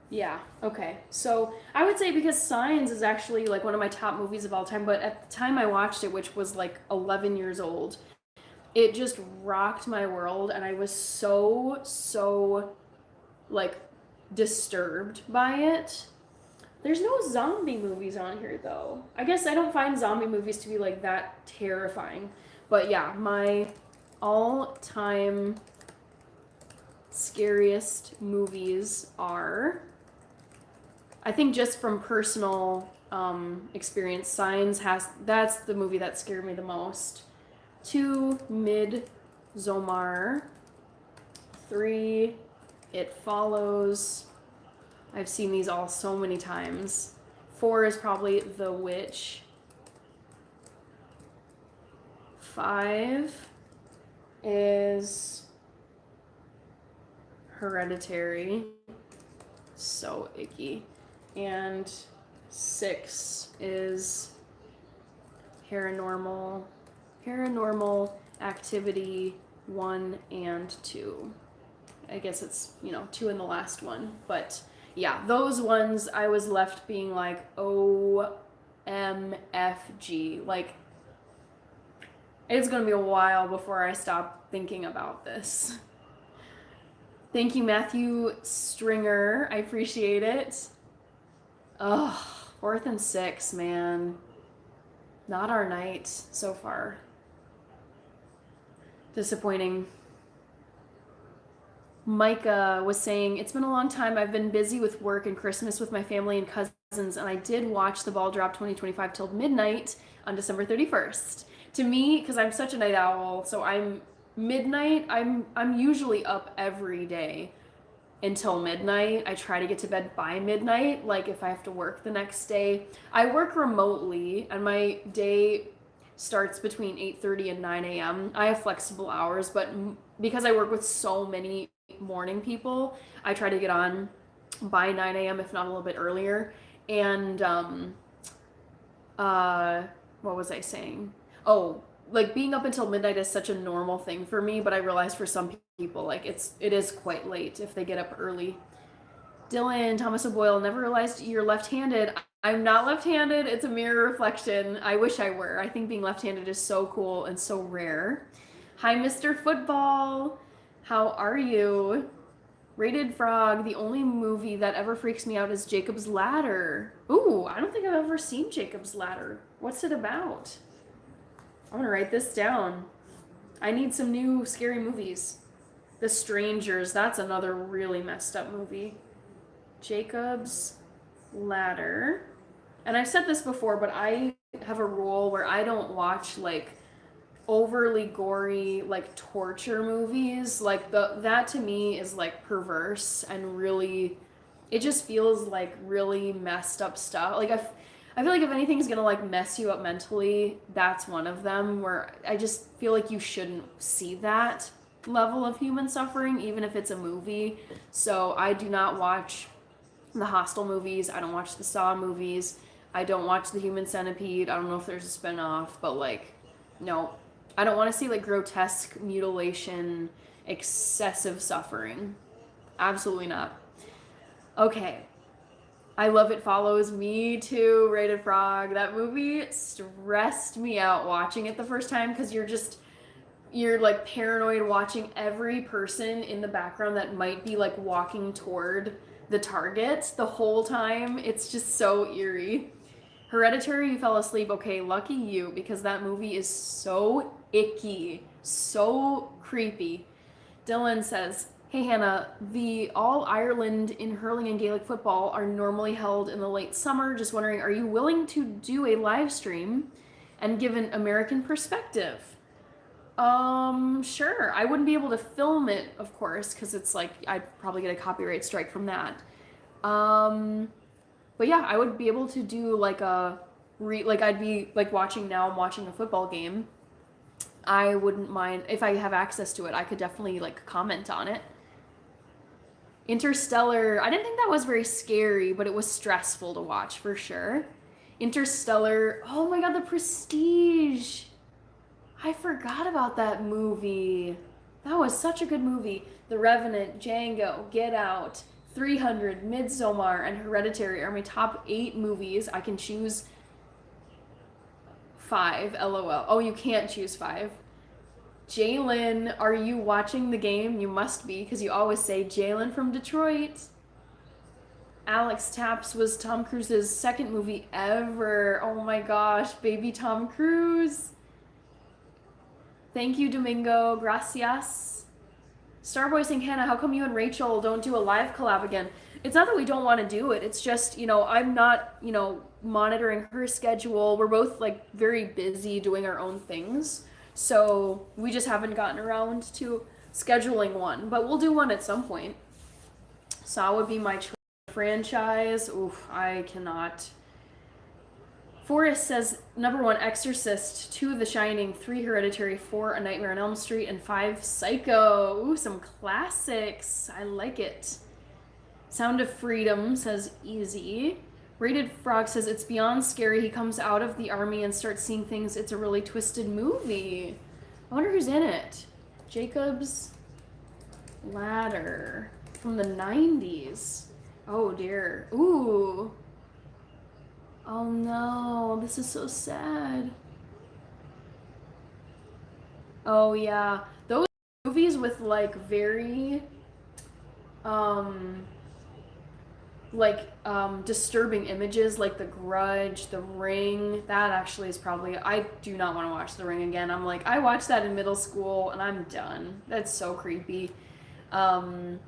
Yeah, okay. So I would say because Signs is actually like one of my top movies of all time, but at the time I watched it, which was like 11 years old, it just rocked my world, and I was so like disturbed by it. There's no zombie movies on here though. I guess I don't find zombie movies to be like that terrifying. But yeah, my all-time scariest movies are, I think just from personal experience, that's the movie that scared me the most. 2, Midsommar. 3, It Follows. I've seen these all so many times. 4 is probably The Witch. 5 is Hereditary. So icky. And 6 is Paranormal Activity 1 and 2. I guess it's, 2 in the last one. But yeah, those ones I was left being like, OMFG. Like, it's gonna be a while before I stop thinking about this. Thank you, Matthew Stringer. I appreciate it. Ugh, 4th and 6, man. Not our night so far. Disappointing. Micah was saying, it's been a long time. I've been busy with work and Christmas with my family and cousins, and I did watch The Ball Drop 2025 till midnight on December 31st. To me, because I'm such a night owl, so I'm usually up every day until midnight. I try to get to bed by midnight, like if I have to work the next day. I work remotely, and my day starts between 8:30 and 9 a.m. I have flexible hours, but because I work with so many morning people, I try to get on by 9 a.m. if not a little bit earlier. And what was I saying? Oh, like being up until midnight is such a normal thing for me, but I realize for some people, like it is quite late if they get up early. Dylan, Thomas O'Boyle, never realized you're left-handed. I'm not left-handed. It's a mirror reflection. I wish I were. I think being left-handed is so cool and so rare. Hi, Mr. Football. How are you? Rated Frog, the only movie that ever freaks me out is Jacob's Ladder. Ooh, I don't think I've ever seen Jacob's Ladder. What's it about? I'm gonna write this down. I need some new scary movies. The Strangers, that's another really messed up movie. Jacob's Ladder. And I've said this before, but I have a rule where I don't watch like overly gory like torture movies. Like that to me is like perverse and really it just feels like really messed up stuff. Like I feel like if anything's gonna like mess you up mentally, that's one of them where I just feel like you shouldn't see that level of human suffering, even if it's a movie. So I do not watch the Hostel movies. I don't watch the Saw movies. I don't watch the Human Centipede. I don't know if there's a spin-off, but like, no. I don't want to see like grotesque mutilation, excessive suffering. Absolutely not. Okay. I Love It Follows. Me too, Rated Frog. That movie stressed me out watching it the first time because you're like paranoid watching every person in the background that might be like walking toward the target the whole time. It's just so eerie. Hereditary, you fell asleep. Okay, lucky you, because that movie is so icky, so creepy. Dylan says, hey Hannah, the All Ireland in hurling and Gaelic football are normally held in the late summer. Just wondering, are you willing to do a live stream and give an American perspective? Sure. I wouldn't be able to film it, of course, because it's like I'd probably get a copyright strike from that. But yeah, I would be able to do like like I'd be like watching now. I'm watching a football game. I wouldn't mind if I have access to it. I could definitely like comment on it. Interstellar. I didn't think that was very scary, but it was stressful to watch for sure. Interstellar. Oh my God, The Prestige. I forgot about that movie. That was such a good movie. The Revenant, Django, Get Out, 300, Midsommar, and Hereditary are my top 8 movies. I can choose 5, lol. Oh, you can't choose 5. Jalen, are you watching the game? You must be, because you always say Jalen from Detroit. Alex Taps was Tom Cruise's second movie ever. Oh my gosh, baby Tom Cruise. Thank you, Domingo. Gracias. Starboy saying, Hannah, how come you and Rachel don't do a live collab again? It's not that we don't want to do it. It's just, I'm not, monitoring her schedule. We're both like very busy doing our own things. So we just haven't gotten around to scheduling one, but we'll do one at some point. Saw would be my franchise. Oof, I cannot. Forrest says, number 1, Exorcist, 2, The Shining, 3, Hereditary, 4, A Nightmare on Elm Street, and 5, Psycho. Ooh, some classics. I like it. Sound of Freedom says, easy. Rated Frog says, it's beyond scary. He comes out of the army and starts seeing things. It's a really twisted movie. I wonder who's in it. Jacob's Ladder from the 90s. Oh, dear. Ooh. Oh no, this is so sad. Oh yeah, those movies with like very, disturbing images like The Grudge, The Ring, that actually is probably, I do not want to watch The Ring again. I'm like, I watched that in middle school and I'm done. That's so creepy. Koesi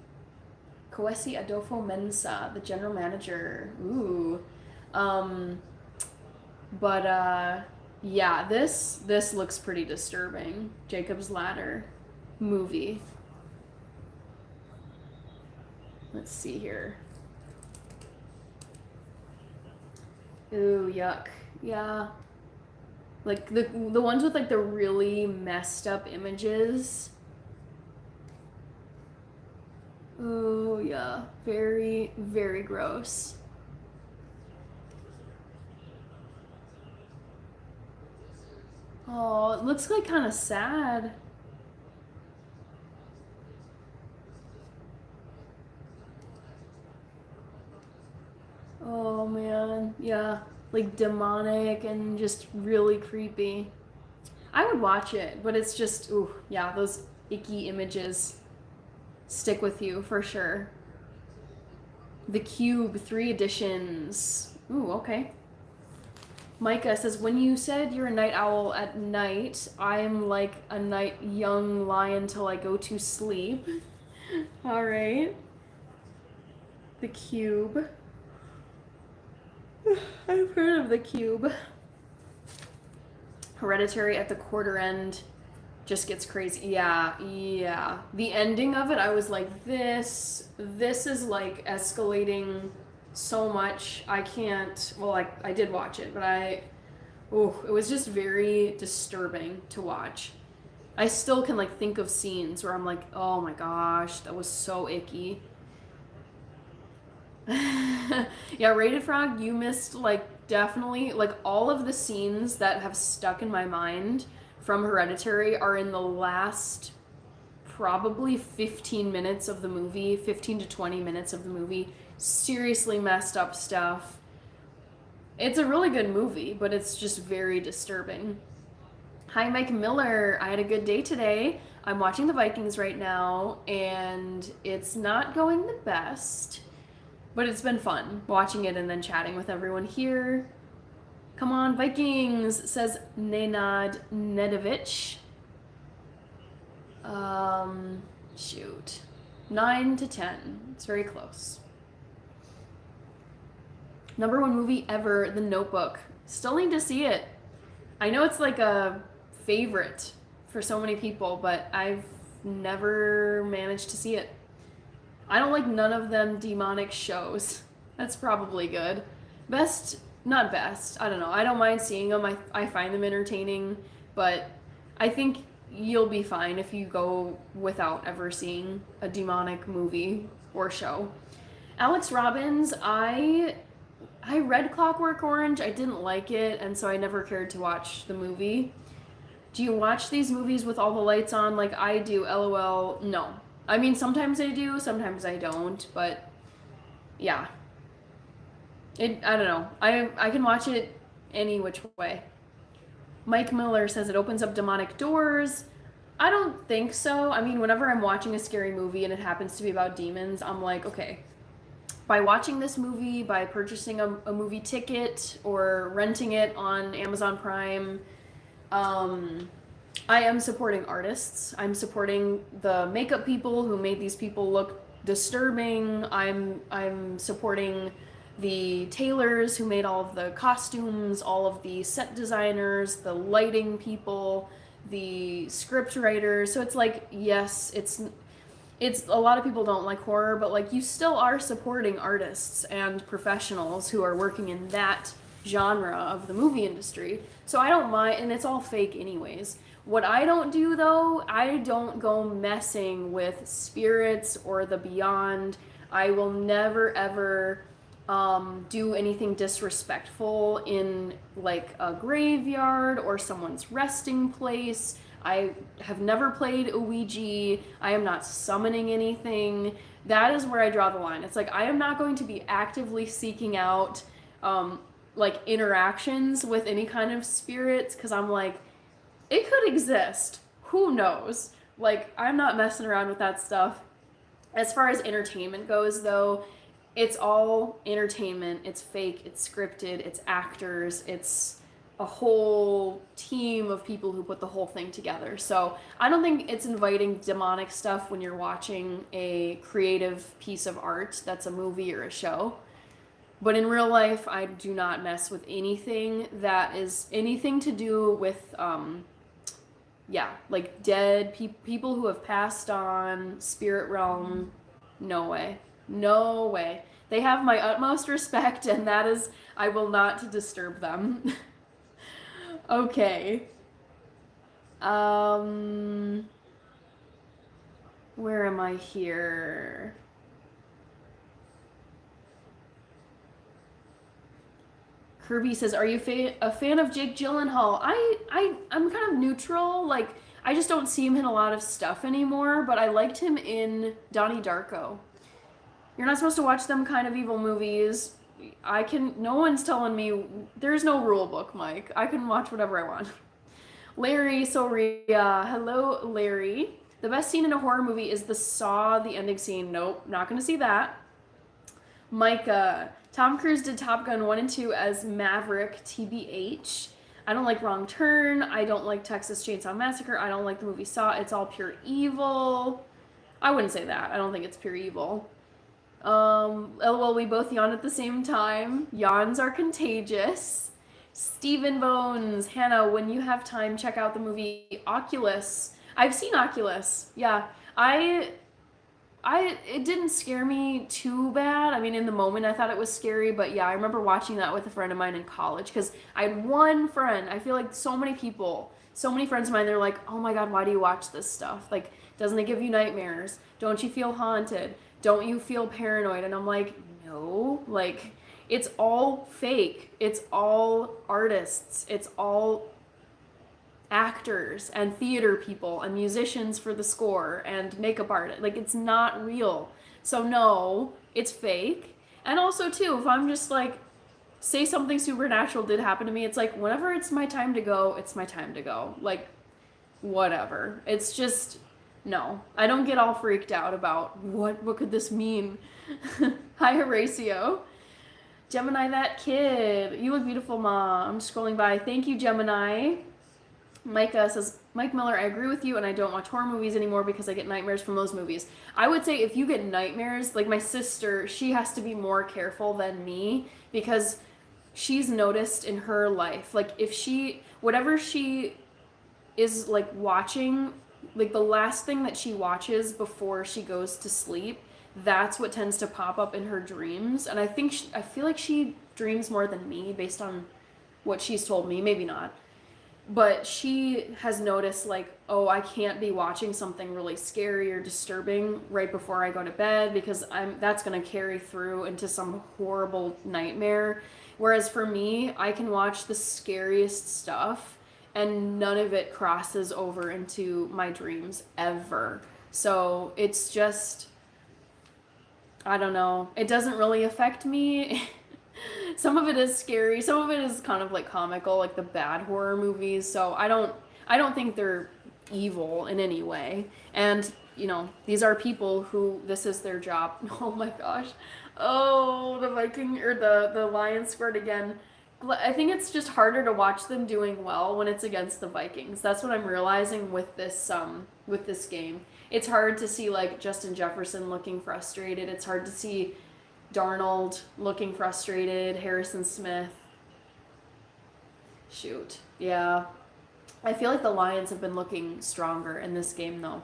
Adolfo Mensa, the general manager. Ooh. Yeah, this looks pretty disturbing. Jacob's Ladder movie. Let's see here. Ooh, yuck. Yeah. Like the ones with like the really messed up images. Oh, yeah. Very, very gross. Oh, it looks like kind of sad. man. Yeah. Like demonic and just really creepy. I would watch it, but it's just, ooh, yeah, those icky images stick with you for sure. The Cube, 3 editions. Ooh, okay. Micah says, when you said you're a night owl at night, I'm like a night young lion till I go to sleep. All right. The Cube. I've heard of The Cube. Hereditary at the quarter end just gets crazy. Yeah. The ending of it, I was like, this is like escalating so much. I can't, well, I did watch it, but it was just very disturbing to watch. I still can like think of scenes where I'm like, oh my gosh, that was so icky. Yeah, Rated Frog, you missed like definitely like all of the scenes that have stuck in my mind from Hereditary are in the last probably 15 minutes of the movie, 15 to 20 minutes of the movie. Seriously messed up stuff. It's a really good movie, but it's just very disturbing. Hi, Mike Miller. I had a good day today. I'm watching the Vikings right now, and it's not going the best, but it's been fun watching it and then chatting with everyone here. Come on, Vikings, says Nenad Nedovic. Shoot. 9 to 10. It's very close. Number 1 movie ever, The Notebook. Still need to see it. I know it's like a favorite for so many people, but I've never managed to see it. I don't like none of them demonic shows. That's probably good. Not best. I don't know. I don't mind seeing them. I find them entertaining, but I think you'll be fine if you go without ever seeing a demonic movie or show. Alex Robbins, I read Clockwork Orange. I didn't like it, and so I never cared to watch the movie. Do you watch these movies with all the lights on like I do? LOL. No. I mean, sometimes I do, sometimes I don't, but yeah. I don't know. I can watch it any which way. Mike Miller says it opens up demonic doors. I don't think so. I mean, whenever I'm watching a scary movie and it happens to be about demons, I'm like, okay, by watching this movie, by purchasing a movie ticket or renting it on Amazon Prime, I am supporting artists. I'm supporting the makeup people who made these people look disturbing. I'm supporting the tailors who made all of the costumes, all of the set designers, the lighting people, the script writers. So it's like, yes, it's a lot of people don't like horror, but like you still are supporting artists and professionals who are working in that genre of the movie industry. So I don't mind, and it's all fake anyways. What I don't do though, I don't go messing with spirits or the beyond. I will never ever do anything disrespectful in like a graveyard or someone's resting place. I have never played a Ouija. I am not summoning anything. That is where I draw the line. It's like I am not going to be actively seeking out like interactions with any kind of spirits because I'm like, it could exist. Who knows? Like, I'm not messing around with that stuff. As far as entertainment goes, though, it's all entertainment. It's fake, it's scripted, it's actors, it's a whole team of people who put the whole thing together. So I don't think it's inviting demonic stuff when you're watching a creative piece of art that's a movie or a show. But in real life, I do not mess with anything that is anything to do with, like dead people who have passed on, spirit realm. No way. No way. They have my utmost respect, and that is, I will not disturb them. Okay. Where am I here? Kirby says, "Are you a fan of Jake Gyllenhaal?" I'm kind of neutral. Like, I just don't see him in a lot of stuff anymore. But I liked him in Donnie Darko. You're not supposed to watch them kind of evil movies. no one's telling me, there's no rule book, Mike. I can watch whatever I want. Larry Soria. Hello, Larry. The best scene in a horror movie is the Saw, the ending scene. Nope, not gonna see that. Micah. Tom Cruise did Top Gun 1 and 2 as Maverick, TBH. I don't like Wrong Turn. I don't like Texas Chainsaw Massacre. I don't like the movie Saw. It's all pure evil. I wouldn't say that. I don't think it's pure evil. LOL, we both yawned at the same time. Yawns are contagious. Stephen Bones. Hannah, when you have time, check out the movie Oculus. I've seen Oculus. Yeah. It didn't scare me too bad. I mean, in the moment I thought it was scary, but yeah, I remember watching that with a friend of mine in college because I had one friend. I feel like so many people, so many friends of mine, they're like, "Oh my God, why do you watch this stuff? Like, doesn't it give you nightmares? Don't you feel haunted? Don't you feel paranoid?" And I'm like, "No, like it's all fake. It's all artists. It's all actors and theater people and musicians for the score and makeup art. Like, it's not real. So no, it's fake." And also too, if I'm just like, say something supernatural did happen to me, it's like whenever it's my time to go, it's my time to go. Like, whatever. It's just no. I don't get all freaked out about what could this mean. Hi, Horatio. Gemini, that kid. You look beautiful, Mom. I'm scrolling by. Thank you, Gemini. Micah says, Mike Miller, I agree with you, and I don't watch horror movies anymore because I get nightmares from those movies. I would say if you get nightmares, like my sister, she has to be more careful than me because she's noticed in her life, like if she, whatever she is like watching, like the last thing that she watches before she goes to sleep, that's what tends to pop up in her dreams. And I feel like she dreams more than me based on what she's told me, maybe not. But she has noticed, like, oh, I can't be watching something really scary or disturbing right before I go to bed because that's going to carry through into some horrible nightmare. Whereas for me, I can watch the scariest stuff and none of it crosses over into my dreams ever. So it's just, I don't know. It doesn't really affect me. Some of it is scary. Some of it is kind of like comical, like the bad horror movies. So I don't think they're evil in any way. And, these are people who this is their job. Oh my gosh. Oh, the Viking or the Lions scored again. I think it's just harder to watch them doing well when it's against the Vikings. That's what I'm realizing with this game. It's hard to see like Justin Jefferson looking frustrated. It's hard to see Darnold looking frustrated, Harrison Smith. Shoot. Yeah. I feel like the Lions have been looking stronger in this game, though.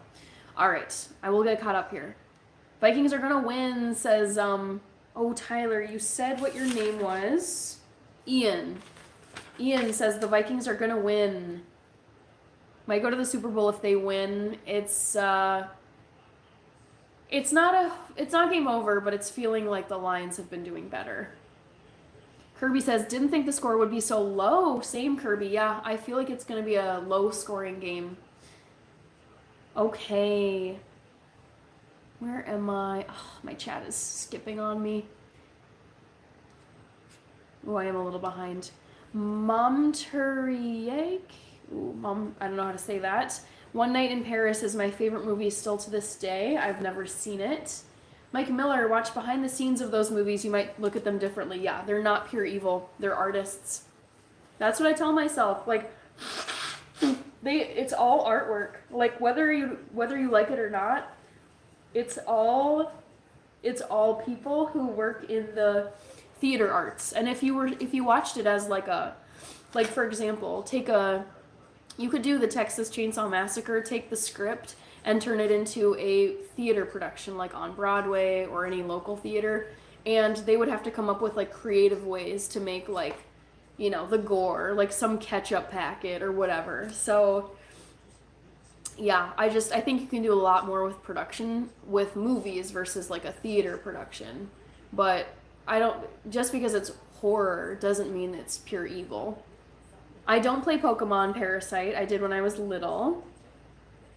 All right. I will get caught up here. Vikings are going to win, says, oh, Tyler, you said what your name was. Ian. Ian says the Vikings are going to win. Might go to the Super Bowl if they win. It's not game over, but it's feeling like the Lions have been doing better. Kirby says, didn't think the score would be so low. Same, Kirby. Yeah, I feel like it's going to be a low-scoring game. Okay. Where am I? Oh, my chat is skipping on me. Oh, I am a little behind. Mom Turiek? Ooh, Mom, I don't know how to say that. One Night in Paris is my favorite movie still to this day. I've never seen it. Mike Miller, watch behind the scenes of those movies. You might look at them differently. Yeah, they're not pure evil. They're artists. That's what I tell myself. Like, it's all artwork. Like, whether you like it or not, it's all people who work in the theater arts. And if you watched it as like for example, you could do the Texas Chainsaw Massacre, take the script and turn it into a theater production, like on Broadway or any local theater. And they would have to come up with like creative ways to make like, the gore, like some ketchup packet or whatever. So yeah, I think you can do a lot more with production with movies versus like a theater production. But just because it's horror doesn't mean it's pure evil. I don't play Pokemon Parasite. I did when I was little.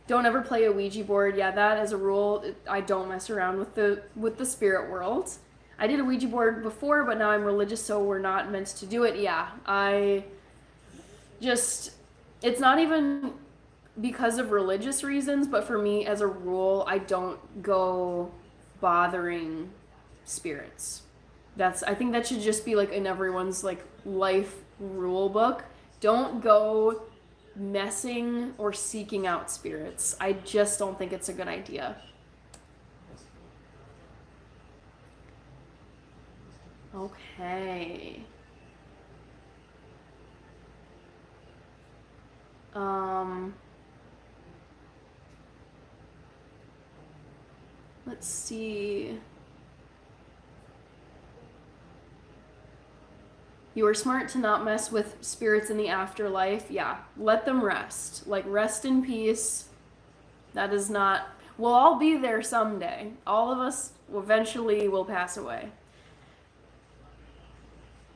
Don't ever play a Ouija board. Yeah, that as a rule, I don't mess around with the spirit world. I did a Ouija board before, but now I'm religious, so we're not meant to do it. Yeah, just, it's not even because of religious reasons, but for me, as a rule, I don't go bothering spirits. I think that should just be like in everyone's like life rule book. Don't go messing or seeking out spirits. I just don't think it's a good idea. Okay. Um, let's see. You are smart to not mess with spirits in the afterlife. Yeah, let them rest. Like, rest in peace. That is not. We'll all be there someday. All of us eventually will pass away.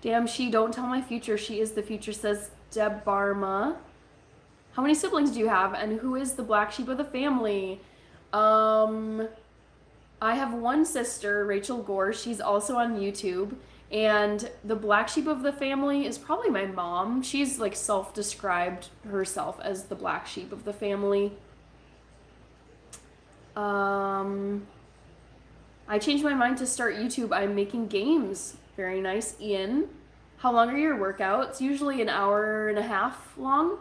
Damn, don't tell my future. She is the future, says Deb Barma. How many siblings do you have, and who is the black sheep of the family? I have one sister, Rachel Gore. She's also on YouTube. And the black sheep of the family is probably my mom. She's like self-described herself as the black sheep of the family. I changed my mind to start YouTube. I'm making games. Very nice, Ian. How long are your workouts? Usually an hour and a half long.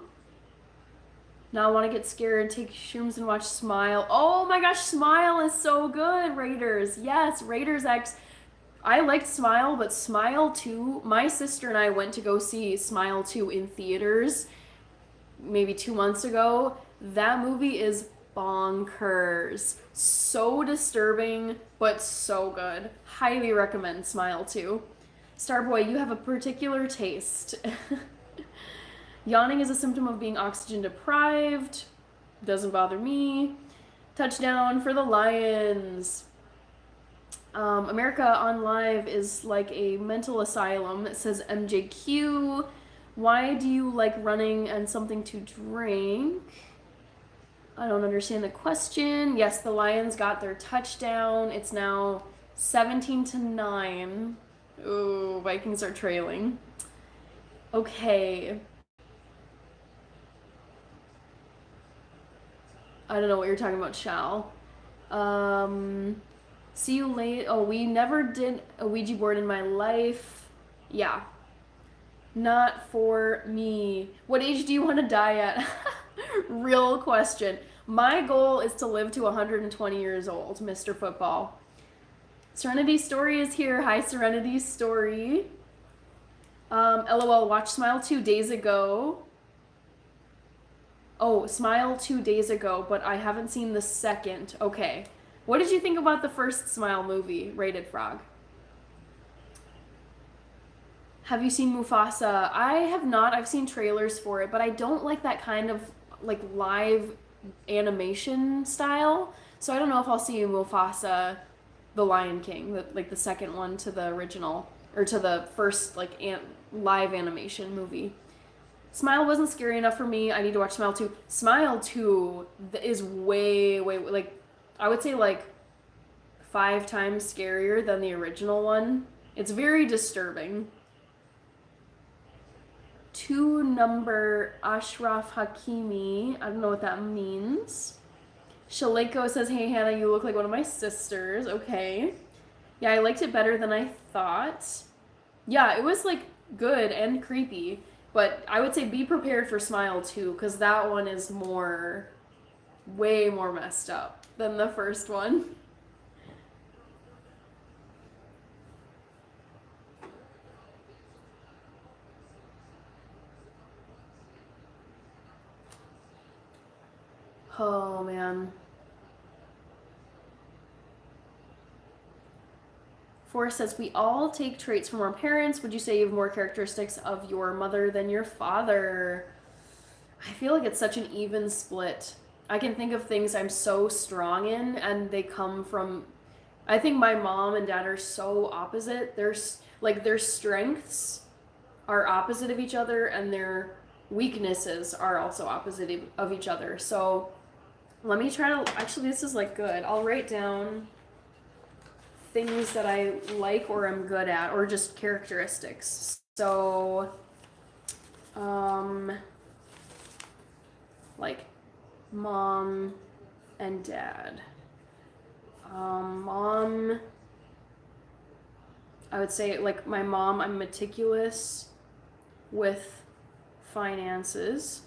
Now I want to get scared, take shrooms, and watch Smile. Oh my gosh, Smile is so good, Raiders. Yes, Raiders X. I liked Smile, but Smile 2, my sister and I went to go see Smile 2 in theaters maybe 2 months ago. That movie is bonkers. So disturbing, but so good. Highly recommend Smile 2. Starboy, you have a particular taste. Yawning is a symptom of being oxygen deprived. Doesn't bother me. Touchdown for the Lions. America on Live is like a mental asylum. It says MJQ. Why do you like running and something to drink? I don't understand the question. Yes, the Lions got their touchdown. It's now 17-9. Ooh, Vikings are trailing. Okay. I don't know what you're talking about, Shal. See you late. Oh, we never did a Ouija board in my life. Yeah. Not for me. What age do you want to die at? Real question. My goal is to live to 120 years old, Mr. Football. Serenity Story is here. Hi, Serenity Story. LOL, watch Smile 2 days ago. Oh, Smile 2 days ago, but I haven't seen the second. Okay. What did you think about the first Smile movie, Rated Frog? Have you seen Mufasa? I have not. I've seen trailers for it, but I don't like that kind of like live animation style. So I don't know if I'll see Mufasa, The Lion King, like the second one to the original, or to the first like live animation movie. Smile wasn't scary enough for me. I need to watch Smile 2. Smile 2 is way, like, I would say like 5 times scarier than the original one. It's very disturbing. 2 number Ashraf Hakimi. I don't know what that means. Shaleko says, hey Hannah, you look like one of my sisters. Okay. Yeah, I liked it better than I thought. Yeah, it was like good and creepy. But I would say be prepared for Smile 2, because that one is way more messed up than the first one. Oh, man. Forrest says, we all take traits from our parents. Would you say you have more characteristics of your mother than your father? I feel like it's such an even split. I can think of things I'm so strong in, and they come from... I think my mom and dad are so opposite. Their strengths are opposite of each other, and their weaknesses are also opposite of each other. So let me try to... Actually, this is like good. I'll write down things that I like or am good at, or just characteristics. So, like mom and dad. Mom, I would say, like my mom, I'm meticulous with finances.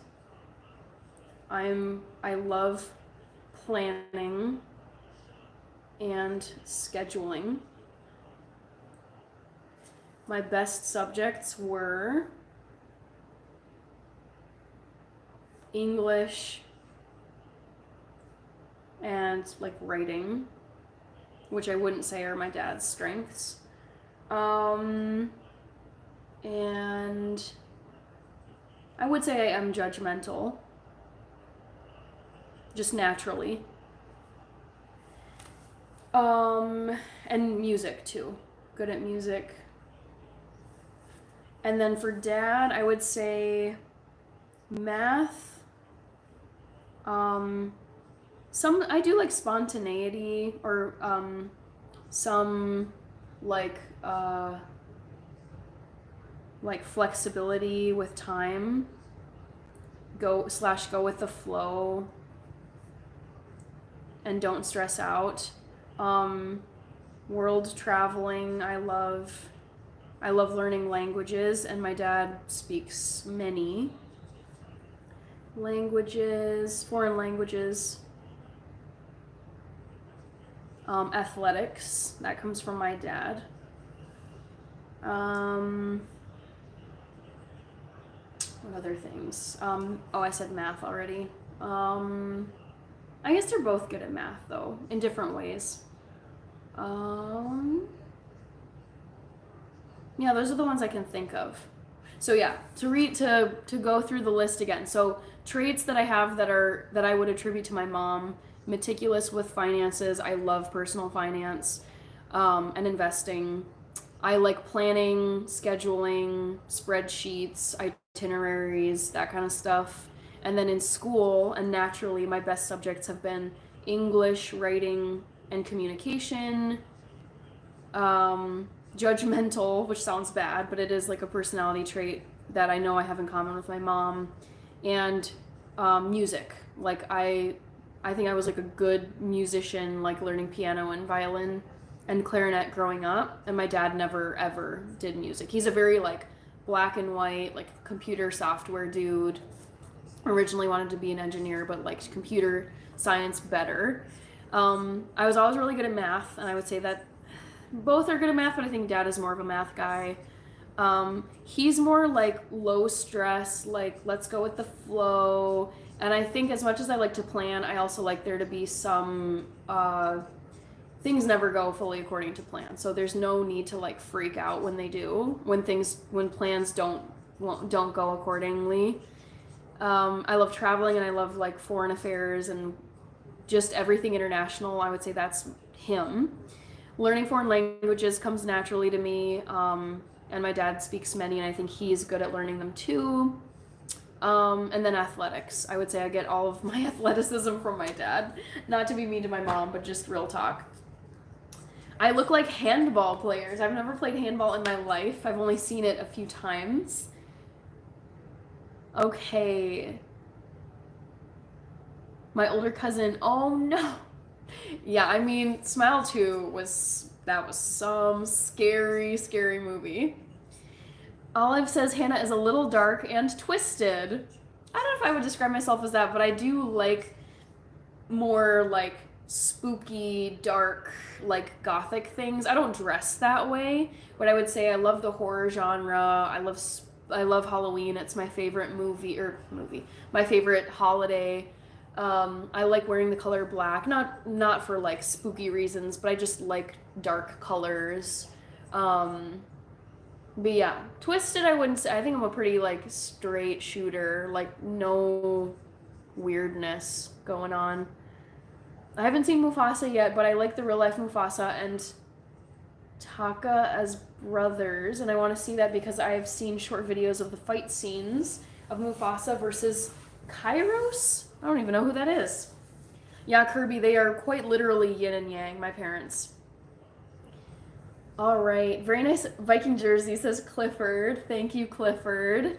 I love planning and scheduling. My best subjects were English and like writing, which I wouldn't say are my dad's strengths. And I would say I am judgmental, just naturally. And music too. Good at music. And then for dad, I would say math. I do like spontaneity or some like flexibility with time. Go with the flow and don't stress out. World traveling, I love learning languages, and my dad speaks many languages, foreign languages. Athletics, that comes from my dad. What other things? I said math already. I guess they're both good at math though, in different ways. Yeah, those are the ones I can think of. So yeah, to go through the list again. So traits that I have that I would attribute to my mom: meticulous with finances. I love personal finance, and investing. I like planning, scheduling, spreadsheets, itineraries, that kind of stuff. And then in school, and naturally, my best subjects have been English, writing, and communication. Judgmental, which sounds bad, but it is like a personality trait that I know I have in common with my mom. And music. Like I think I was like a good musician, like learning piano and violin and clarinet growing up, and my dad never ever did music. He's a very like black and white, like computer software dude. Originally wanted to be an engineer, but liked computer science better. I was always really good at math, and I would say that both are good at math, but I think dad is more of a math guy. He's more like low stress, like let's go with the flow. And I think as much as I like to plan, I also like there to be some things never go fully according to plan. So there's no need to like freak out when they do, when plans don't go accordingly. I love traveling, and I love like foreign affairs and just everything international. I would say that's him. Learning foreign languages comes naturally to me, and my dad speaks many, and I think he's good at learning them too. And then athletics. I would say I get all of my athleticism from my dad. Not to be mean to my mom, but just real talk. I look like handball players. I've never played handball in my life. I've only seen it a few times. Okay. My older cousin, oh no. Yeah, I mean, Smile 2 was some scary, scary movie. Olive says Hannah is a little dark and twisted. I don't know if I would describe myself as that, but I do like more like spooky, dark, like gothic things. I don't dress that way, but I would say I love the horror genre. I love Halloween. It's my favorite my favorite holiday. I like wearing the color black, not for like spooky reasons, but I just like dark colors. But yeah, twisted, I wouldn't say. I think I'm a pretty like straight shooter, like no weirdness going on. I haven't seen Mufasa yet, but I like the real life Mufasa and Taka as brothers, and I want to see that because I've seen short videos of the fight scenes of Mufasa versus Kairos. I don't even know who that is. Yeah, Kirby, they are quite literally yin and yang, my parents. All right. Very nice Viking jersey, says Clifford. Thank you, Clifford.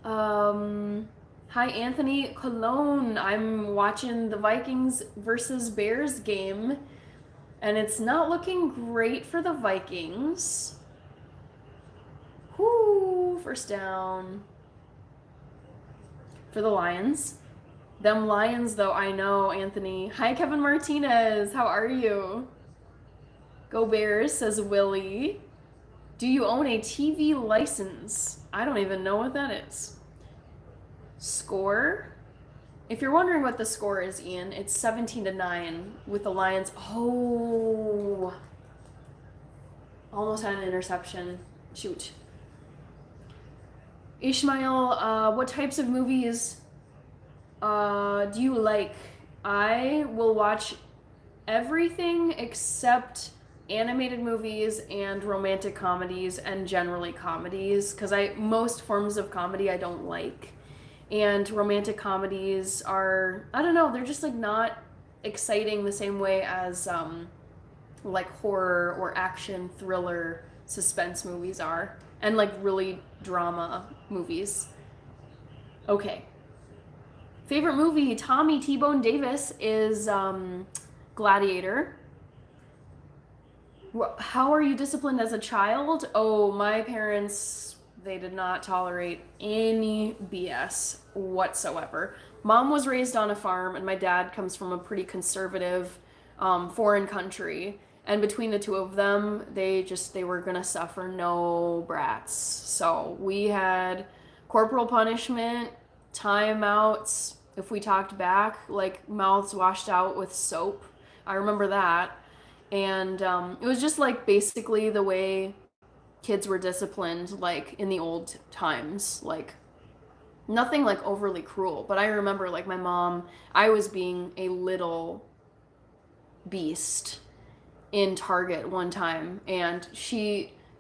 Um, Hi, Anthony Cologne. I'm watching the Vikings versus Bears game, and it's not looking great for the Vikings. Whoo, first down for the Lions. Them Lions, though, I know, Anthony. Hi, Kevin Martinez. How are you? Go Bears, says Willie. Do you own a TV license? I don't even know what that is. Score? If you're wondering what the score is, Ian, it's 17-9 with the Lions. Oh, almost had an interception. Shoot. Ishmael, what types of movies do you like? I will watch everything except animated movies and romantic comedies and generally comedies because most forms of comedy I don't like. And romantic comedies are, I don't know, they're just like not exciting the same way as like horror or action thriller suspense movies are, and like really drama movies. Okay. Favorite movie, Tommy T-Bone Davis, is Gladiator. How are you disciplined as a child? Oh, my parents, they did not tolerate any BS whatsoever. Mom was raised on a farm, and my dad comes from a pretty conservative foreign country. And between the two of them, they were gonna suffer no brats. So we had corporal punishment, timeouts. If we talked back, like mouths washed out with soap. I remember that. And it was just like basically the way kids were disciplined, like in the old times. Like nothing like overly cruel. But I remember like my mom, I was being a little beast in Target one time, and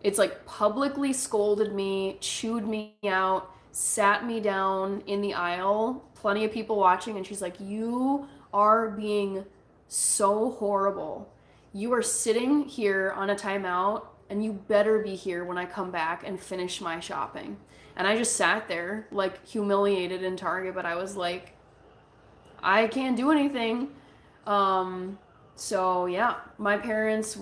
it's like publicly scolded me, chewed me out, sat me down in the aisle, plenty of people watching, and she's like, "You are being so horrible. You are sitting here on a timeout, and you better be here when I come back and finish my shopping." And I just sat there, like, humiliated in Target, but I was like, I can't do anything. So, yeah, my parents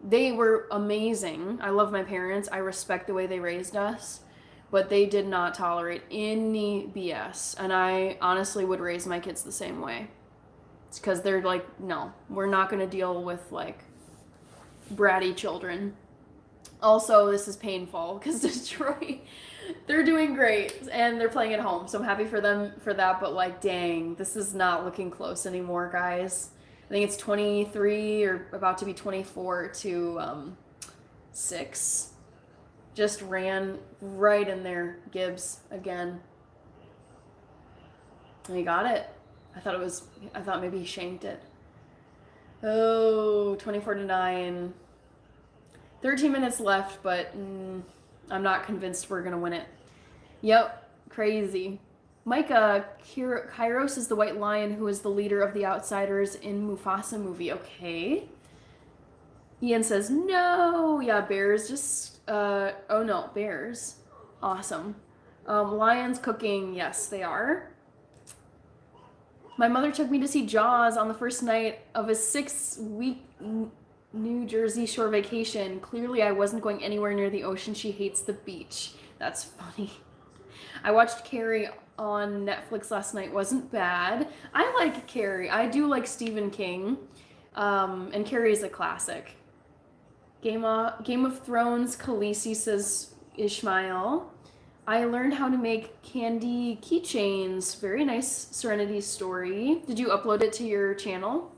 they were amazing. I love my parents. I respect the way they raised us, but they did not tolerate any BS. And I honestly would raise my kids the same way. It's because they're like, no, we're not going to deal with like bratty children. Also, this is painful because Detroit, they're doing great and they're playing at home. So I'm happy for them for that. But like, dang, this is not looking close anymore, guys. I think it's 23 or about to be 24 to 6. Just ran right in there, Gibbs, again. And he got it. I thought maybe he shanked it. Oh, 24-9. 13 minutes left, but I'm not convinced we're going to win it. Yep, crazy. Micah, Kairos is the white lion who is the leader of the outsiders in Mufasa movie. Okay. Ian says, no. Yeah, bears just, oh no, bears. Awesome. Lions cooking. Yes, they are. My mother took me to see Jaws on the first night of a 6-week New Jersey shore vacation. Clearly, I wasn't going anywhere near the ocean. She hates the beach. That's funny. I watched Carrie on Netflix last night. Wasn't bad. I like Carrie. I do like Stephen King. And Carrie is a classic. Game of Thrones, Khaleesi, says Ishmael. I learned how to make candy keychains. Very nice Serenity story. Did you upload it to your channel?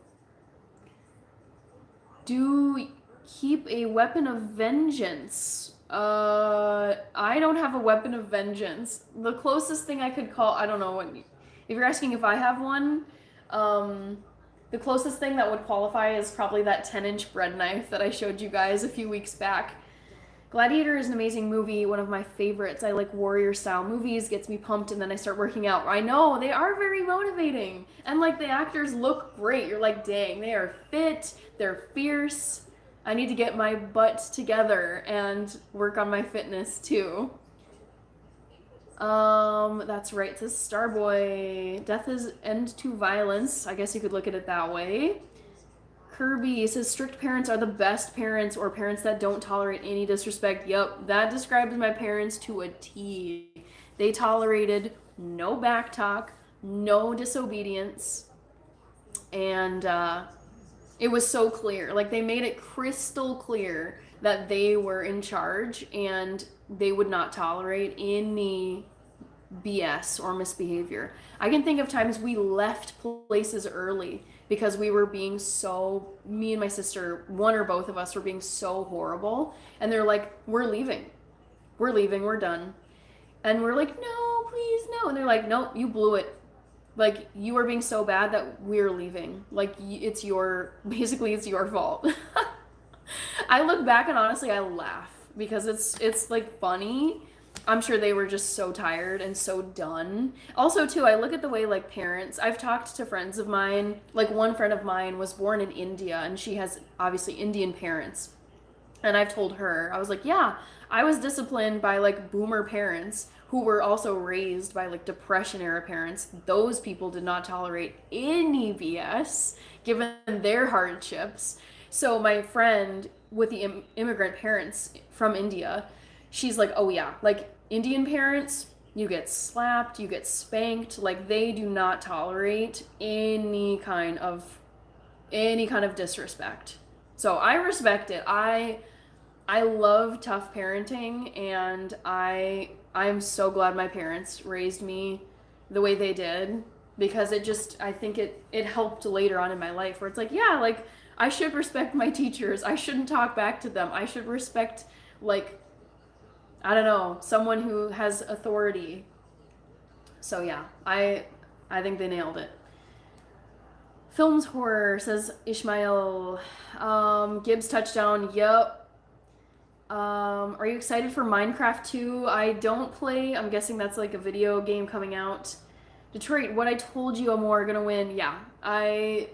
Do keep a weapon of vengeance. I don't have a weapon of vengeance. The closest thing I could call, I don't know what, if you're asking if I have one, the closest thing that would qualify is probably that 10-inch bread knife that I showed you guys a few weeks back. Gladiator is an amazing movie, one of my favorites. I like warrior style movies, gets me pumped, and then I start working out. I know, they are very motivating. And like the actors look great. You're like, dang, they are fit, they're fierce. I need to get my butt together and work on my fitness too. That's right, it says Starboy. Death is end to violence. I guess you could look at it that way. Kirby says strict parents are the best parents, or parents that don't tolerate any disrespect. Yep, that describes my parents to a T. They tolerated no backtalk, no disobedience, and it was so clear. Like they made it crystal clear that they were in charge and they would not tolerate any BS or misbehavior. I can think of times we left places early because we were being so, me and my sister, one or both of us were being so horrible. And they're like, we're leaving. We're leaving. We're done. And we're like, no, please, no. And they're like, no, you blew it. Like, you are being so bad that we're leaving. Like, it's basically, it's your fault. I look back and honestly, I laugh because it's like funny. I'm sure they were just so tired and so done. Also, too, I look at the way like parents, I've talked to friends of mine, like one friend of mine was born in India and she has obviously Indian parents. And I've told her, I was like, yeah, I was disciplined by like boomer parents who were also raised by like depression era parents. Those people did not tolerate any BS given their hardships. So my friend with the immigrant parents from India, she's like, oh yeah, like Indian parents, you get slapped, you get spanked, like they do not tolerate any kind of disrespect. So I respect it. I love tough parenting, and I'm so glad my parents raised me the way they did, because I think it helped later on in my life where it's like, yeah, like I should respect my teachers. I shouldn't talk back to them. I should respect, like, I don't know, someone who has authority. So yeah, I think they nailed it. Films horror, says Ishmael. Gibbs touchdown. Yep. Are you excited for Minecraft 2? I don't play. I'm guessing that's like a video game coming out. Detroit, what I told you, Amor, gonna win. Yeah. I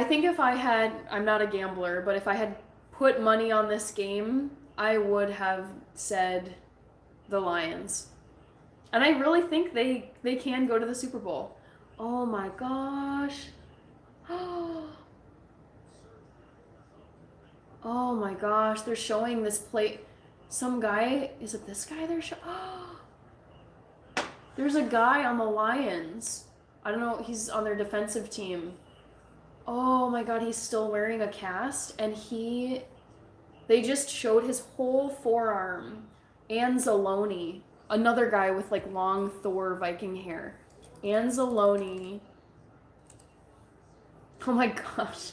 think if I had, I'm not a gambler, but if I had put money on this game, I would have said the Lions. And I really think they can go to the Super Bowl. Oh my gosh. Oh my gosh, they're showing this play. Some guy, is it this guy they're showing? There's a guy on the Lions. I don't know, he's on their defensive team. Oh my god, he's still wearing a cast, and they just showed his whole forearm. Anzalone, another guy with like long Thor Viking hair. Anzalone. Oh my gosh.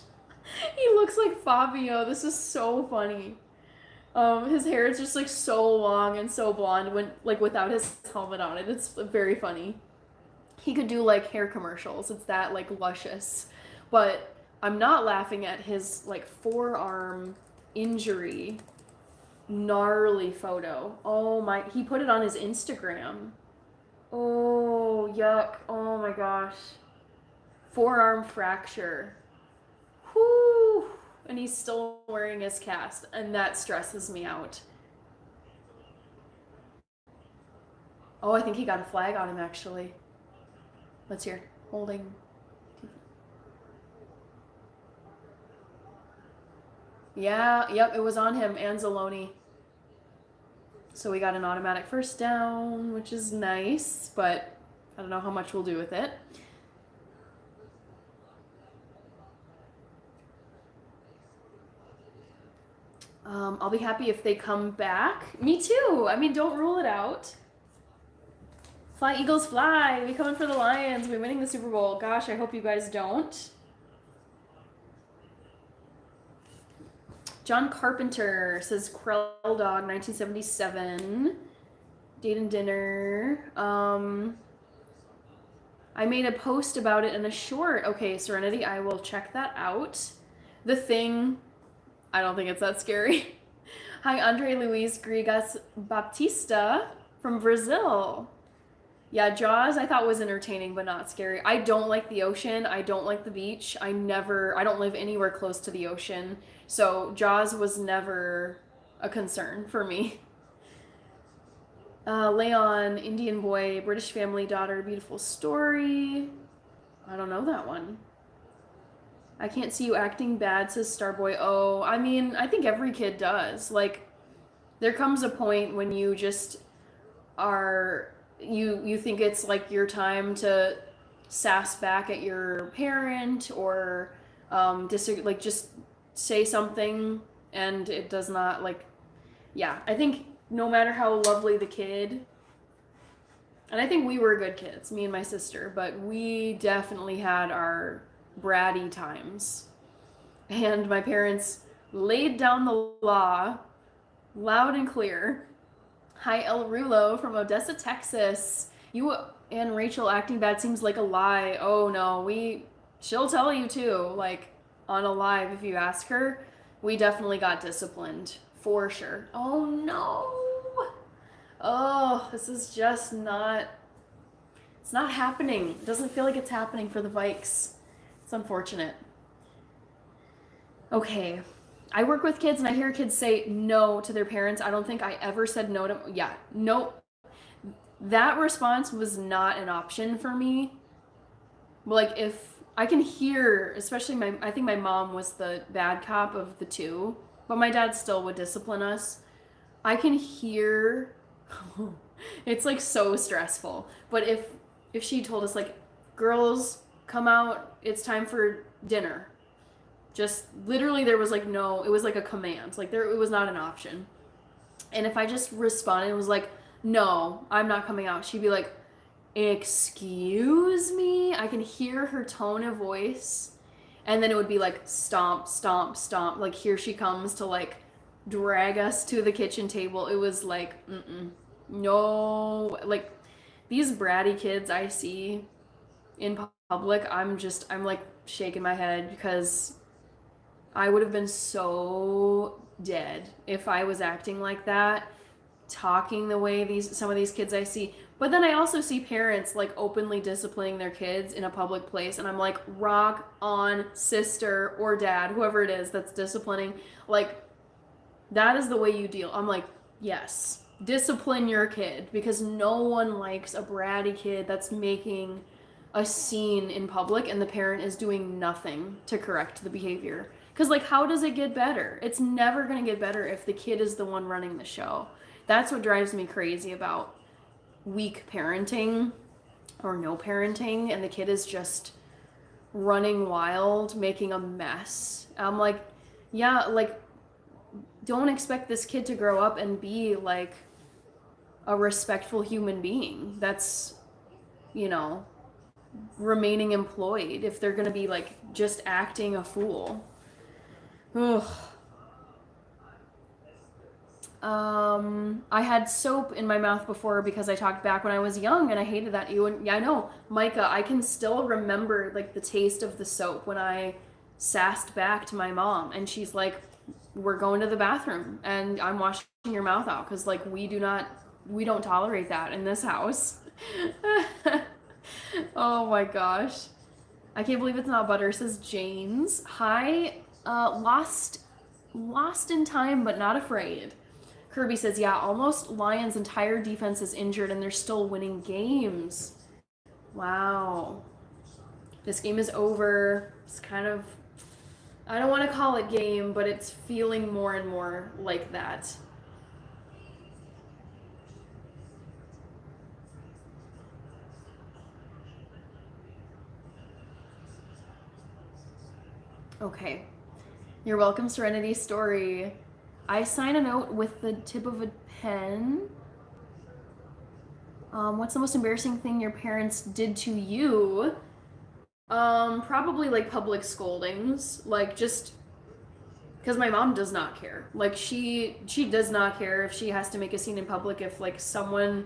He looks like Fabio. This is so funny. His hair is just like so long and so blonde when like without his helmet on it. It's very funny. He could do like hair commercials. It's that like luscious. But I'm not laughing at his like forearm injury. Gnarly photo. Oh my, he put it on his Instagram. Oh, yuck. Oh my gosh. Forearm fracture. Whoo! And he's still wearing his cast, and that stresses me out. Oh, I think he got a flag on him, actually. Let's hear. Holding. Yeah, yep, it was on him, Anzalone. So we got an automatic first down, which is nice, but I don't know how much we'll do with it. I'll be happy if they come back. Me too. I mean, don't rule it out. Fly, Eagles, fly. We coming for the Lions. We're winning the Super Bowl. Gosh, I hope you guys don't. John Carpenter says Krell Dog 1977. Date and dinner. I made a post about it in a short. Okay, Serenity, I will check that out. The Thing, I don't think it's that scary. Hi, Andre Luis Grigas Baptista from Brazil. Yeah, Jaws I thought was entertaining but not scary. I don't like the ocean. I don't like the beach. I don't live anywhere close to the ocean. So Jaws was never a concern for me. Leon, Indian boy, British family, daughter, beautiful story. I don't know that one. I can't see you acting bad, says Starboy. Oh, I mean, I think every kid does. Like, there comes a point when you just are you think it's like your time to sass back at your parent or like just say something and it does not like yeah, I think no matter how lovely the kid, and I think we were good kids, me and my sister, but we definitely had our bratty times. And my parents laid down the law loud and clear. Hi, El Rulo from Odessa, Texas. You and Rachel acting bad seems like a lie. Oh no, she'll tell you too. Like on a live, if you ask her, we definitely got disciplined for sure. Oh no. Oh, this is just not. It's not happening. It doesn't feel like it's happening for the Vikes. It's unfortunate. Okay. I work with kids and I hear kids say no to their parents. I don't think I ever said no to. Yeah, no. That response was not an option for me. Like, if I can hear, especially I think my mom was the bad cop of the two, but my dad still would discipline us. I can hear. It's like so stressful. But if she told us like, girls, come out, it's time for dinner. Just literally there was like no, it was like a command. Like it was not an option. And if I just responded and was like, no, I'm not coming out, she'd be like, excuse me? I can hear her tone of voice. And then it would be like stomp, stomp, stomp. Like here she comes to like drag us to the kitchen table. It was like, no. Like these bratty kids I see in public, I'm like shaking my head because I would have been so dead if I was acting like that, talking the way some of these kids I see. But then I also see parents like openly disciplining their kids in a public place, and I'm like, rock on, sister or dad, whoever it is that's disciplining. Like, that is the way you deal. I'm like, yes, discipline your kid because no one likes a bratty kid that's making a scene in public and the parent is doing nothing to correct the behavior. Because, like, how does it get better? It's never going to get better if the kid is the one running the show. That's what drives me crazy about weak parenting or no parenting, and the kid is just running wild, making a mess. I'm like, yeah, like, don't expect this kid to grow up and be, like, a respectful human being. That's, remaining employed if they're going to be, like, just acting a fool. Ugh. I had soap in my mouth before because I talked back when I was young and I hated that. Yeah, I know, Micah, I can still remember like the taste of the soap when I sassed back to my mom and she's like, we're going to the bathroom and I'm washing your mouth out because like we don't tolerate that in this house. Oh my gosh. I can't believe it's not butter, says James. Hi, lost in time but not afraid. Kirby says, yeah, almost Lions' entire defense is injured and they're still winning games. Wow. This game is over. It's kind of, I don't want to call it game, but it's feeling more and more like that. Okay. You're welcome, Serenity Story. I sign a note with the tip of a pen. What's the most embarrassing thing your parents did to you? Probably like public scoldings. Like just because my mom does not care. Like she does not care if she has to make a scene in public if like someone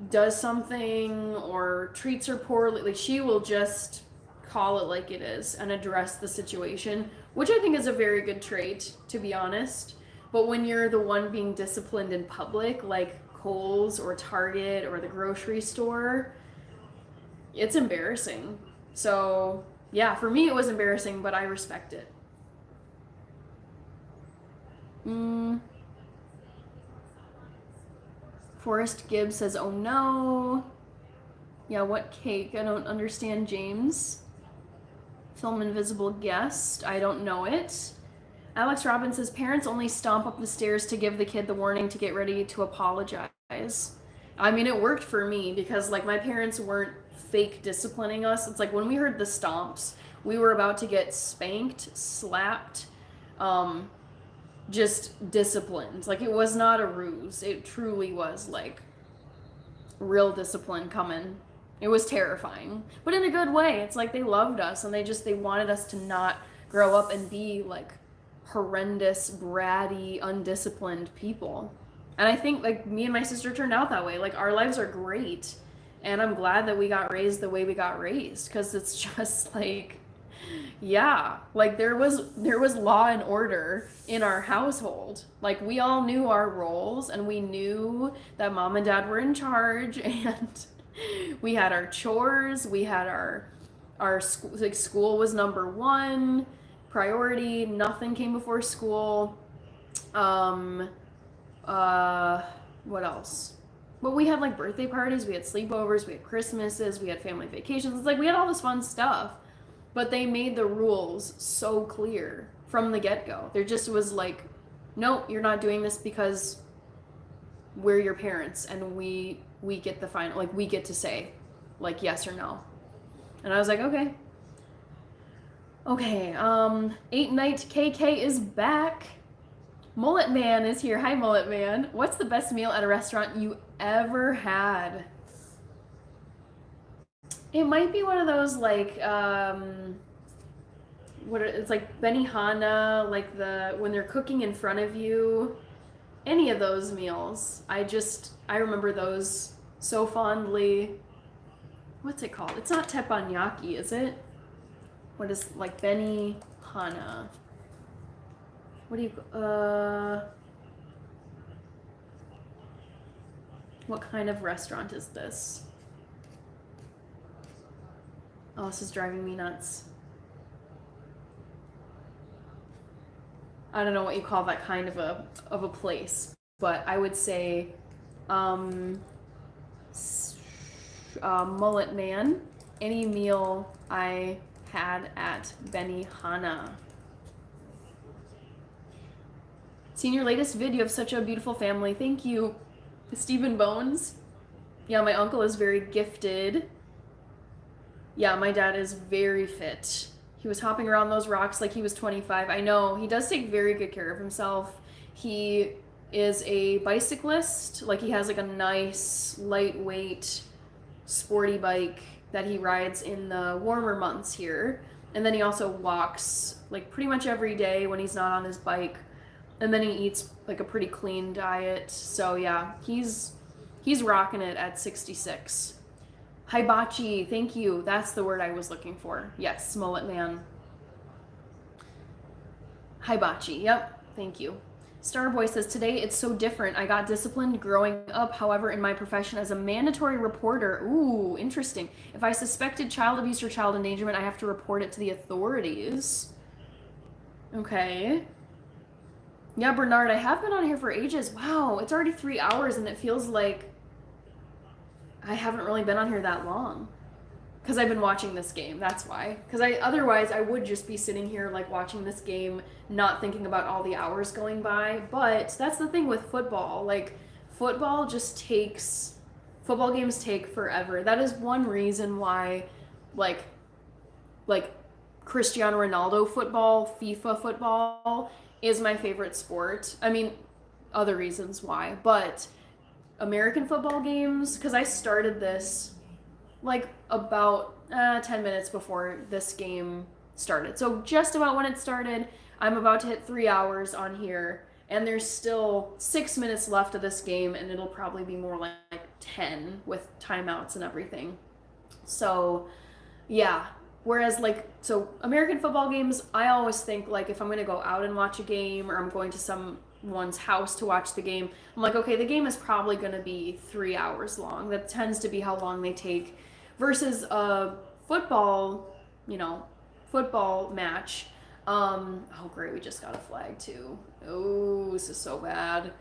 does something or treats her poorly. Like she will just call it like it is and address the situation, which I think is a very good trait, to be honest. But when you're the one being disciplined in public, like Kohl's or Target or the grocery store, it's embarrassing. So, yeah, for me it was embarrassing, but I respect it. Mm, Forrest Gibbs says, oh no. Yeah, what cake? I don't understand, James. Film Invisible Guest. I don't know it. Alex Robbins says, parents only stomp up the stairs to give the kid the warning to get ready to apologize. I mean, it worked for me because, like, my parents weren't fake disciplining us. It's like when we heard the stomps, we were about to get spanked, slapped, um, just disciplined. Like, it was not a ruse. It truly was, like, real discipline coming. It was terrifying, but in a good way. It's like they loved us and they wanted us to not grow up and be like horrendous, bratty, undisciplined people. And I think like me and my sister turned out that way. Like our lives are great. And I'm glad that we got raised the way we got raised because it's just like yeah, like there was law and order in our household. Like we all knew our roles and we knew that mom and dad were in charge and we had our chores, we had our school, like school was number one priority, nothing came before school. Um what else? But we had like birthday parties, we had sleepovers, we had Christmases, we had family vacations. It's like we had all this fun stuff. But they made the rules so clear from the get-go. There just was like, no, you're not doing this because we're your parents and we get the final, like we get to say like yes or no. And I was like, okay. Okay, 8 Night KK is back. Mullet Man is here. Hi, Mullet Man. What's the best meal at a restaurant you ever had? It might be one of those like it's like Benihana, like when they're cooking in front of you. Any of those meals. I remember those so fondly. What's it called? It's not teppanyaki, is it? What is like Benihana? What do you what kind of restaurant is this? Oh, this is driving me nuts. I don't know what you call that kind of a place, but I would say Mullet Man. Any meal I had at Benihana. Seen your latest video of such a beautiful family. Thank you, Stephen Bones. Yeah, my uncle is very gifted. Yeah, my dad is very fit. He was hopping around those rocks like he was 25. I know, he does take very good care of himself. He is a bicyclist. Like he has like a nice, lightweight, sporty bike that he rides in the warmer months here. And then he also walks like pretty much every day when he's not on his bike. And then he eats like a pretty clean diet. So yeah, he's rocking it at 66. Hibachi, thank you. That's the word I was looking for. Yes, Mullet Man. Hibachi, yep, thank you. Starboy says, today it's so different. I got disciplined growing up. However, in my profession as a mandatory reporter, ooh, interesting. If I suspected child abuse or child endangerment, I have to report it to the authorities. Okay. Yeah, Bernard, I have been on here for ages. Wow, it's already 3 hours and it feels like I haven't really been on here that long. Because I've been watching this game, that's why. Because otherwise I would just be sitting here like watching this game, not thinking about all the hours going by. But that's the thing with football. Like, football games take forever. That is one reason why, like Cristiano Ronaldo football, FIFA football is my favorite sport. I mean, other reasons why, but American football games, because I started this like about 10 minutes before this game started. So just about when it started, I'm about to hit 3 hours on here, and there's still 6 minutes left of this game, and it'll probably be more like 10 with timeouts and everything. So yeah. Whereas so American football games, I always think like if I'm going to go out and watch a game or I'm going to some one's house to watch the game. I'm like, okay, the game is probably going to be 3 hours long. That tends to be how long they take versus a football, you know, football match. Oh great, we just got a flag too. Oh, this is so bad.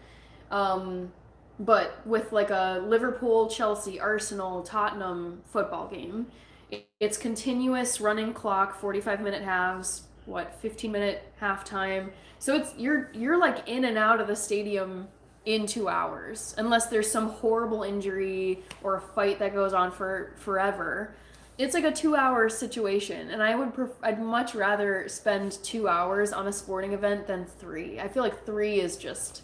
Um, but with like a Liverpool, Chelsea, Arsenal, Tottenham football game, it's continuous running clock, 45-minute halves, what, 15-minute halftime. So it's you're like in and out of the stadium in 2 hours, unless there's some horrible injury or a fight that goes on for forever. It's like a 2 hour situation, and I'd much rather spend 2 hours on a sporting event than three. I feel like three is just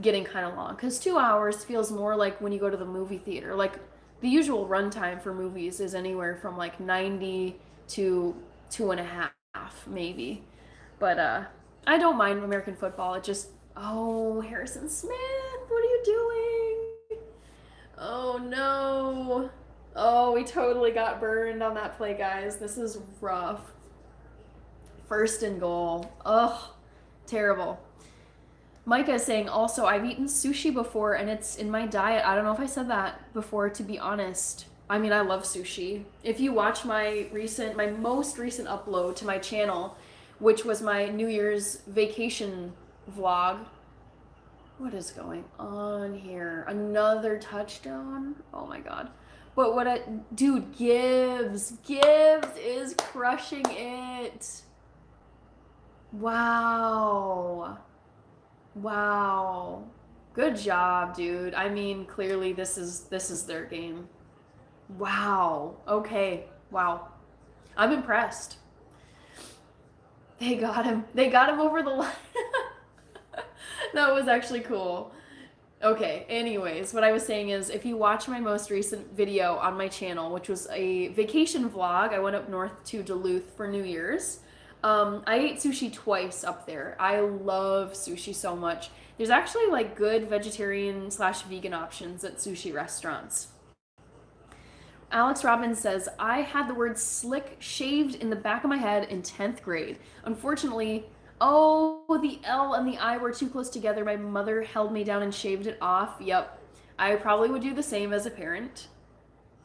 getting kind of long because 2 hours feels more like when you go to the movie theater. Like the usual runtime for movies is anywhere from like 90 to 2.5 maybe. But I don't mind American football. It just, oh, Harrison Smith, what are you doing? Oh no. Oh, we totally got burned on that play, guys. This is rough. First and goal. Ugh, terrible. Micah is saying also, I've eaten sushi before and it's in my diet. I don't know if I said that before, to be honest. I mean, I love sushi. If you watch my most recent upload to my channel, which was my New Year's vacation vlog. What is going on here? Another touchdown? Oh my god. But dude, Gibbs is crushing it. Wow. Wow. Good job, dude. I mean, clearly this is their game. Wow. Okay. Wow. I'm impressed. They got him. They got him over the line. That was actually cool. Okay, anyways, what I was saying is if you watch my most recent video on my channel, which was a vacation vlog, I went up north to Duluth for New Year's. I ate sushi twice up there. I love sushi so much. There's actually like good vegetarian / vegan options at sushi restaurants. Alex Robbins says, I had the word slick shaved in the back of my head in 10th grade. Unfortunately, oh, the L and the I were too close together. My mother held me down and shaved it off. Yep. I probably would do the same as a parent.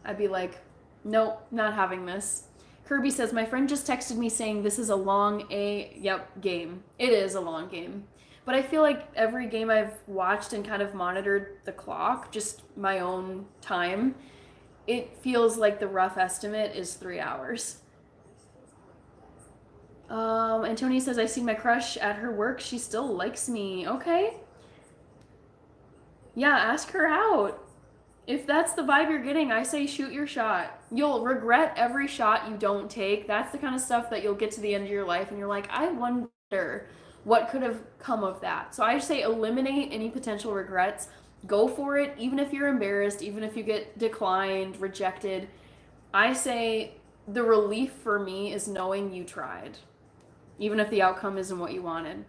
I'd be like, nope, not having this. Kirby says, my friend just texted me saying this is a long game. It is a long game. But I feel like every game I've watched and kind of monitored the clock, just my own time, it feels like the rough estimate is 3 hours. Antonia says, I see my crush at her work. She still likes me. Okay. Yeah, ask her out. If that's the vibe you're getting, I say shoot your shot. You'll regret every shot you don't take. That's the kind of stuff that you'll get to the end of your life and you're like, I wonder what could have come of that. So I say eliminate any potential regrets. Go for it, even if you're embarrassed, even if you get declined, rejected. I say the relief for me is knowing you tried, even if the outcome isn't what you wanted.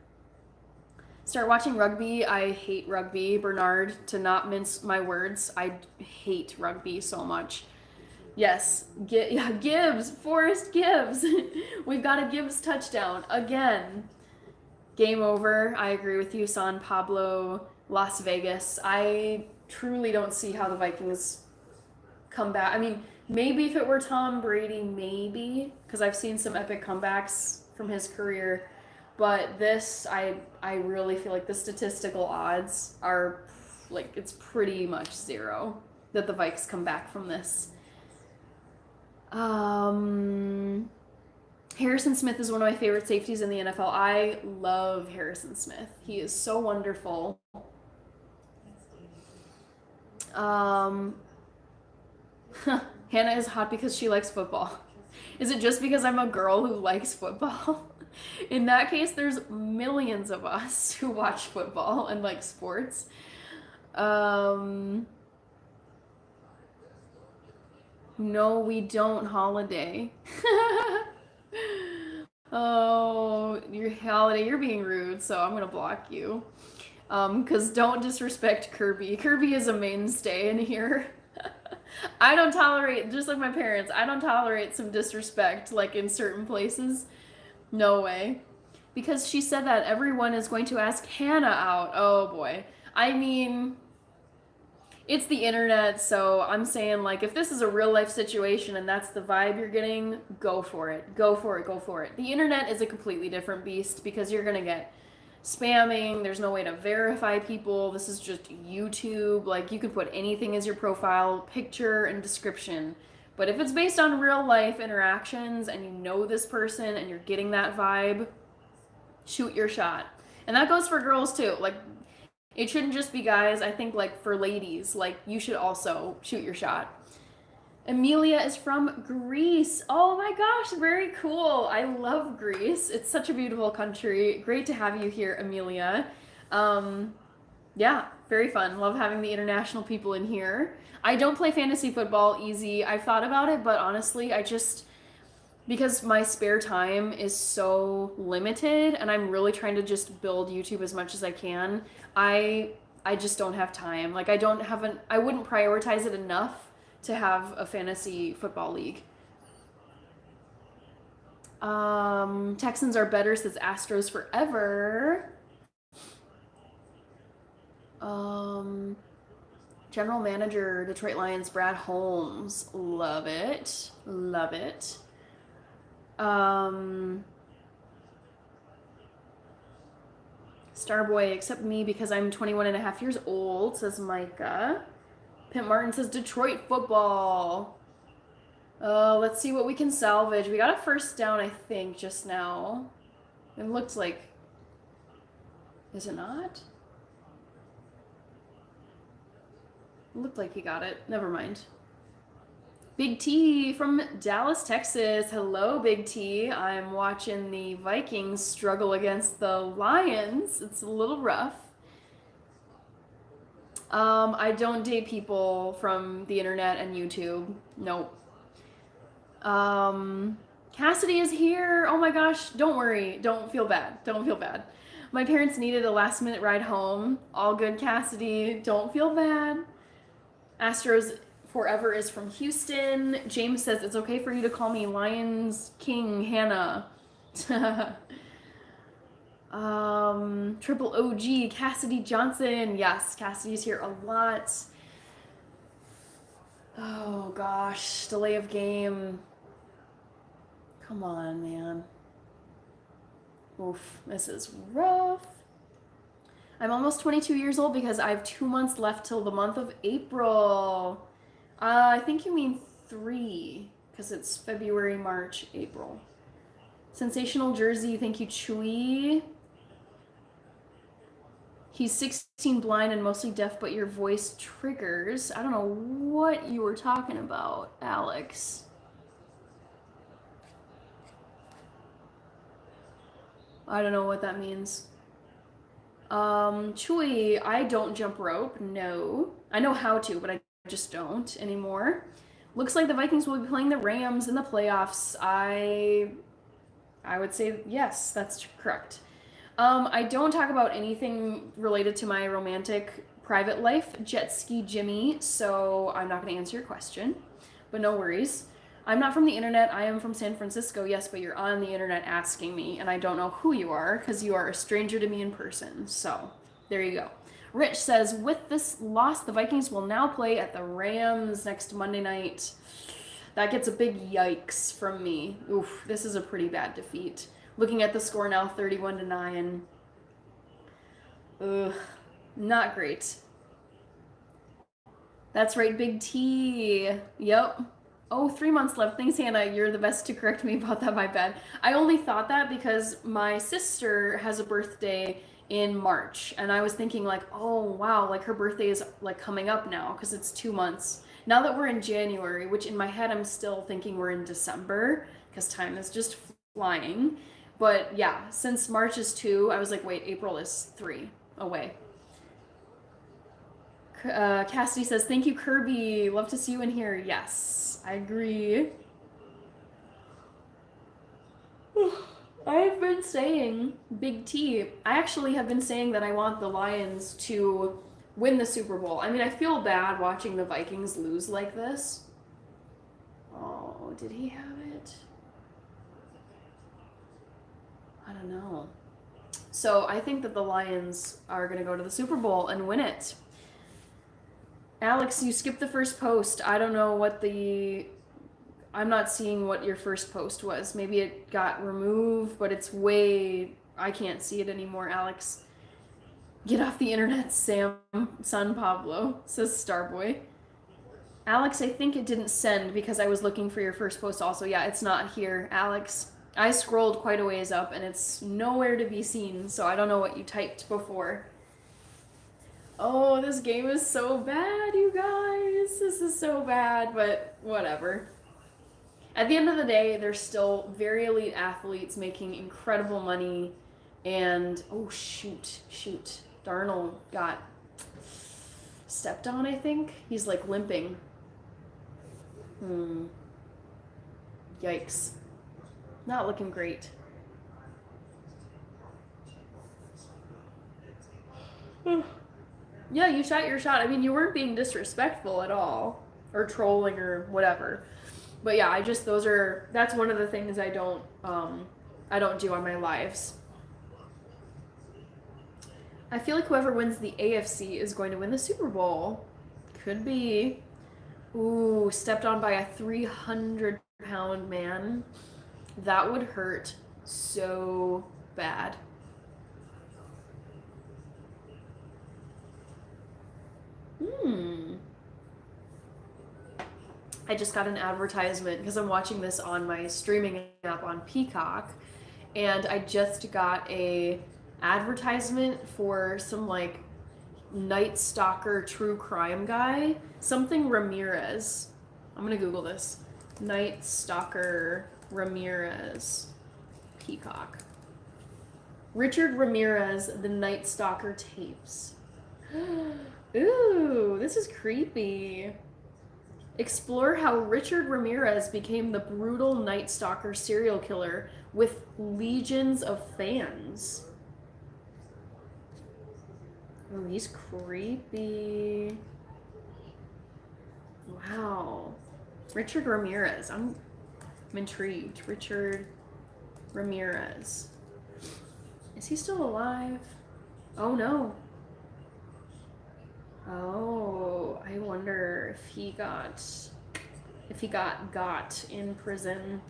Start watching rugby. I hate rugby. Bernard, to not mince my words, I hate rugby so much. Yes, Gibbs, Forrest Gibbs. We've got a Gibbs touchdown again. Game over. I agree with you, San Pablo, Las Vegas. I truly don't see how the Vikings come back. I mean, maybe if it were Tom Brady, maybe, because I've seen some epic comebacks from his career. But this, I really feel like the statistical odds are, like, it's pretty much zero that the Vikes come back from this. Harrison Smith is one of my favorite safeties in the NFL. I love Harrison Smith. He is so wonderful. Hannah is hot because she likes football. Is it just because I'm a girl who likes football? In that case, there's millions of us who watch football and like sports. No, we don't, Holiday. Oh, your Holiday, you're being rude, so I'm gonna block you. Because don't disrespect Kirby. Kirby is a mainstay in here. I don't tolerate, just like my parents, I don't tolerate some disrespect, like in certain places. No way. Because she said that everyone is going to ask Hannah out. Oh boy. I mean, it's the internet, so I'm saying, like, if this is a real life situation and that's the vibe you're getting, go for it. Go for it. Go for it. The internet is a completely different beast because you're going to get spamming. There's no way to verify people. This is just YouTube. Like, you can put anything as your profile, picture, and description. But if it's based on real life interactions and you know this person and you're getting that vibe, shoot your shot. And that goes for girls too. Like, it shouldn't just be guys. I think, like, for ladies, like, you should also shoot your shot. Amelia is from Greece. Oh my gosh, very cool. I love Greece. It's such a beautiful country. Great to have you here, Amelia. Yeah, very fun. Love having the international people in here. I don't play fantasy football, easy. I've thought about it, but honestly, because my spare time is so limited and I'm really trying to just build YouTube as much as I can, I just don't have time. Like, I wouldn't prioritize it enough to have a fantasy football league. Texans are better, says Astros forever. General manager, Detroit Lions, Brad Holmes. Love it. Love it. Starboy, accept me because I'm 21 and a half years old, says Micah. Pimp Martin says Detroit football. Let's see what we can salvage. We got a first down, I think, just now. It looks like... Is it not? It looked like he got it. Never mind. Big T from Dallas, Texas. Hello, Big T. I'm watching the Vikings struggle against the Lions. It's a little rough. I don't date people from the internet and YouTube. Nope. Cassidy is here. Oh my gosh. Don't worry. Don't feel bad. Don't feel bad. My parents needed a last minute ride home. All good, Cassidy. Don't feel bad. Astros Forever is from Houston. James says it's okay for you to call me Lions King Hannah. Triple OG, Cassidy Johnson. Yes, Cassidy's here a lot. Oh gosh, delay of game. Come on, man. Oof, this is rough. I'm almost 22 years old because I have 2 months left till the month of April. I think you mean 3, because it's February, March, April. Sensational jersey, thank you, Chewy. He's 16, blind, and mostly deaf, but your voice triggers. I don't know what you were talking about, Alex. I don't know what that means. Chewy, I don't jump rope, no. I know how to, but I just don't anymore. Looks like the Vikings will be playing the Rams in the playoffs. I would say yes, that's correct. I don't talk about anything related to my romantic private life, Jet Ski Jimmy, so I'm not going to answer your question, but no worries. I'm not from the internet. I am from San Francisco. Yes, but you're on the internet asking me, and I don't know who you are because you are a stranger to me in person. So there you go. Rich says, with this loss, the Vikings will now play at the Rams next Monday night. That gets a big yikes from me. Oof, this is a pretty bad defeat. Looking at the score now, 31-9. Ugh, not great. That's right, Big T. Yep. Oh, 3 months left. Thanks, Hannah. You're the best to correct me about that, my bad. I only thought that because my sister has a birthday in March, and I was thinking, like, oh wow, like her birthday is like coming up now because it's 2 months now that we're in January, which in my head I'm still thinking we're in December because time is just flying. But yeah, since March is 2, I was like, wait, April is 3 away. Cassidy says, thank you, Kirby. Love to see you in here. Yes, I agree. I've been saying, Big T, I actually have been saying that I want the Lions to win the Super Bowl. I mean, I feel bad watching the Vikings lose like this. Oh, did he have it? I don't know. So I think that the Lions are going to go to the Super Bowl and win it. Alex, you skipped the first post. I don't know what the. I'm not seeing what your first post was. Maybe it got removed, but it's way. I can't see it anymore, Alex. Get off the internet, Sam. Son Pablo, says Starboy. Alex, I think it didn't send because I was looking for your first post also. Yeah, it's not here, Alex. I scrolled quite a ways up and it's nowhere to be seen, so I don't know what you typed before. Oh, this game is so bad, you guys. This is so bad, but whatever. At the end of the day, they're still very elite athletes making incredible money. And, oh, shoot. Darnold got stepped on, I think. He's like limping. Yikes. Not looking great. Yeah, you shot your shot. I mean, you weren't being disrespectful at all, or trolling or whatever. But yeah, that's one of the things I don't do on my lives. I feel like whoever wins the AFC is going to win the Super Bowl. Could be. Ooh, stepped on by a 300-pound man. That would hurt so bad. I just got an advertisement because I'm watching this on my streaming app on Peacock, and I just got a advertisement for some like Night Stalker true crime guy, something Ramirez. I'm gonna Google this. Night Stalker Ramirez, Peacock. Richard Ramirez, the Night Stalker tapes. Ooh, this is creepy. Explore how Richard Ramirez became the brutal Night Stalker serial killer with legions of fans. Oh, he's creepy. Wow. Richard Ramirez. I'm intrigued. Richard Ramirez. Is he still alive? Oh no. Oh, I wonder if he got in prison.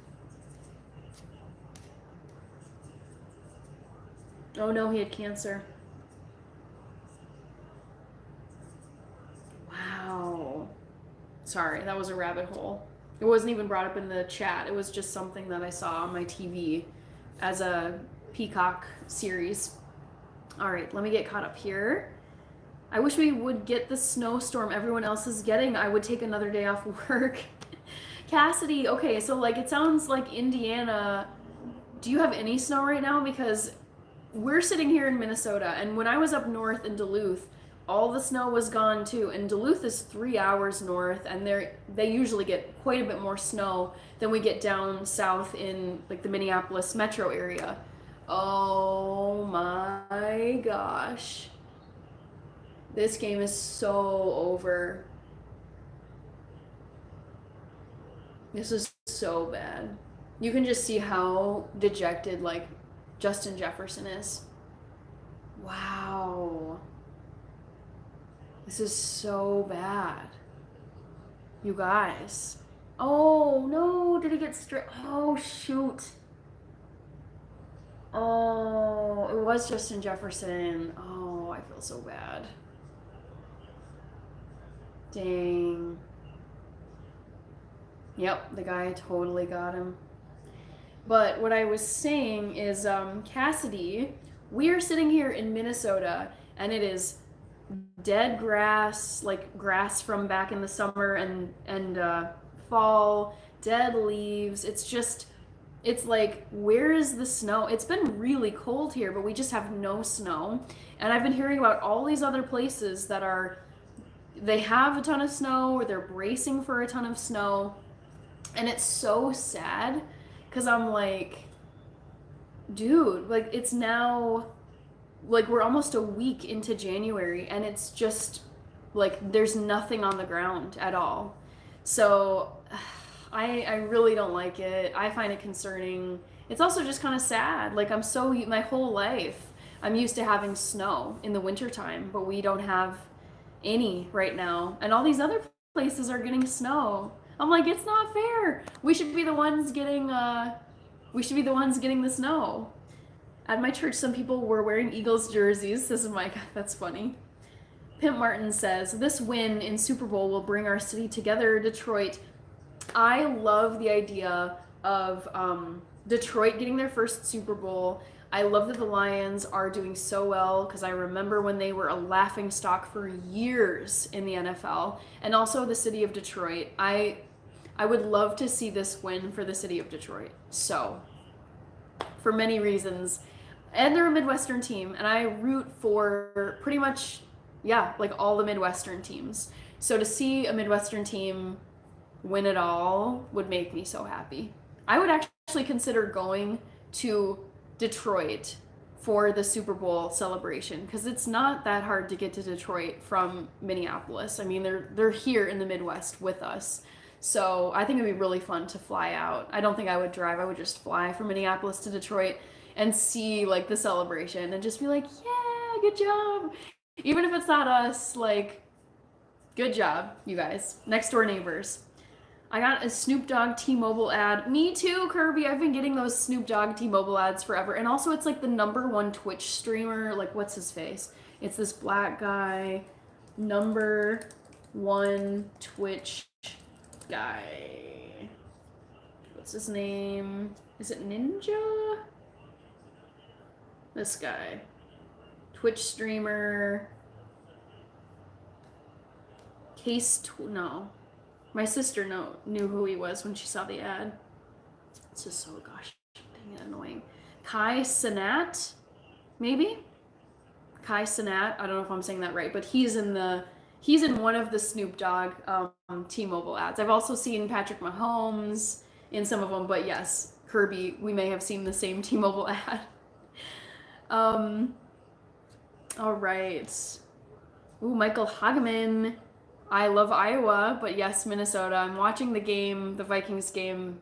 Oh no, he had cancer. Wow. Sorry, that was a rabbit hole. It wasn't even brought up in the chat. It was just something that I saw on my TV as a Peacock series. All right, let me get caught up here. I wish we would get the snowstorm everyone else is getting. I would take another day off work. Cassidy, okay, so like it sounds like Indiana. Do you have any snow right now? Because we're sitting here in Minnesota, and when I was up north in Duluth, all the snow was gone too. And Duluth is 3 hours north, and they usually get quite a bit more snow than we get down south in like the Minneapolis metro area. Oh my gosh. This game is so over. This is so bad. You can just see how dejected like Justin Jefferson is. Wow. This is so bad. You guys. Oh no, did he get straight? Oh shoot. Oh, it was Justin Jefferson. Oh, I feel so bad. Dang. Yep, the guy totally got him. But what I was saying is, Cassidy, we are sitting here in Minnesota, and it is dead grass, like grass from back in the summer and fall, dead leaves. It's like, where is the snow? It's been really cold here, but we just have no snow. And I've been hearing about all these other places they have a ton of snow, or they're bracing for a ton of snow. And it's so sad, because I'm like, dude, like it's now, like we're almost a week into January, and it's just like there's nothing on the ground at all. So I really don't like it. I find it concerning. It's also just kind of sad. Like my whole life I'm used to having snow in the wintertime, but we don't have any right now. And all these other places are getting snow. I'm like, it's not fair. We should be the ones getting the snow. At my church, some people were wearing Eagles jerseys. This is my, that's funny. Pimp Martin says, this win in Super Bowl will bring our city together, Detroit. I love the idea of Detroit getting their first Super Bowl. I love that the Lions are doing so well because I remember when they were a laughing stock for years in the NFL, and also the city of Detroit. I would love to see this win for the city of Detroit. So, for many reasons. And they're a Midwestern team, and I root for pretty much, like all the Midwestern teams. So to see a Midwestern team win it all would make me so happy. I would actually consider going to Detroit for the Super Bowl celebration because it's not that hard to get to Detroit from Minneapolis. I mean, they're here in the Midwest with us. So I think it'd be really fun to fly out. I don't think I would drive. I would just fly from Minneapolis to Detroit and see like the celebration and just be like, yeah, good job. Even if it's not us, like, good job, you guys. Next door neighbors. I got a Snoop Dogg T-Mobile ad. Me too, Kirby. I've been getting those Snoop Dogg T-Mobile ads forever. And also it's like the #1 Twitch streamer. Like, what's his face? It's this black guy. #1 Twitch guy. What's his name? Is it Ninja? This guy. Twitch streamer. No. My sister knew who he was when she saw the ad. It's just so gosh dang it annoying. Kai Cenat, maybe? Kai Cenat. I don't know if I'm saying that right, but he's in one of the Snoop Dogg T-Mobile ads. I've also seen Patrick Mahomes in some of them, but yes, Kirby, we may have seen the same T-Mobile ad. All right. Ooh, Michael Hageman. I love Iowa, but yes, Minnesota. I'm watching the Vikings game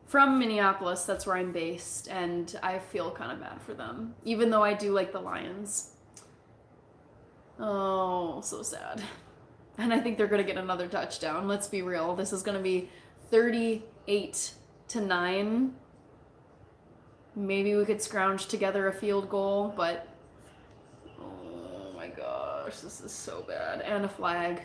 from Minneapolis. That's where I'm based, and I feel kind of bad for them, even though I do like the Lions. Oh, so sad. And I think they're going to get another touchdown. Let's be real. This is going to be 38-9. Maybe we could scrounge together a field goal, but oh my gosh, this is so bad. And a flag.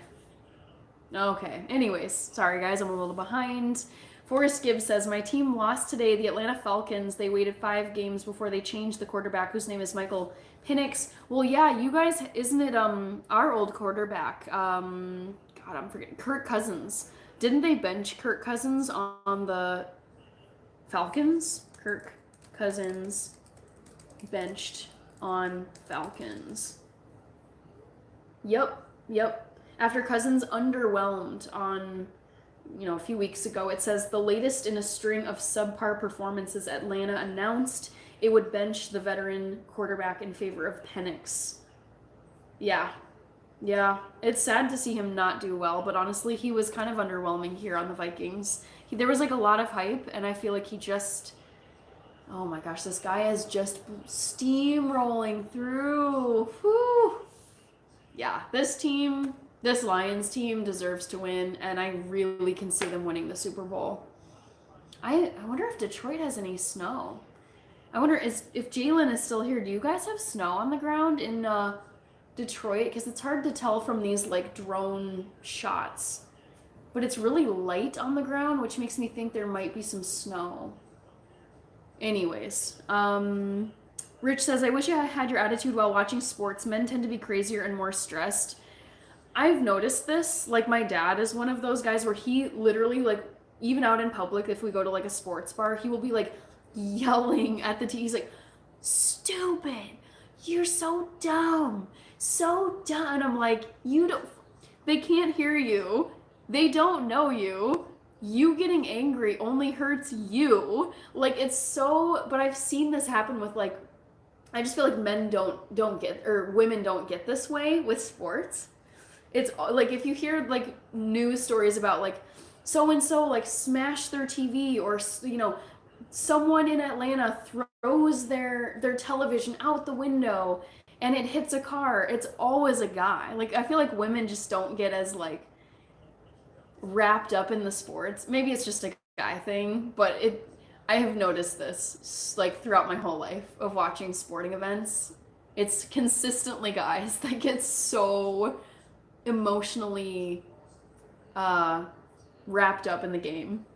Okay, anyways, sorry guys, I'm a little behind. Forrest Gibbs says, my team lost today. The Atlanta Falcons, they waited 5 games before they changed the quarterback, whose name is Michael Penix. Well, yeah, you guys, isn't it our old quarterback? God, I'm forgetting. Kirk Cousins. Didn't they bench Kirk Cousins on the Falcons? Kirk Cousins benched on Falcons. Yep. After Cousins underwhelmed on, a few weeks ago, it says the latest in a string of subpar performances, Atlanta announced it would bench the veteran quarterback in favor of Penix. Yeah. It's sad to see him not do well, but honestly, he was kind of underwhelming here on the Vikings. There was like a lot of hype, and I feel like he just... Oh my gosh, this guy is just steamrolling through. Whew. Yeah, this Lions team deserves to win, and I really can see them winning the Super Bowl. I wonder if Detroit has any snow. I wonder if Jalen is still here. Do you guys have snow on the ground in Detroit? Because it's hard to tell from these like drone shots. But it's really light on the ground, which makes me think there might be some snow. Anyways, Rich says, I wish I had your attitude while watching sports. Men tend to be crazier and more stressed. I've noticed this. Like, my dad is one of those guys where he literally, like, even out in public, if we go to, like, a sports bar, he will be, like, yelling at the TV. He's like, stupid. You're so dumb. So dumb. And I'm like, they can't hear you. They don't know you. You getting angry only hurts you. Like, it's so, but I've seen this happen with, like, I just feel like men don't get, or women don't get this way with sports. It's like, if you hear like news stories about like so-and-so like smashed their TV or, someone in Atlanta throws their television out the window and it hits a car, it's always a guy. Like I feel like women just don't get as like wrapped up in the sports. Maybe it's just a guy thing, but it I have noticed this like throughout my whole life of watching sporting events. It's consistently guys that get so emotionally uh, wrapped up in the game.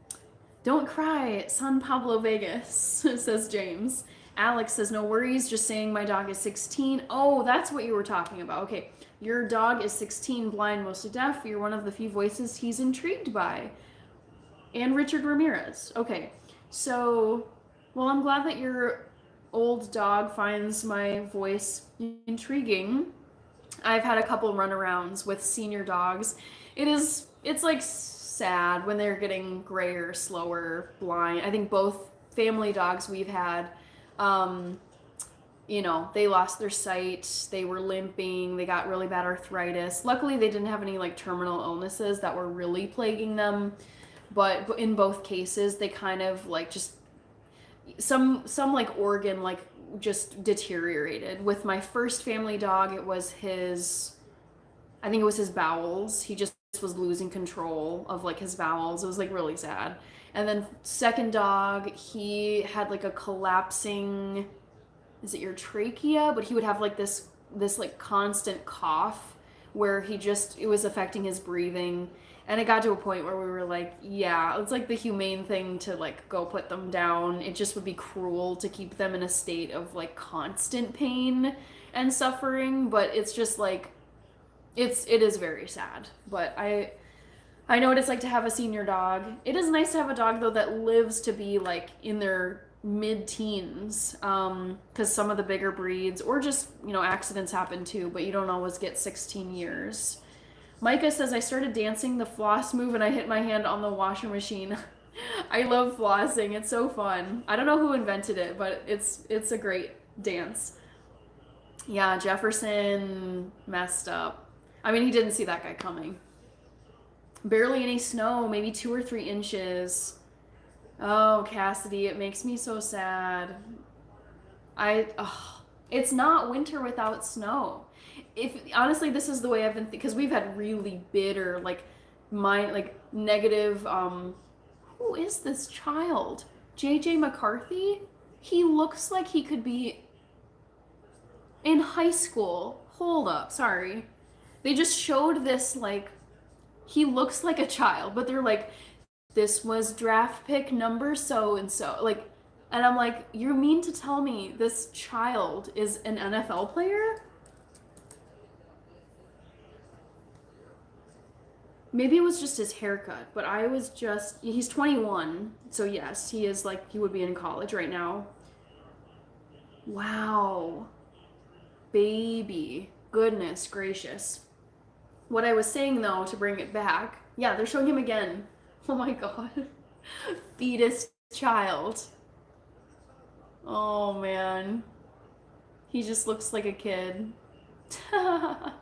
Don't cry, San Pablo Vegas, says James. Alex says, no worries, just saying my dog is 16. Oh, that's what you were talking about. Okay, your dog is 16, blind, mostly deaf. You're one of the few voices he's intrigued by. And Richard Ramirez. Okay, so, well, I'm glad that your old dog finds my voice intriguing. I've had a couple runarounds with senior dogs. It's like sad when they're getting grayer, slower, blind. I think both family dogs we've had, um, they lost their sight, they were limping, they got really bad arthritis. Luckily, they didn't have any like terminal illnesses that were really plaguing them, but in both cases, they kind of like just some like organ like just deteriorated. With my first family dog, I think it was his bowels. He just was losing control of like his bowels. It was like really sad. And then second dog, he had like a collapsing, is it your trachea? But he would have like this like constant cough where it was affecting his breathing. And it got to a point where we were like, yeah, it's like the humane thing to like go put them down. It just would be cruel to keep them in a state of like constant pain and suffering, but it's just like it is very sad. But I know what it's like to have a senior dog. It is nice to have a dog though that lives to be like in their mid-teens, because some of the bigger breeds or just accidents happen too, but you don't always get 16 years. Micah says, I started dancing the floss move and I hit my hand on the washing machine. I love flossing. It's so fun. I don't know who invented it, but it's a great dance. Yeah, Jefferson messed up. I mean, he didn't see that guy coming. Barely any snow, maybe 2 or 3 inches. Oh, Cassidy, it makes me so sad. It's not winter without snow. If honestly, this is the way I've been because we've had really bitter negative. Who is this child? JJ McCarthy. He looks like he could be in high school. Hold up, sorry. They just showed this like he looks like a child, but they're like, this was draft pick number so and so. Like, and I'm like, you mean to tell me this child is an NFL player? Maybe it was just his haircut, but he's 21, so yes, he is like, he would be in college right now. Wow. Baby. Goodness gracious. What I was saying though, to bring it back, yeah, they're showing him again. Oh my god. Fetus child. Oh man. He just looks like a kid. Oh,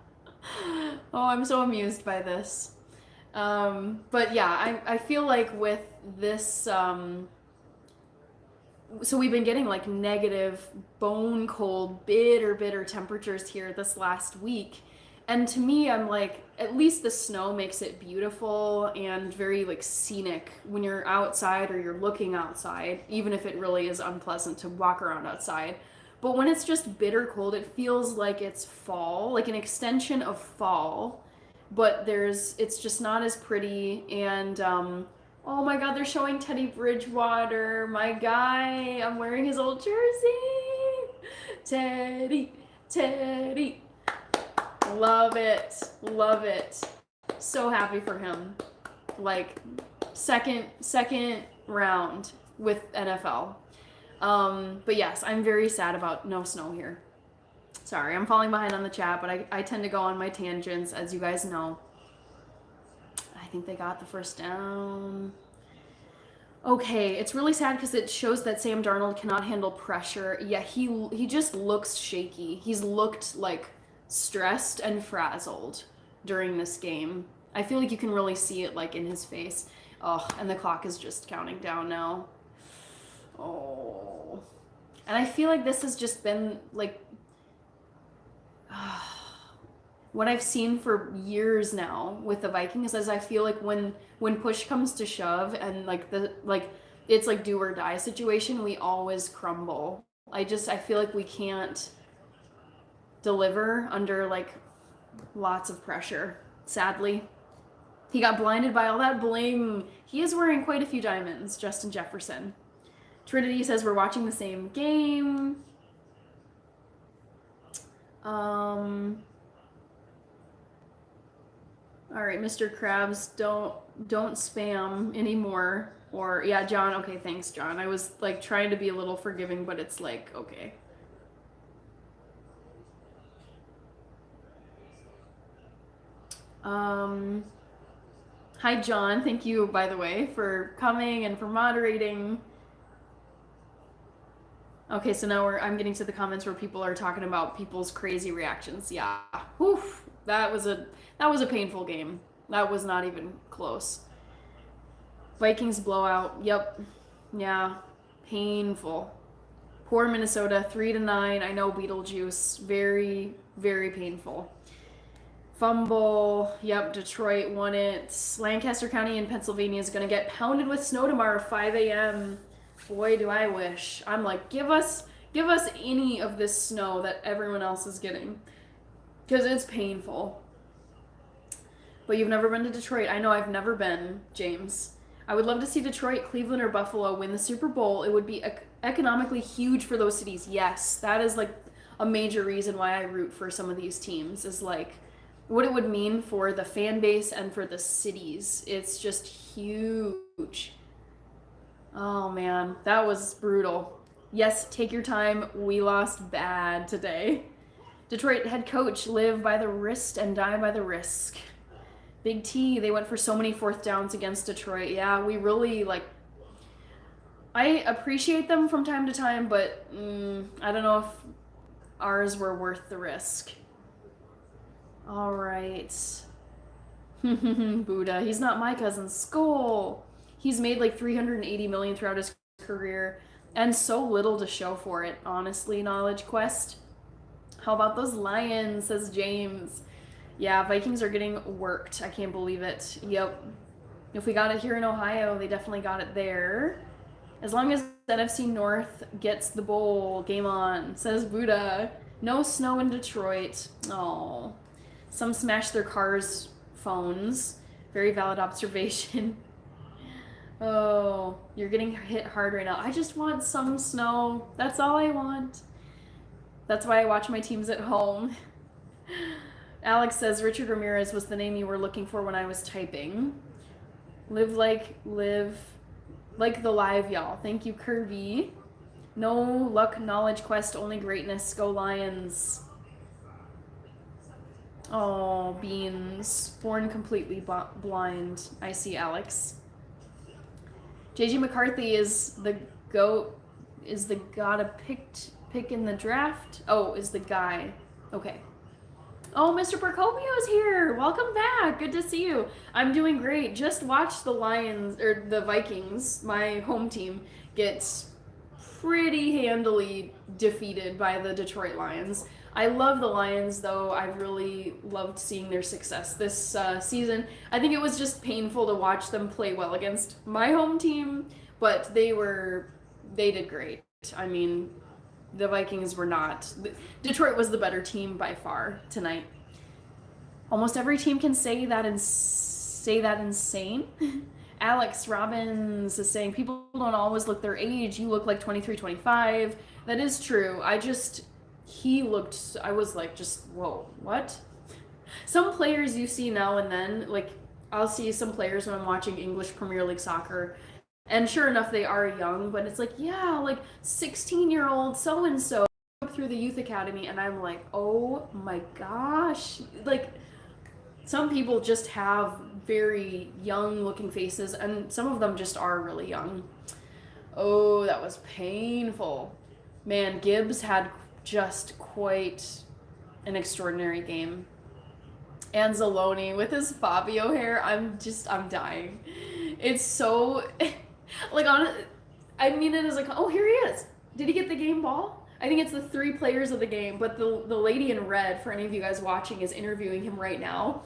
I'm so amused by this. But yeah, I feel like with this, so we've been getting like negative, bone cold, bitter temperatures here this last week. And to me, I'm like, at least the snow makes it beautiful and very like scenic when you're outside or you're looking outside, even if it really is unpleasant to walk around outside. But when it's just bitter cold, it feels like it's fall, like an extension of fall. But it's just not as pretty. And oh my god, they're showing Teddy Bridgewater, my guy. I'm wearing his old jersey. Teddy. Love it. So happy for him. Like second round with NFL. But yes, I'm very sad about no snow here. Sorry, I'm falling behind on the chat, but I tend to go on my tangents, as you guys know. I think they got the first down. Okay, it's really sad because it shows that Sam Darnold cannot handle pressure. Yeah, he just looks shaky. He's looked like stressed and frazzled during this game. I feel like you can really see it like in his face. Oh, and the clock is just counting down now. Oh. And I feel like this has just been like what I've seen for years now with the Vikings is I feel like when push comes to shove and like it's like do or die situation, we always crumble. I feel like we can't deliver under like lots of pressure. Sadly, he got blinded by all that bling. He is wearing quite a few diamonds, Justin Jefferson. Trinity says we're watching the same game. All right, Mr. Krabs, don't spam anymore. Or yeah, John. Okay, thanks, John. I was like trying to be a little forgiving, but it's like okay. Hi, John. Thank you, by the way, for coming and for moderating. Okay, so now I'm getting to the comments where people are talking about people's crazy reactions. Yeah, whew, that was a painful game. That was not even close. Vikings blowout. Yep. Yeah, painful. Poor Minnesota, 3-9. I know Beetlejuice. Very, very painful. Fumble. Yep, Detroit won it. Lancaster County in Pennsylvania is going to get pounded with snow tomorrow, 5 a.m. Boy, do I wish. I'm like, give us any of this snow that everyone else is getting. Because it's painful. But you've never been to Detroit. I know I've never been, James. I would love to see Detroit, Cleveland, or Buffalo win the Super Bowl. It would be economically huge for those cities. Yes, that is like a major reason why I root for some of these teams is like what it would mean for the fan base and for the cities. It's just huge. Oh man, that was brutal. Yes, take your time. We lost bad today. Detroit head coach, live by the wrist and die by the risk. Big T, they went for so many fourth downs against Detroit. Yeah, we really like. I appreciate them from time to time, but I don't know if ours were worth the risk. All right. Buddha, he's not my cousin. Skull. He's made like 380 million throughout his career and so little to show for it, honestly, Knowledge Quest. How about those Lions, says James. Yeah, Vikings are getting worked. I can't believe it. Yep. If we got it here in Ohio, they definitely got it there. As long as NFC North gets the bowl, game on, says Buddha. No snow in Detroit. Oh. Some smashed their cars' phones. Very valid observation. Oh, you're getting hit hard right now. I just want some snow. That's all I want. That's why I watch my teams at home. Alex says Richard Ramirez was the name you were looking for when I was typing. Live like the live, y'all. Thank you, Kirby. No luck, knowledge quest, only greatness. Go Lions. Oh, Beans. Born completely blind. I see, Alex. JJ McCarthy is the goat. Is the gotta pick in the draft? Oh, is the guy. Okay. Oh, Mr. Procopio is here. Welcome back. Good to see you. I'm doing great. Just watched the the Vikings, my home team, get pretty handily defeated by the Detroit Lions. I love the Lions, though. I've really loved seeing their success this season. I think it was just painful to watch them play well against my home team, but they did great. I mean, the Vikings were not. Detroit was the better team by far tonight. Almost every team can say that insane. Alex Robbins is saying people don't always look their age. You look like 23, 25. That is true. I was like, just, whoa, what? Some players you see now and then, like, I'll see some players when I'm watching English Premier League soccer, and sure enough, they are young, but it's like, yeah, like 16-year-old so-and-so through the youth academy, and I'm like, oh my gosh. Like, some people just have very young-looking faces, and some of them just are really young. Oh, that was painful. Man, Gibbs had just quite an extraordinary game. Anzalone with his Fabio hair, I'm dying. It's so... like, I mean it as like, oh, here he is. Did he get the game ball? I think it's the 3 players of the game, but the lady in red, for any of you guys watching, is interviewing him right now.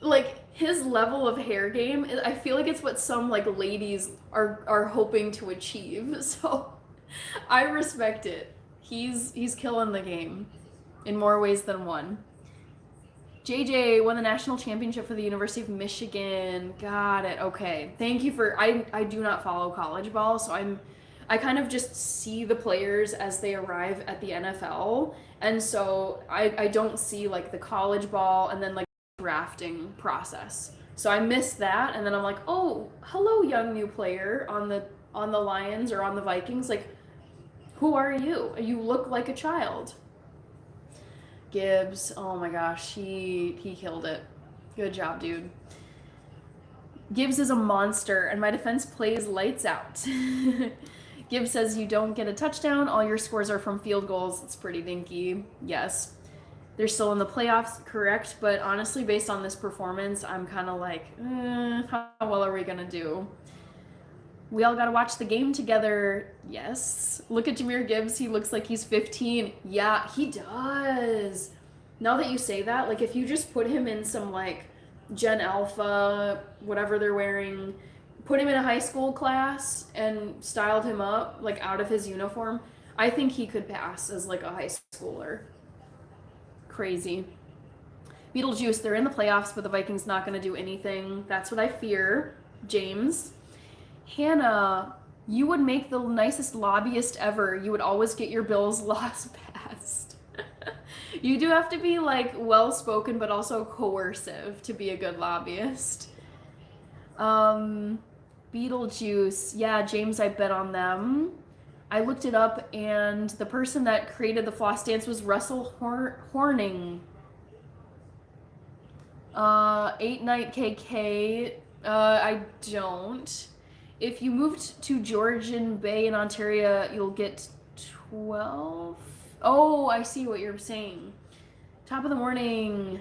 Like, his level of hair game, I feel like it's what some like ladies are hoping to achieve. So I respect it. He's killing the game in more ways than one. JJ won the national championship for the University of Michigan. Got it. Okay. Thank you for I do not follow college ball, so I kind of just see the players as they arrive at the NFL. And so I don't see like the college ball and then like drafting process. So I miss that, and then I'm like, "Oh, hello young new player on the Lions or on the Vikings. Like, who are you? You look like a child." Gibbs, oh my gosh, he killed it. Good job, dude. Gibbs is a monster, and my defense plays lights out. Gibbs says you don't get a touchdown. All your scores are from field goals. It's pretty dinky. Yes. They're still in the playoffs, correct? But honestly, based on this performance, I'm kind of like, how well are we going to do? We all got to watch the game together. Yes. Look at Jahmyr Gibbs. He looks like he's 15. Yeah, he does. Now that you say that, like if you just put him in some like Gen Alpha, whatever they're wearing, put him in a high school class and styled him up like out of his uniform, I think he could pass as like a high schooler. Crazy. Beetlejuice, they're in the playoffs, but the Vikings not going to do anything. That's what I fear. James. Hannah, you would make the nicest lobbyist ever. You would always get your Bills laws passed. You do have to be like well-spoken, but also coercive to be a good lobbyist. Beetlejuice. Yeah, James, I bet on them. I looked it up, and the person that created the floss dance was Russell Horning. 8-Night KK. I don't. If you moved to Georgian Bay in Ontario, you'll get 12. Oh, I see what you're saying. Top of the morning.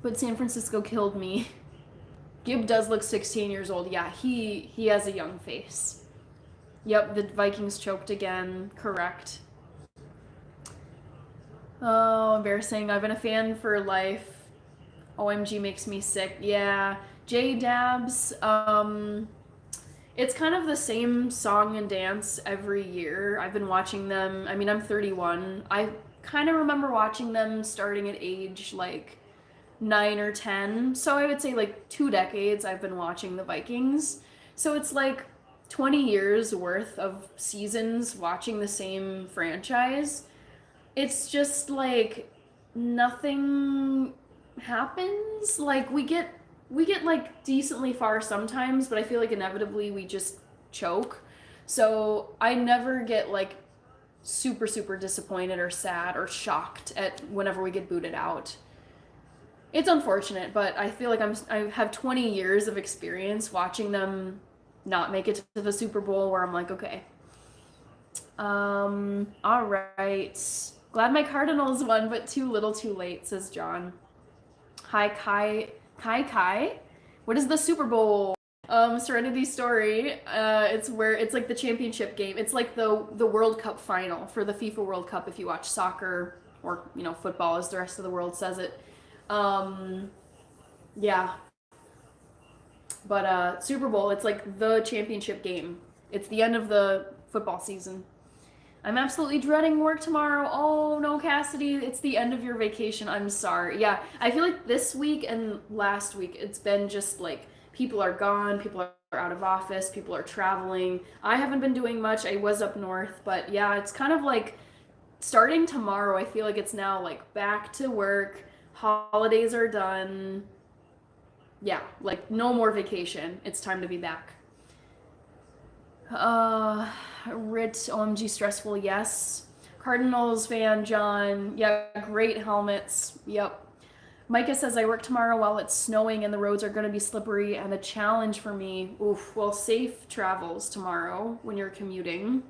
But San Francisco killed me. Gibb does look 16 years old. Yeah, he has a young face. Yep, the Vikings choked again. Correct. Oh, embarrassing. I've been a fan for life. OMG makes me sick. Yeah. J-Dabs, it's kind of the same song and dance every year. I've been watching them. I mean, I'm 31. I kind of remember watching them starting at age like 9 or 10. So I would say like 2 decades I've been watching the Vikings. So it's like 20 years worth of seasons watching the same franchise. It's just like nothing happens. Like we get like decently far sometimes, but I feel like inevitably we just choke. So I never get like super disappointed or sad or shocked at whenever we get booted out. It's unfortunate, but I feel like I have 20 years of experience watching them not make it to the Super Bowl where I'm like, okay. All right. Glad my Cardinals won, but too little too late, says John. Hi, Kai. What is the Super Bowl? Serenity Story. It's like the championship game. It's like the World Cup final for the FIFA World Cup if you watch soccer or, football as the rest of the world says it. Yeah. But Super Bowl, it's like the championship game. It's the end of the football season. I'm absolutely dreading work tomorrow. Oh no, Cassidy, it's the end of your vacation. I'm sorry. Yeah, I feel like this week and last week, it's been just like people are gone, people are out of office, people are traveling. I haven't been doing much. I was up north, but yeah, it's kind of like starting tomorrow. I feel like it's now like back to work. Holidays are done. Yeah, like no more vacation. It's time to be back. Rit, OMG stressful, yes. Cardinals fan, John. Yeah, great helmets. Yep. Micah says, I work tomorrow while it's snowing and the roads are going to be slippery and a challenge for me. Oof, well, safe travels tomorrow when you're commuting.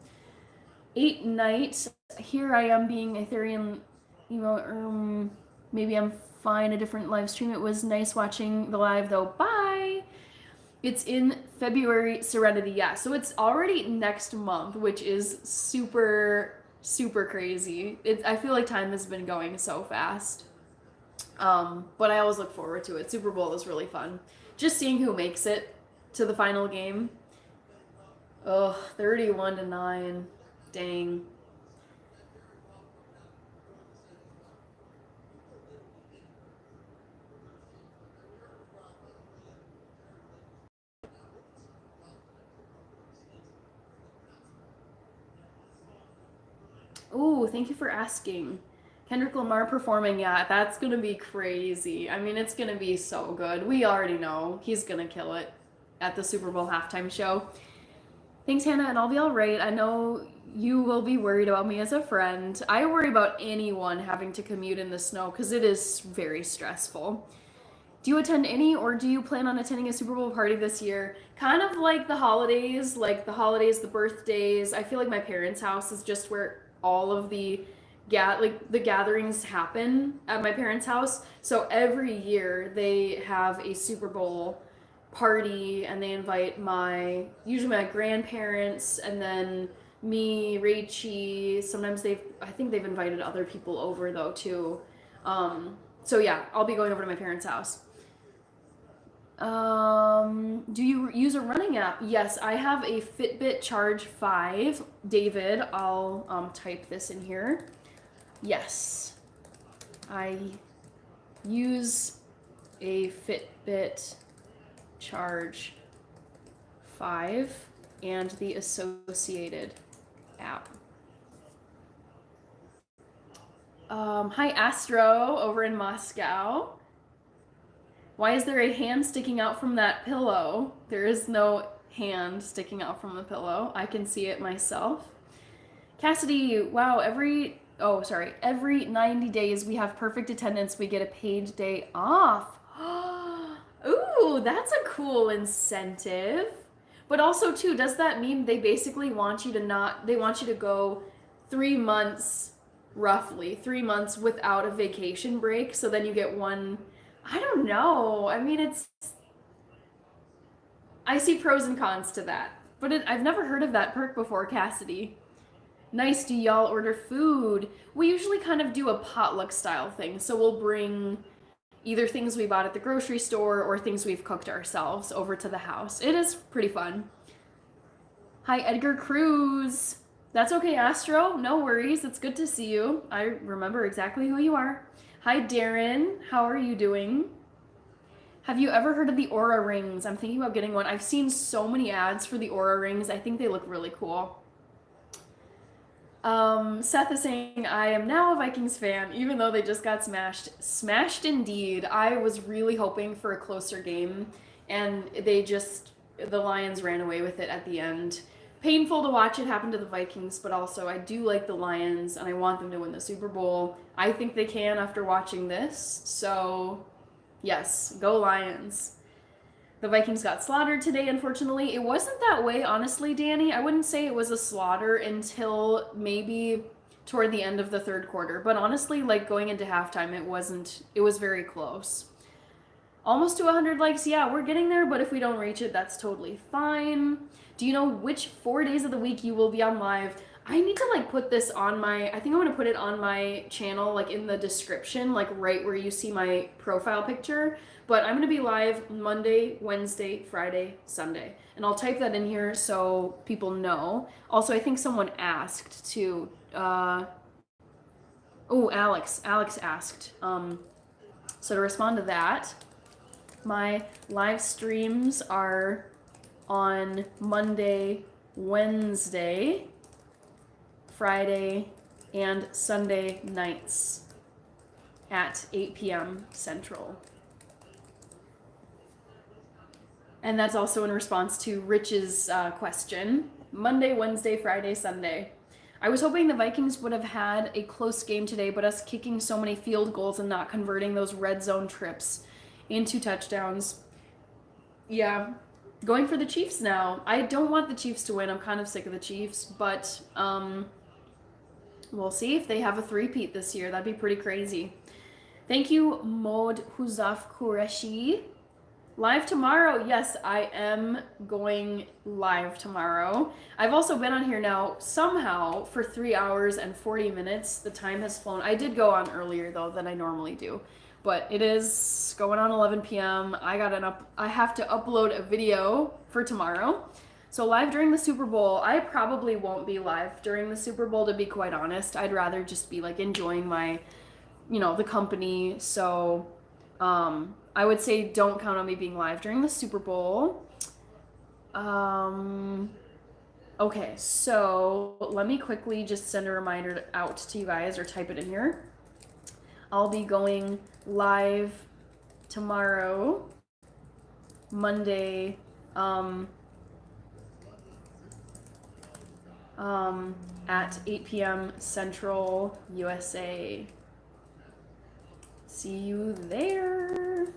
8-Night, here I am being Ethereum, maybe I'm fine, a different live stream. It was nice watching the live though. Bye! It's in February, Serenity, yeah. So it's already next month, which is super, super crazy. I feel like time has been going so fast. But I always look forward to it. Super Bowl is really fun. Just seeing who makes it to the final game. Oh, 31-9. Dang. Ooh, thank you for asking. Kendrick Lamar performing, yeah, that's gonna be crazy. I mean, it's gonna be so good. We already know he's gonna kill it at the Super Bowl halftime show. Thanks, Hannah, and I'll be all right. I know you will be worried about me as a friend. I worry about anyone having to commute in the snow because it is very stressful. Do you attend any, or do you plan on attending a Super Bowl party this year? Kind of like the holidays, the birthdays. I feel like my parents' house is just where all of the gatherings happen at my parents' house. So every year they have a Super Bowl party and they invite usually my grandparents and then me, Rachie. Sometimes I think they've invited other people over though too. So yeah, I'll be going over to my parents' house. Do you use a running app? Yes, I have a Fitbit Charge 5. David, I'll type this in here. Yes, I use a Fitbit Charge 5 and the associated app. Hi, Astro, over in Moscow. Why is there a hand sticking out from that pillow? There is no hand sticking out from the pillow. I can see it myself. Cassidy, wow, every 90 days we have perfect attendance. We get a paid day off. Ooh, that's a cool incentive. But also too, does that mean they basically want you to go 3 months, roughly 3 months without a vacation break, so then you get one. I don't know. I mean, I see pros and cons to that. But I've never heard of that perk before, Cassidy. Nice, do y'all order food? We usually kind of do a potluck style thing. So we'll bring either things we bought at the grocery store or things we've cooked ourselves over to the house. It is pretty fun. Hi, Edgar Cruz. That's okay, Astro. No worries. It's good to see you. I remember exactly who you are. Hi, Darren. How are you doing? Have you ever heard of the Aura rings? I'm thinking about getting one. I've seen so many ads for the Aura rings. I think they look really cool. Seth is saying, I am now a Vikings fan, even though they just got smashed. Smashed indeed. I was really hoping for a closer game, and the Lions ran away with it at the end. Painful to watch it happen to the Vikings, but also I do like the Lions and I want them to win the Super Bowl. I think they can after watching this. So, yes, go Lions. The Vikings got slaughtered today, unfortunately. It wasn't that way, honestly, Danny. I wouldn't say it was a slaughter until maybe toward the end of the third quarter. But honestly, like going into halftime, it was very close. Almost to 100 likes. Yeah, we're getting there, but if we don't reach it, that's totally fine. Do you know which 4 days of the week you will be on live? I need to like put this on I think I'm going to put it on my channel, like in the description, like right where you see my profile picture. But I'm going to be live Monday, Wednesday, Friday, Sunday. And I'll type that in here so people know. Also, I think someone asked to, Alex asked. So to respond to that, my live streams are on Monday, Wednesday, Friday, and Sunday nights at 8 p.m. Central. And that's also in response to Rich's question. Monday, Wednesday, Friday, Sunday. I was hoping the Vikings would have had a close game today, but us kicking so many field goals and not converting those red zone trips into touchdowns. Yeah, going for the Chiefs now. I don't want the Chiefs to win. I'm kind of sick of the Chiefs, but we'll see if they have a three-peat this year. That'd be pretty crazy. Thank you, Mod Huzaf Qureshi. Live tomorrow. Yes, I am going live tomorrow. I've also been on here now somehow for 3 hours and 40 minutes. The time has flown. I did go on earlier though than I normally do. But it is going on 11 p.m. I have to upload a video for tomorrow. So live during the Super Bowl. I probably won't be live during the Super Bowl, to be quite honest. I'd rather just be like enjoying my, the company. So I would say don't count on me being live during the Super Bowl. Okay, so let me quickly just send a reminder out to you guys or type it in here. I'll be going live tomorrow, Monday, at 8 p.m. Central USA. See you there.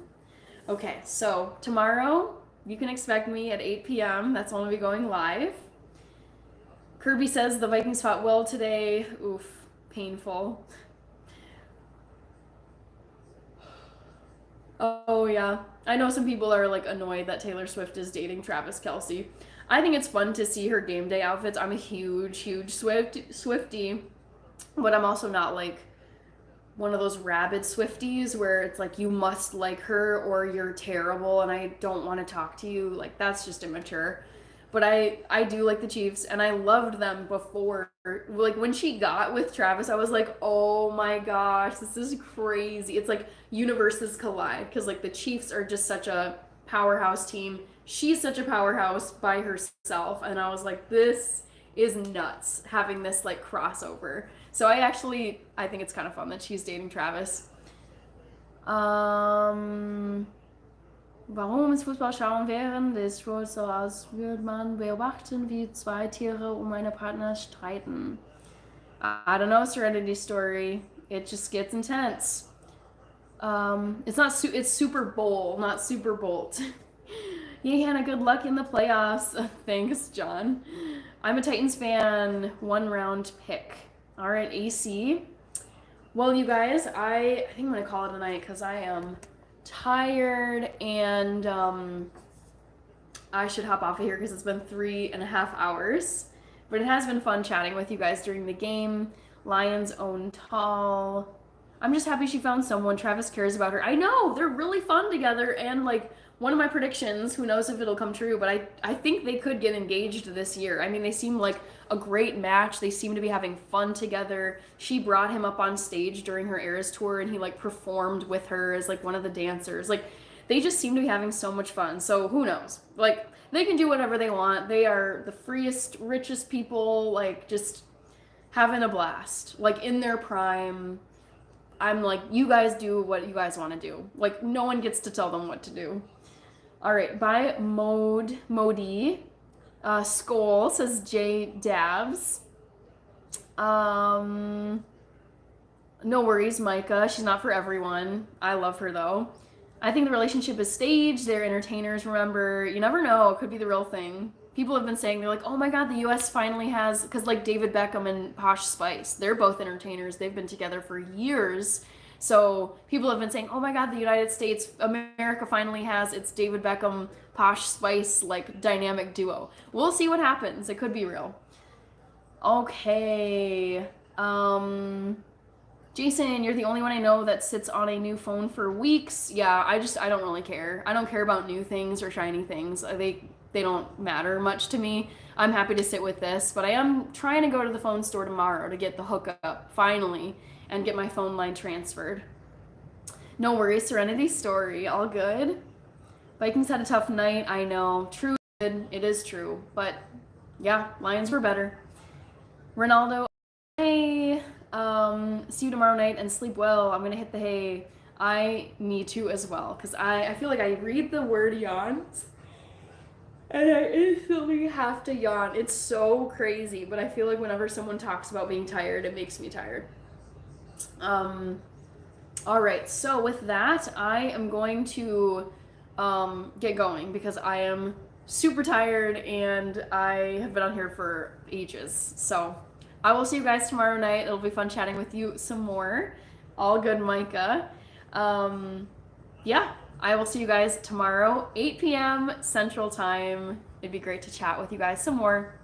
Okay, so tomorrow you can expect me at 8 p.m. That's when I'll be going live. Kirby says the Vikings fought well today. Oof, painful. Oh yeah, I know some people are like annoyed that Taylor Swift is dating Travis Kelce. I think it's fun to see her game day outfits. I'm a huge Swiftie, but I'm also not like one of those rabid Swifties where it's like you must like her or you're terrible and I don't want to talk to you. Like that's just immature. But I do like the Chiefs and I loved them before. Like when she got with Travis, I was like, "Oh my gosh, this is crazy." It's like universes collide because like the Chiefs are just such a powerhouse team. She's such a powerhouse by herself and I was like, "This is nuts having this like crossover." So I think it's kind of fun that she's dating Travis. Warum ist Fußball schauen während des Sports so aus, würde man beobachten, wie zwei Tiere um einen Partner streiten? I don't know, Serenity Story. It just gets intense. It's Super Bowl, not Super Bolt. Yay, Hannah, good luck in the playoffs. Thanks, John. I'm a Titans fan. 1-round pick. All right, AC. Well, you guys, I think I'm going to call it a night because I am tired and I should hop off of here because it's been 3.5 hours. But it has been fun chatting with you guys during the game. Lions own tall. I'm just happy she found someone. Travis cares about her. I know, they're really fun together. And like one of my predictions, who knows if it'll come true, but I think they could get engaged this year. I mean, they seem like a great match. They seem to be having fun together. She brought him up on stage during her Eras tour and he like performed with her as like one of the dancers. Like they just seem to be having so much fun. So who knows? Like they can do whatever they want. They are the freest, richest people, like just having a blast. Like in their prime. I'm like, you guys do what you guys want to do. Like no one gets to tell them what to do. All right, by Modi. Skull says J Dabs. No worries, Micah. She's not for everyone. I love her though. I think the relationship is staged. They're entertainers, remember. You never know. It could be the real thing. People have been saying, they're like, oh my god, the US finally has, because like David Beckham and Posh Spice, they're both entertainers. They've been together for years. So people have been saying, oh my god, the United States, America finally has its David Beckham, Posh Spice, like dynamic duo. We'll see what happens. It could be real. Okay. Jason, you're the only one I know that sits on a new phone for weeks. Yeah, I don't really care. I don't care about new things or shiny things. They don't matter much to me. I'm happy to sit with this, but I am trying to go to the phone store tomorrow to get the hookup, finally, and get my phone line transferred. No worries, Serenity Story, all good. Vikings had a tough night, I know. True, it is true, but yeah, Lions were better. Ronaldo, hey, see you tomorrow night and sleep well. I'm gonna hit the hay. I need to as well, because I feel like I read the word yawns and I instantly have to yawn. It's so crazy, but I feel like whenever someone talks about being tired, it makes me tired. All right, so with that, I am going to get going because I am super tired and I have been on here for ages. So I will see you guys tomorrow night. It'll be fun chatting with you some more. All good, Micah. Yeah, I will see you guys tomorrow, 8 p.m. Central Time. It'd be great to chat with you guys some more.